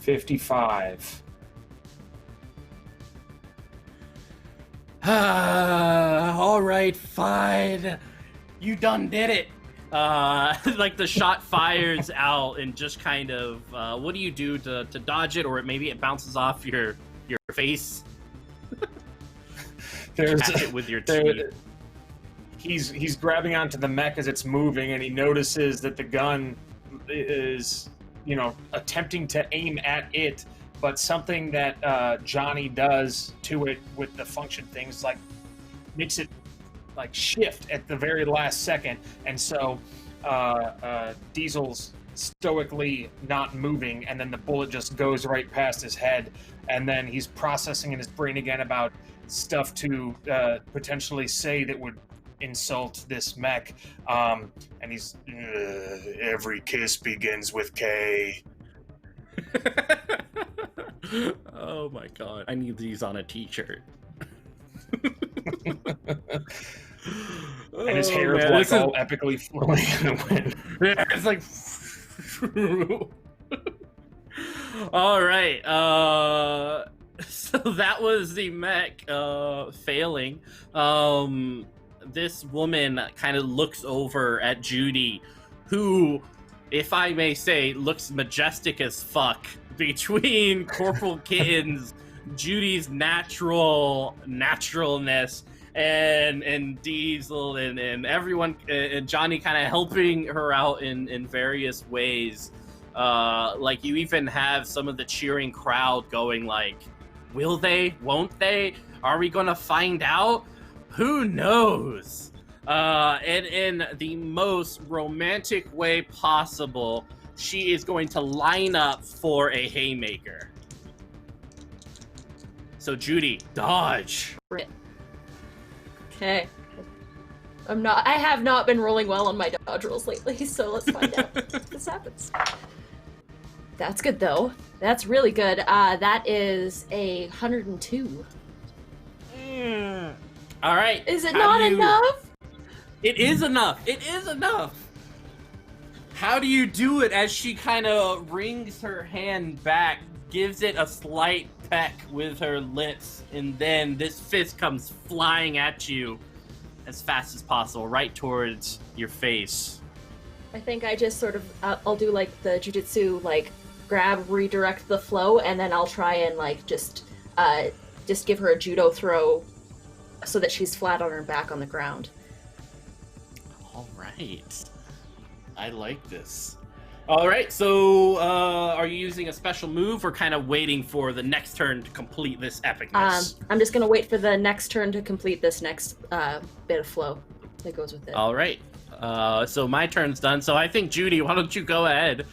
55. All right, fine. You done did it. Like the shot fires out and just kind of, what do you do to dodge it, or maybe it bounces off your face? catch it with your teeth. He's grabbing onto the mech as it's moving, and he notices that the gun is, attempting to aim at it, but something that Johnny does to it with the function things makes it shift at the very last second, and so Diesel's stoically not moving, and then the bullet just goes right past his head, and then he's processing in his brain again about stuff to potentially say that would insult this mech, and he's every kiss begins with K. Oh my god, I need these on a t-shirt. And his hair is all epically flowing in the wind. Yeah, it's like all right, so that was the mech failing. This woman kind of looks over at Judy, who, if I may say, looks majestic as fuck between Corporal Kitten's, Judy's naturalness, and Diesel and everyone, and Johnny kind of helping her out in various ways. You even have some of the cheering crowd going like, will they? Won't they? Are we gonna find out? Who knows? And in the most romantic way possible, she is going to line up for a haymaker. So Judy, dodge. Okay. I have not been rolling well on my dodge rolls lately, so let's find out if this happens. That's good though. That's really good. That is 102. All right. Is it not enough? It is enough. It is enough. How do you do it as she kind of wrings her hand back, gives it a slight peck with her lips, and then this fist comes flying at you as fast as possible, right towards your face. I think I just sort of, I'll do like the jujitsu, grab, redirect the flow, and then I'll try and just give her a judo throw so that she's flat on her back on the ground. All right. I like this. All right, so are you using a special move or kind of waiting for the next turn to complete this epicness? I'm just going to wait for the next turn to complete this next bit of flow that goes with it. All right. So my turn's done. So I think, Judy, why don't you go ahead?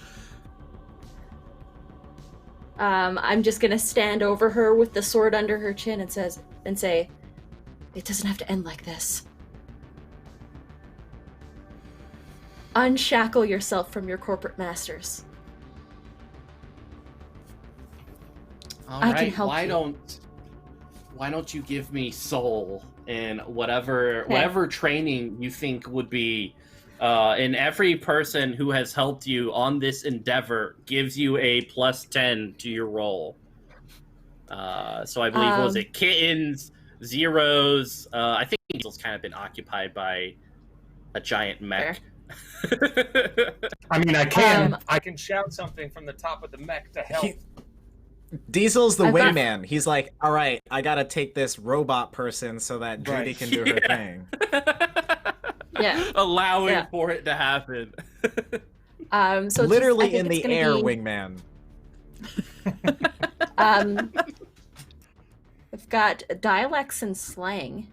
I'm just going to stand over her with the sword under her chin and say, it doesn't have to end like this. Unshackle yourself from your corporate masters. All I right. can help Why don't you give me soul and whatever training you think would be, and every person who has helped you on this endeavor gives you a +10 to your roll. So I believe was it kittens, zeros? I think Angel's kind of been occupied by a giant mech. I mean, I can shout something from the top of the mech to help. Diesel's the wingman. He's like, all right, I gotta take this robot person so that Judy can do her thing. Yeah. Allowing for it to happen. So literally in the air, wingman. I've got dialects and slang.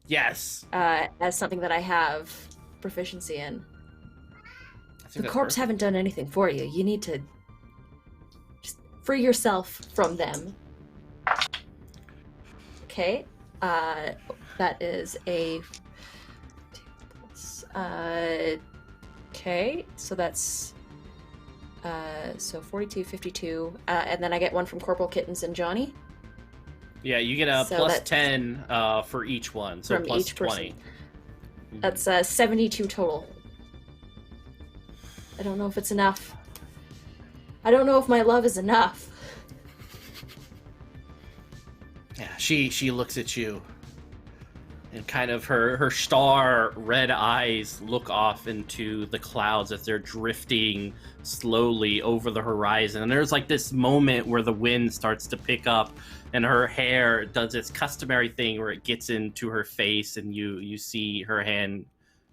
Yes. As something that I have proficiency in. The corps perfect. haven't done anything for you. You need to just free yourself from them. Okay. That is a... okay, so that's... so 42, 52, and then I get one from Corporal Kittens and Johnny. Yeah, you get a So plus that's 10 for each one, so from plus each 20. person. That's 72 total. I don't know if it's enough. I don't know if my love is enough. Yeah, she looks at you And kind of her star red eyes look off into the clouds as they're drifting slowly over the horizon. And there's like this moment where the wind starts to pick up and her hair does its customary thing where it gets into her face, and you see her hand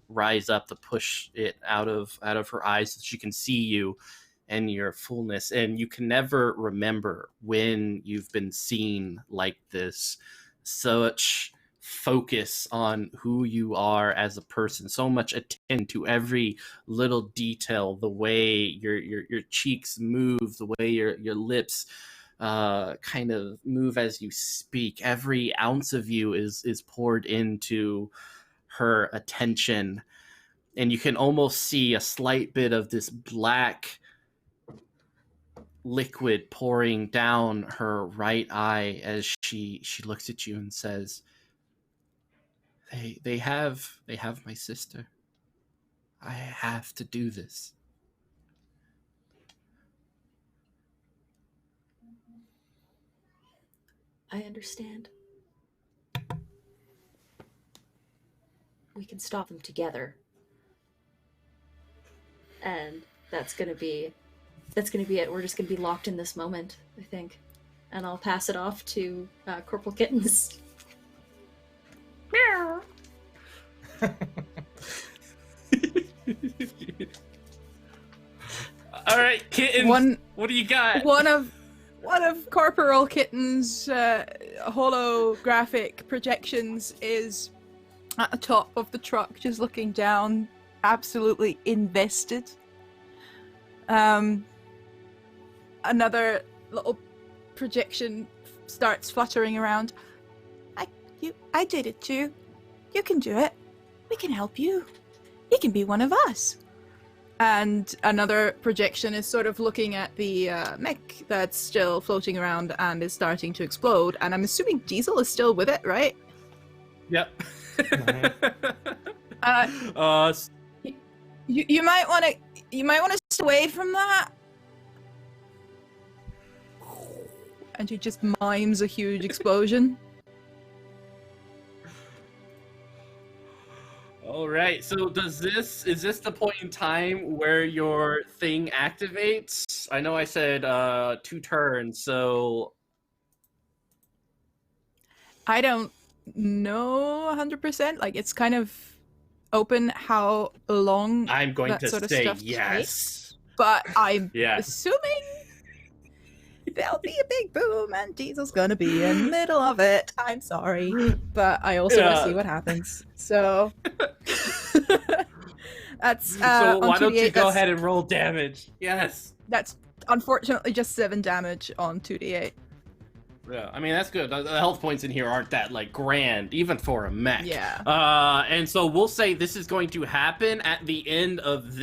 rise up to push it out of her eyes so she can see you and your fullness. And you can never remember when you've been seen like this. Such focus on who you are as a person, so much attention to every little detail, the way your cheeks move, the way your lips kind of move as you speak. Every ounce of you is poured into her attention, and you can almost see a slight bit of this black liquid pouring down her right eye as she looks at you and says, They have my sister. I have to do this. I understand. We can stop them together. And that's gonna be it. We're just gonna be locked in this moment, I think. And I'll pass it off to Corporal Kittens. Meow. All right, Kittens. What do you got? One of Corporal Kitten's holographic projections is at the top of the truck, just looking down, absolutely invested. Another little projection starts fluttering around. I did it too. You can do it. We can help you. You can be one of us. And another projection is sort of looking at the mech that's still floating around and is starting to explode. And I'm assuming Diesel is still with it, right? Yep. You might want to stay away from that. And she just mimes a huge explosion. All right. So is this the point in time where your thing activates? I know I said 2 turns, so I don't know 100%. Like, it's kind of open how long I'm going that to sort of say stuff yes. takes, but I'm Yes. assuming there'll be a big boom and Diesel's gonna be in the middle of it. I'm sorry, but I also want to see what happens. So that's so why on don't you 2d8, go ahead and roll damage? Yes. That's unfortunately just 7 damage on 2d8. Yeah, I mean, that's good. The health points in here aren't that, like, grand, even for a mech. Yeah. And so we'll say this is going to happen at the end of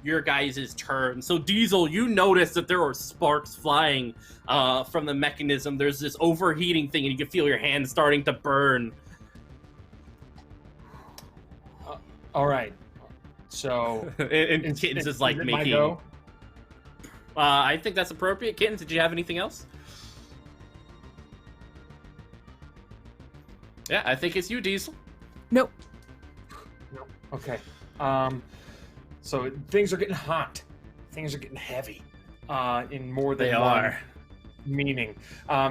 your guys' turn. So, Diesel, you notice that there are sparks flying from the mechanism. There's this overheating thing, and you can feel your hand starting to burn. All right. So... and Kittens is, like, making... my go? I think that's appropriate. Kittens, did you have anything else? Yeah, I think it's you, Diesel. Nope. Okay. So things are getting hot. Things are getting heavy. In more than They one are. meaning.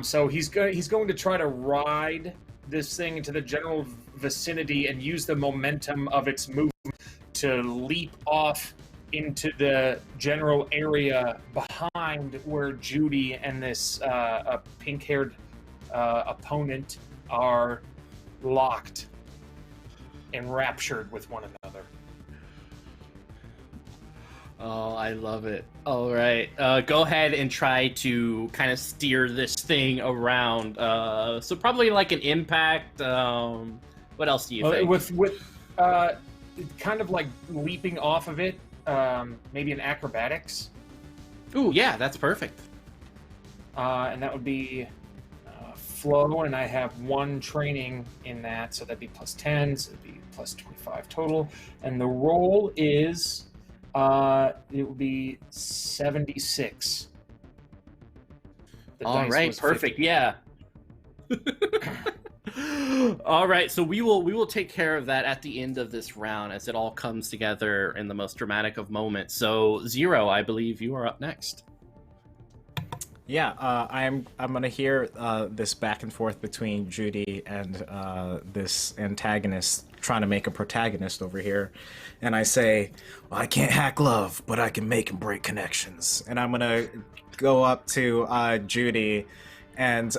So he's going to try to ride this thing into the general vicinity and use the momentum of its movement to leap off into the general area behind where Judy and this pink-haired opponent are locked, enraptured with one another. Oh, I love it. All right. Go ahead and try to kind of steer this thing around. So probably like an impact. What else do you think? With kind of like leaping off of it, maybe an acrobatics. Ooh, yeah, that's perfect. And that would be flow, and I have 1 training in that, so that'd be plus 10, so it'd be plus 25 total. And the roll is, it would be 76. The All dice right, was perfect. 50. Yeah. All right, so we will take care of that at the end of this round as it all comes together in the most dramatic of moments. So Zero, I believe you are up next. Yeah, I'm gonna hear this back and forth between Judy and this antagonist trying to make a protagonist over here, and I say, well, I can't hack love, but I can make and break connections. And I'm gonna go up to Judy, and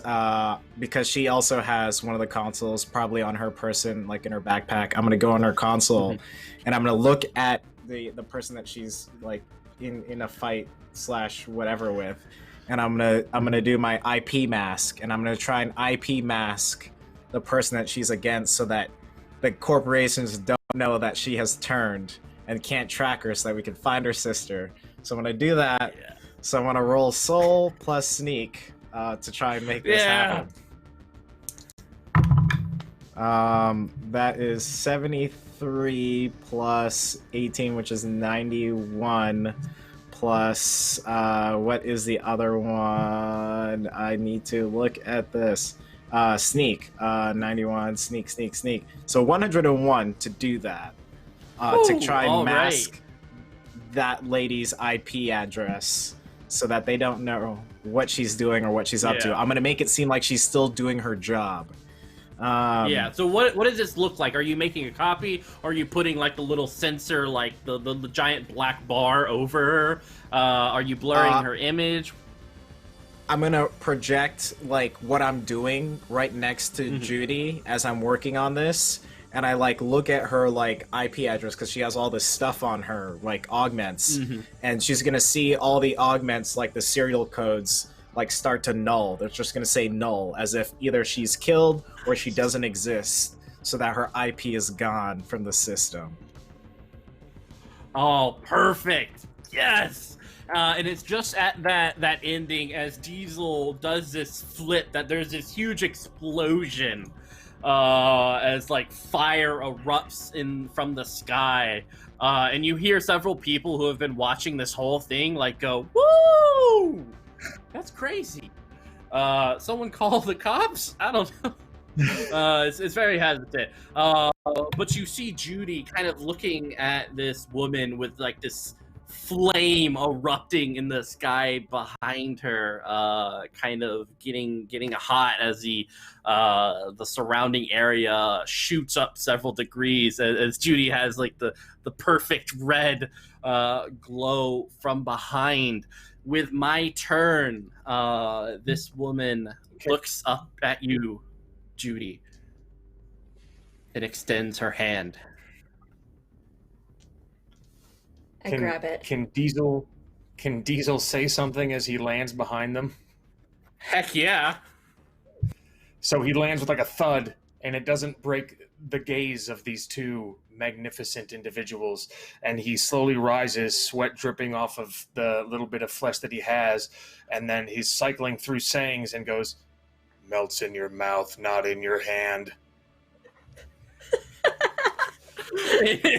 because she also has one of the consoles probably on her person, like in her backpack, I'm gonna go on her console, and I'm gonna look at the person that she's like in a fight / whatever with. And I'm gonna do my IP mask, and I'm gonna try and IP mask the person that she's against, so that the corporations don't know that she has turned and can't track her, so that we can find her sister. So I'm gonna do that. Yeah. So I'm gonna roll Soul plus Sneak to try and make this happen. That is 73 plus 18, which is 91. Plus, what is the other one? I need to look at this. Sneak. 91, sneak. So 101 to do that. To try and mask that lady's IP address so that they don't know what she's doing or what she's up to. I'm going to make it seem like she's still doing her job. So what does this look like? Are you making a copy? Or are you putting like the little sensor, like the giant black bar over her? Are you blurring her image? I'm gonna project like what I'm doing right next to Judy as I'm working on this, and I like look at her like IP address because she has all this stuff on her, like augments, and she's gonna see all the augments, like the serial codes, like start to null. They're just gonna say null, as if either she's killed or she doesn't exist, so that her IP is gone from the system. Oh, perfect! Yes! And it's just at that ending as Diesel does this flip that there's this huge explosion as like fire erupts from the sky. And you hear several people who have been watching this whole thing like go, "Woo! That's crazy." Someone call the cops? I don't know. It's very hesitant. But you see Judy kind of looking at this woman with like this flame erupting in the sky behind her, kind of getting hot as the surrounding area shoots up several degrees as Judy has like the perfect red glow from behind. With my turn, this woman looks up at you, Judy, and extends her hand. I grab it. Can Diesel say something as he lands behind them? Heck yeah. So he lands with like a thud, and it doesn't break the gaze of these two magnificent individuals, and he slowly rises, sweat dripping off of the little bit of flesh that he has, and then he's cycling through sayings and goes, "Melts in your mouth, not in your hand."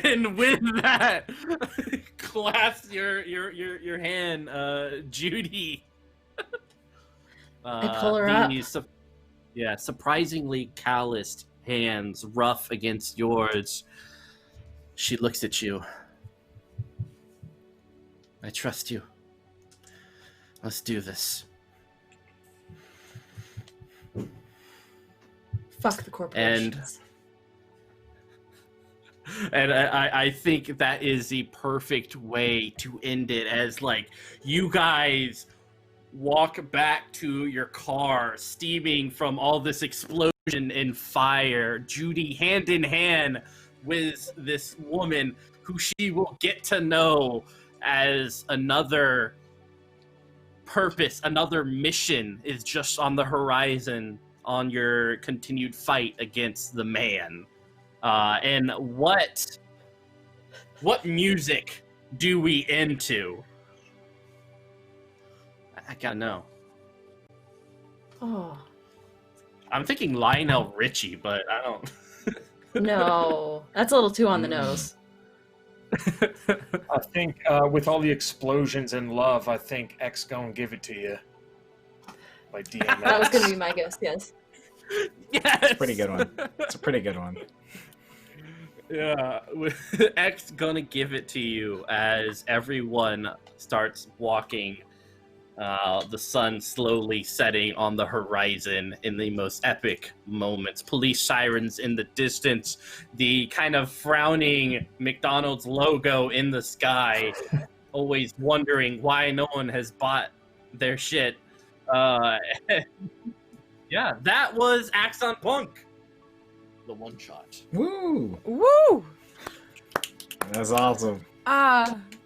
And with that, clasp your hand, Judy. I pull her up. Surprisingly calloused hands, rough against yours. She looks at you. "I trust you. Let's do this." Fuck the corporations. And I think that is the perfect way to end it, as like you guys walk back to your car, steaming from all this explosion and fire. Judy hand in hand with this woman who she will get to know as another purpose, another mission is just on the horizon on your continued fight against the man. And what music do we end to? I gotta know. Oh. I'm thinking Lionel Richie, but I don't. No, that's a little too on the nose. I think with all the explosions and love, I think X gon' give it to you. By DMX. That was gonna be my guess, yes. Yes. It's a pretty good one. It's a pretty good one. Yeah, X gonna give it to you as everyone starts walking. The sun slowly setting on the horizon in the most epic moments. Police sirens in the distance. The kind of frowning McDonald's logo in the sky. Always wondering why no one has bought their shit. Yeah, that was Axon Punk. The one shot. Woo! Woo! That's awesome.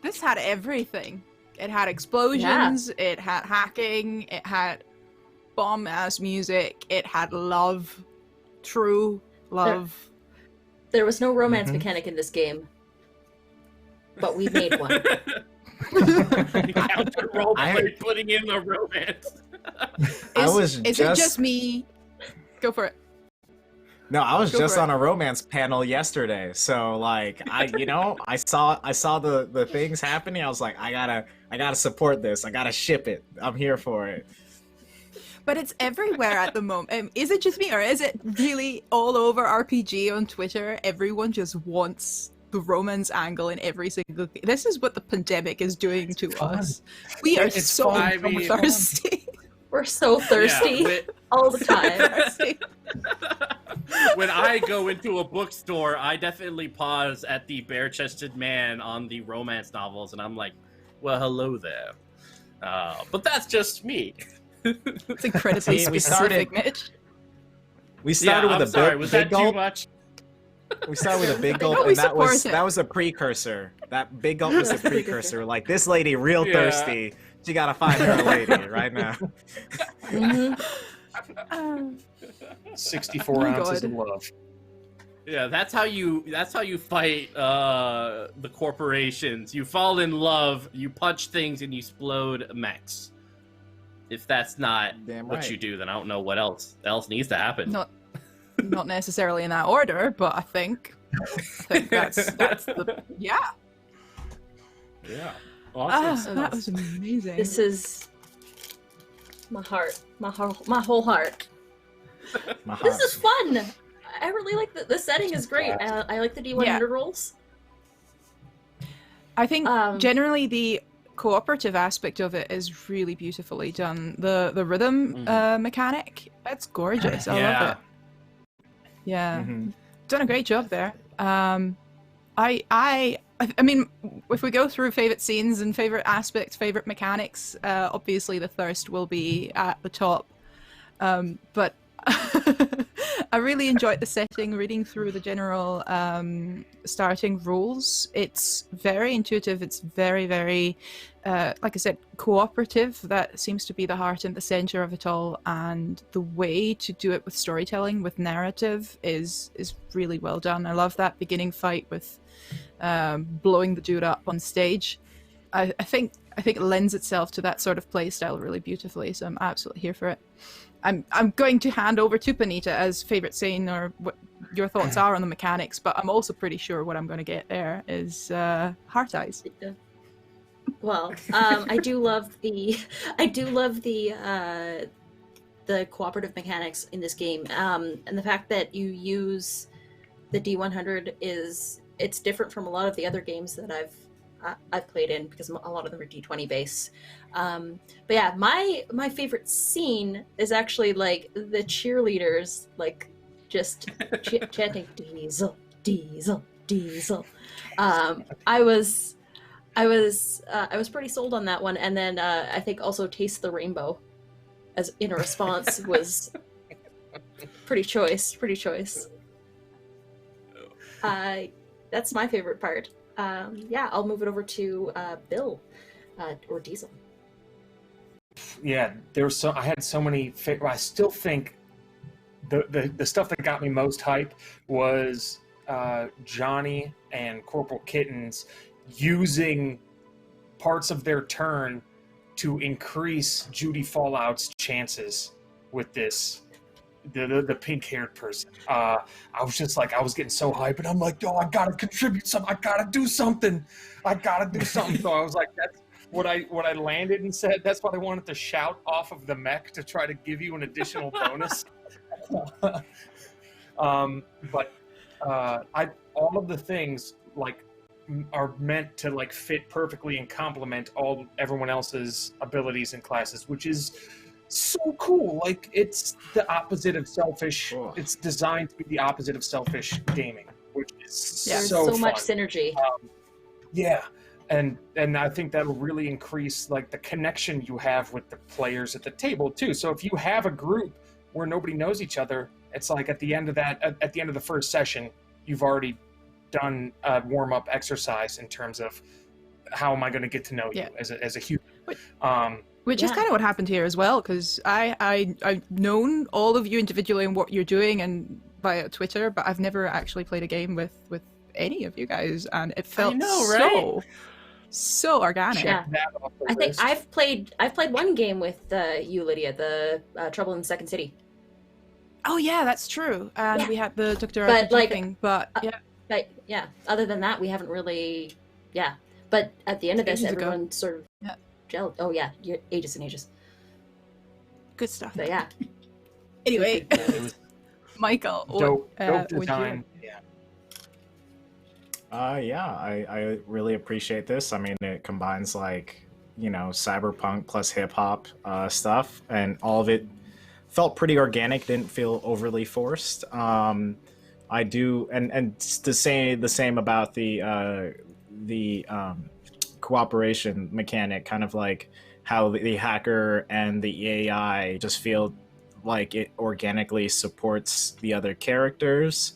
This had everything. It had explosions, it had hacking, it had bomb-ass music, it had love. True love. There was no romance mechanic in this game, but we made one. Counter roleplay putting in the romance. Is it just me? Go for it. No, I was Go just for on a romance panel yesterday, so like I saw the things happening. I was like, I gotta support this. I gotta ship it. I'm here for it. But it's everywhere at the moment. Is it just me, or is it really all over RPG on Twitter? Everyone just wants the romance angle in every single. This is what the pandemic is doing to us. We are so thirsty. We're so thirsty all the time. When I go into a bookstore, I definitely pause at the bare-chested man on the romance novels, and I'm like, well, hello there. But that's just me. It's incredibly specific, Mitch. We started with a big, was big that too gulp. much? We started with a big gulp, we and support it. that was a precursor. That big gulp was a precursor. Like, this lady real thirsty. She gotta find her lady right now. 64 ounces of love. Yeah, that's how you fight the corporations. You fall in love, you punch things, and you explode mechs. If that's not what you do, then I don't know what else needs to happen. Not necessarily in that order, but I think that's the Yeah. Awesome. that was amazing. This is my heart, my whole heart. This is fun. I really like the setting is great. I like the D100 rolls. I think generally the cooperative aspect of it is really beautifully done. The rhythm mechanic, that's gorgeous. I love it. Yeah, done a great job there. I mean, if we go through favorite scenes and favorite aspects, favorite mechanics, obviously the thirst will be at the top. But I really enjoyed the setting, reading through the general starting rules. It's very intuitive. It's very, very, like I said, cooperative. That seems to be the heart and the center of it all. And the way to do it with storytelling, with narrative, is really well done. I love that beginning fight with blowing the dude up on stage. I think it lends itself to that sort of play style really beautifully. So I'm absolutely here for it. I'm going to hand over to Panita as favorite scene or what your thoughts are on the mechanics, but I'm also pretty sure what I'm going to get there is heart eyes. Well, I do love the cooperative mechanics in this game, and the fact that you use the D100 it's different from a lot of the other games that I've played in, because a lot of them are D20 base. But yeah, my favorite scene is actually like the cheerleaders, like just chanting Diesel, Diesel, Diesel. I was pretty sold on that one, and then I think also Taste the Rainbow, as in a response, was pretty choice. That's my favorite part. Yeah, I'll move it over to Bill or Diesel. Yeah, I had so many. I still think the stuff that got me most hype was Johnny and Corporal Kittens using parts of their turn to increase Judy Fallout's chances with this. The pink-haired person. I was just like, I was getting so hyped, and I'm like, yo, I gotta contribute something. I gotta do something. So I was like, that's what I landed and said. That's what I wanted to shout off of the mech to try to give you an additional bonus. But all of the things like are meant to like fit perfectly and complement everyone else's abilities and classes, which is so cool. Like it's the opposite of selfish. Cool. It's designed to be the opposite of selfish gaming, which is There's so so fun. much synergy. Yeah, and I think that'll really increase like the connection you have with the players at the table too. So if you have a group where nobody knows each other, it's like at the end of the first session, you've already done a warm-up exercise in terms of how am I going to get to know you as a human. Which is kind of what happened here as well, because I've known all of you individually and what you're doing and via Twitter, but I've never actually played a game with any of you guys, and it felt so organic. Yeah. I think I've played one game with you, Lydia, the Trouble in the Second City. Oh yeah, that's true. And we had the Dr. But, RPG thing, but yeah. But yeah, other than that, we haven't really. Yeah, but at the end of this, Ages ago. everyone sort of gelled. Oh yeah, ages and ages. Good stuff. But yeah. Anyway, It was Michael, dope would design. I really appreciate this. I mean, it combines like, cyberpunk plus hip hop stuff, and all of it felt pretty organic, didn't feel overly forced. I do, and to say the same about the cooperation mechanic, kind of like how the hacker and the AI just feel like it organically supports the other characters.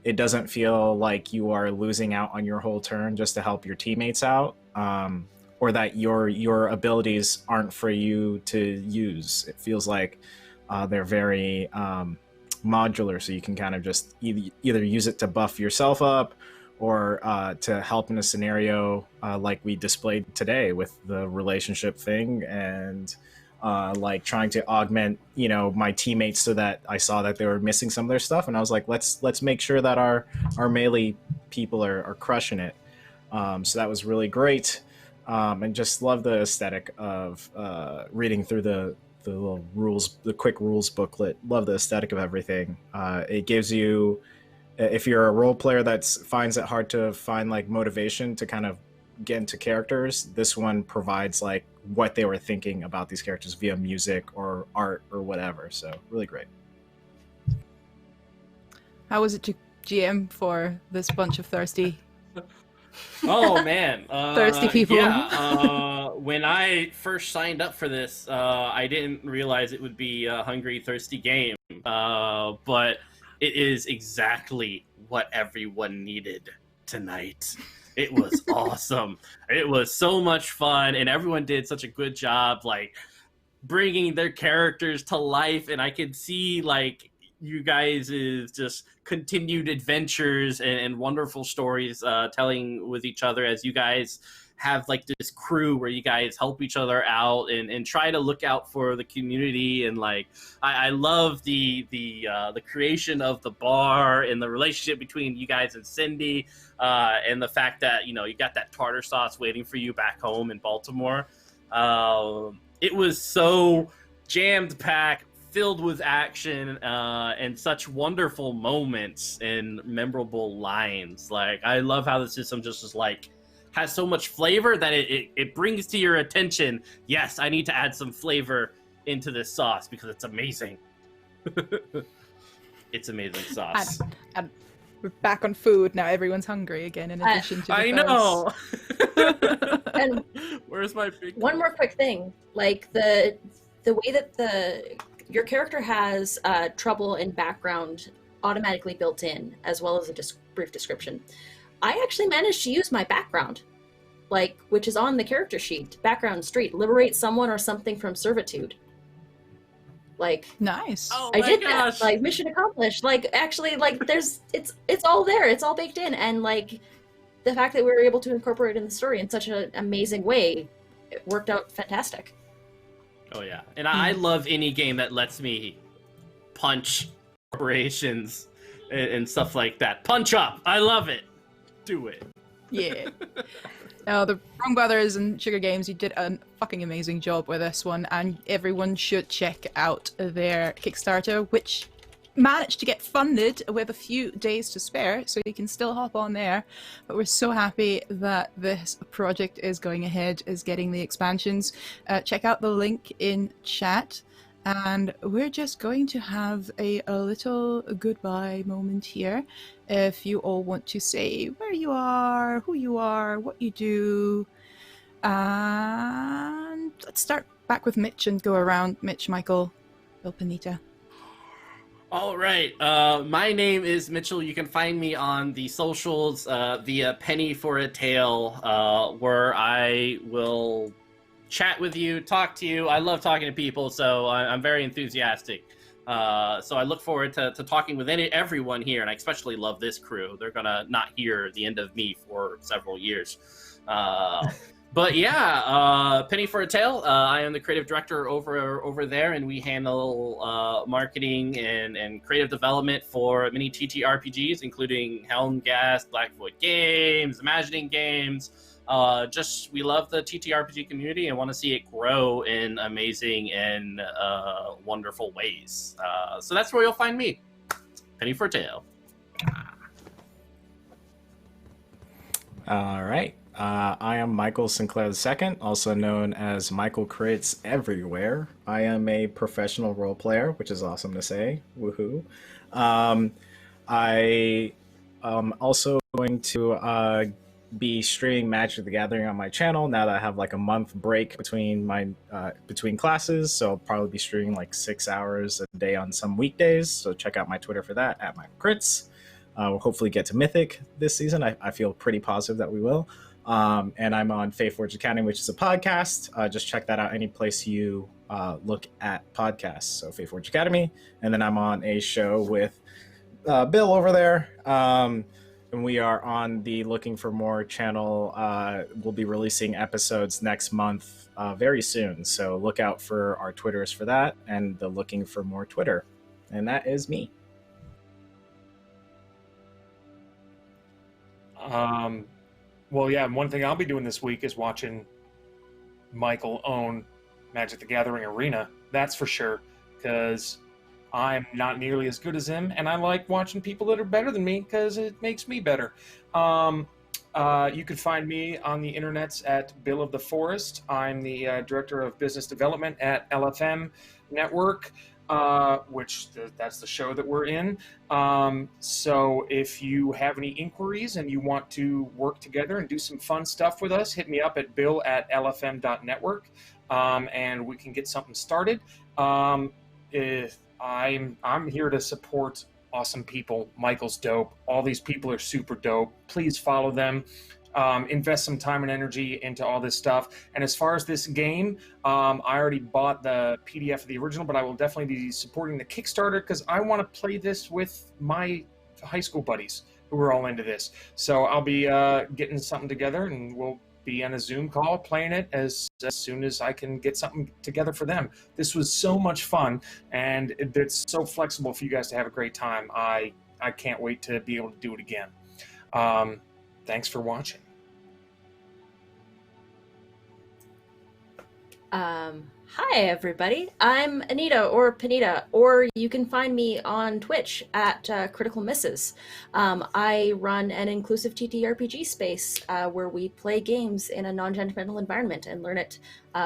It doesn't feel like you are losing out on your whole turn just to help your teammates out, or that your abilities aren't for you to use. It feels like they're very modular, so you can kind of just either use it to buff yourself up or to help in a scenario like we displayed today with the relationship thing, and like trying to augment my teammates so that I saw that they were missing some of their stuff, and I was like, let's make sure that our melee people are crushing it. So that was really great, and just love the aesthetic of reading through the little rules, the quick rules booklet. Love the aesthetic of everything. It gives you, if you're a role player that finds it hard to find like motivation to kind of get into characters, this one provides like what they were thinking about these characters via music or art or whatever. So really great. How was it to GM for this bunch of thirsty Oh man, thirsty people? Yeah, when I first signed up for this, I didn't realize it would be a hungry, thirsty game. But it is exactly what everyone needed tonight. It was awesome. It was so much fun, and everyone did such a good job, like bringing their characters to life. And I could see like you guys' just continued adventures and wonderful stories telling with each other as you guys have like this crew where you guys help each other out and try to look out for the community. And like I love the creation of the bar and the relationship between you guys and Cindy, and the fact that you got that tartar sauce waiting for you back home in Baltimore. It was so jammed packed, filled with action, and such wonderful moments and memorable lines. Like I love how the system just is like has so much flavor that it brings to your attention, yes, I need to add some flavor into this sauce because it's amazing. It's amazing sauce. And we're back on food now. Everyone's hungry again. In addition to the I know. And where's my big? One more quick thing, like the way that your character has trouble in background automatically built in, as well as a brief description. I actually managed to use my background, which is on the character sheet. Background street, liberate someone or something from servitude. Nice. Oh I my did gosh. that. Mission accomplished. Actually, there's it's all there. It's all baked in, and the fact that we were able to incorporate it in the story in such an amazing way, it worked out fantastic. Oh yeah, and I love any game that lets me punch corporations and stuff like that. Punch up. I love it. Do it. Yeah. No, the Wrong Brothers and Sugar Games, you did a fucking amazing job with this one, and everyone should check out their Kickstarter, which managed to get funded with a few days to spare, so you can still hop on there. But we're so happy that this project is going ahead, is getting the expansions. Check out the link in chat. And we're just going to have a little goodbye moment here. If you all want to say where you are, who you are, what you do. And let's start back with Mitch and go around. Mitch, Michael, Bill, Panita. All right. My name is Mitchell. You can find me on the socials via Penny for a Tale, where I will chat with you, talk to you. I love talking to people, so I'm very enthusiastic. So I look forward to talking with everyone here, and I especially love this crew. They're gonna not hear the end of me for several years. But yeah, Penny for a Tale. I am the creative director over there, and we handle marketing and creative development for many TTRPGs, including Helmgast, Blackfoot Games, Imagining Games. We love the TTRPG community and want to see it grow in amazing and wonderful ways. So that's where you'll find me, Penny for a Tale. All right. I am Michael Sinclair II, also known as Michael Crits Everywhere. I am a professional role player, which is awesome to say. Woohoo. I am also going to be streaming Magic the Gathering on my channel now that I have like a month break between my between classes, so I'll probably be streaming like 6 hours a day on some weekdays, so check out my Twitter for that, at Michael Crits. We'll hopefully get to Mythic this season. I feel pretty positive that we will. And I'm on Faith Forge Academy, which is a podcast. Just check that out any place you look at podcasts, so Faith Forge Academy. And then I'm on a show with Bill over there. And we are on the Looking for More channel. We'll be releasing episodes next month very soon. So look out for our Twitters for that and the Looking for More Twitter. And that is me. Well, yeah, one thing I'll be doing this week is watching Michael own Magic the Gathering Arena. That's for sure, because I'm not nearly as good as him, and I like watching people that are better than me because it makes me better. You can find me on the internets at Bill of the Forest. I'm the Director of Business Development at LFM Network, that's the show that we're in. So if you have any inquiries and you want to work together and do some fun stuff with us, hit me up at bill@lfm.network, and we can get something started. If I'm here to support awesome people. Michael's dope. All these people are super dope. Please follow them. Invest some time and energy into all this stuff. And as far as this game, I already bought the PDF of the original, but I will definitely be supporting the Kickstarter because I want to play this with my high school buddies who are all into this. So I'll be getting something together, and we'll be on a Zoom call playing it as soon as I can get something together for them. This was so much fun, and it's so flexible for you guys to have a great time. I can't wait to be able to do it again. Thanks for watching. Hi everybody, I'm Anita or Panita, or you can find me on Twitch at Critical Misses. I run an inclusive TTRPG space where we play games in a non-judgmental environment and learn it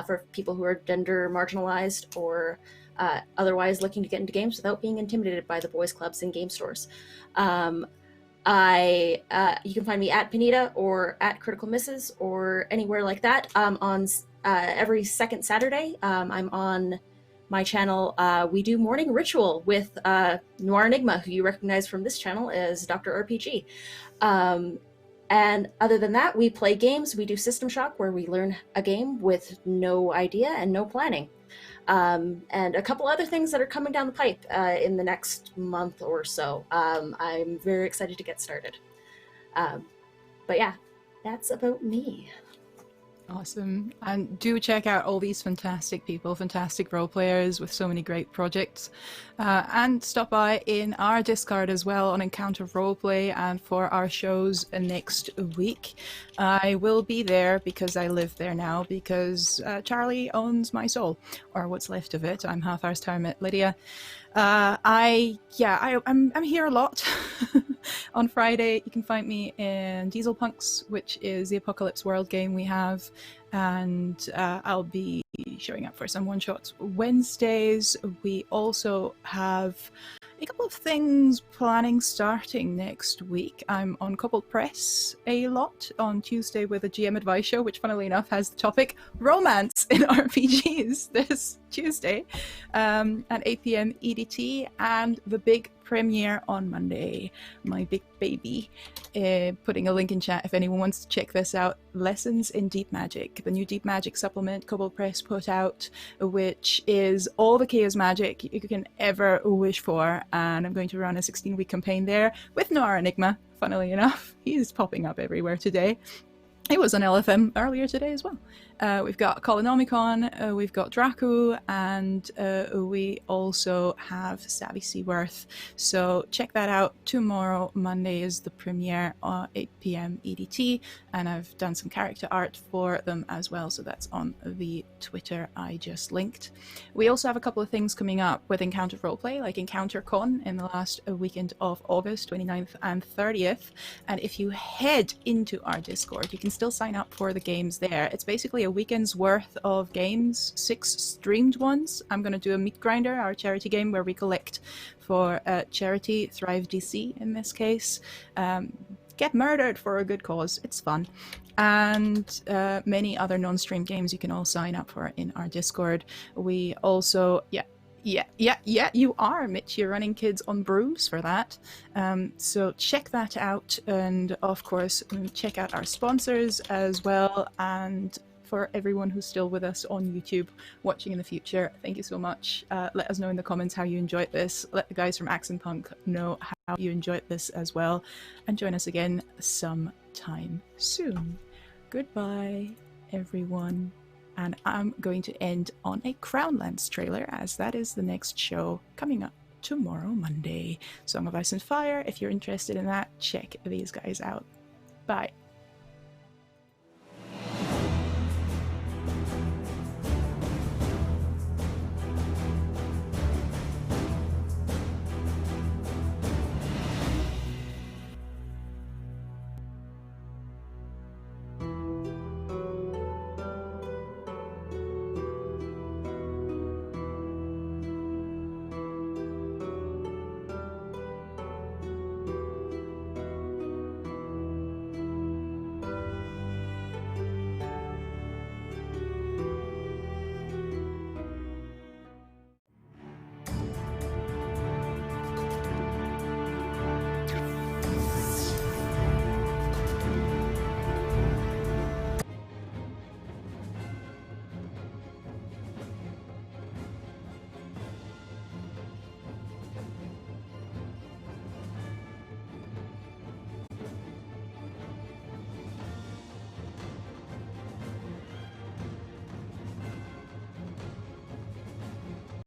for people who are gender marginalized or otherwise looking to get into games without being intimidated by the boys clubs and game stores. You can find me at Panita or at Critical Misses or anywhere like that. On every second Saturday, I'm on my channel. We do Morning Ritual with Noir Enigma, who you recognize from this channel as Dr. RPG. And other than that, we play games. We do System Shock, where we learn a game with no idea and no planning. And a couple other things that are coming down the pipe in the next month or so. I'm very excited to get started. But yeah, that's about me. Awesome. And do check out all these fantastic people, fantastic role players with so many great projects. And stop by in our Discord as well on Encounter Roleplay and for our shows next week. I will be there because I live there now because Charlie owns my soul, or what's left of it. I'm half Ars Hermit Lydia. I'm here a lot. On Friday, you can find me in Diesel Punks, which is the Apocalypse World game we have, and I'll be showing up for some one-shots. Wednesdays, we also have a couple of things planning starting next week. I'm on Coupled Press a lot on Tuesday with a GM advice show, which funnily enough has the topic romance in RPGs this Tuesday at 8 p.m. EDT, and the big premiere on Monday, my big baby. Putting a link in chat if anyone wants to check this out. Lessons in Deep Magic, the new Deep Magic supplement Coupled Press put out, which is all the chaos magic you can ever wish for, and I'm going to run a 16-week campaign there with Noir Enigma, funnily enough. He's popping up everywhere today. He was on LFM earlier today as well. We've got Colonomicon, we've got Dracu, and we also have Savvy Seaworth. So check that out. Tomorrow, Monday, is the premiere at 8 p.m. EDT, and I've done some character art for them as well, so that's on the Twitter I just linked. We also have a couple of things coming up with Encounter Roleplay, like Encounter Con in the last weekend of August, 29th and 30th. And if you head into our Discord, you can still sign up for the games there. It's basically a weekend's worth of games, 6 streamed ones. I'm going to do a Meat Grinder, our charity game where we collect for charity, Thrive DC in this case. Get murdered for a good cause. It's fun. And many other non-stream games you can all sign up for in our Discord. We also, you are, Mitch. You're running Kids on Brooms for that. So check that out. And of course, check out our sponsors as well. And for everyone who's still with us on YouTube watching in the future, thank you so much. Let us know in the comments how you enjoyed this. Let the guys from Axon Punk know how you enjoyed this as well. And join us again sometime soon. Goodbye, everyone. And I'm going to end on a Crownlands trailer, as that is the next show coming up tomorrow, Monday. Song of Ice and Fire. If you're interested in that, check these guys out. Bye.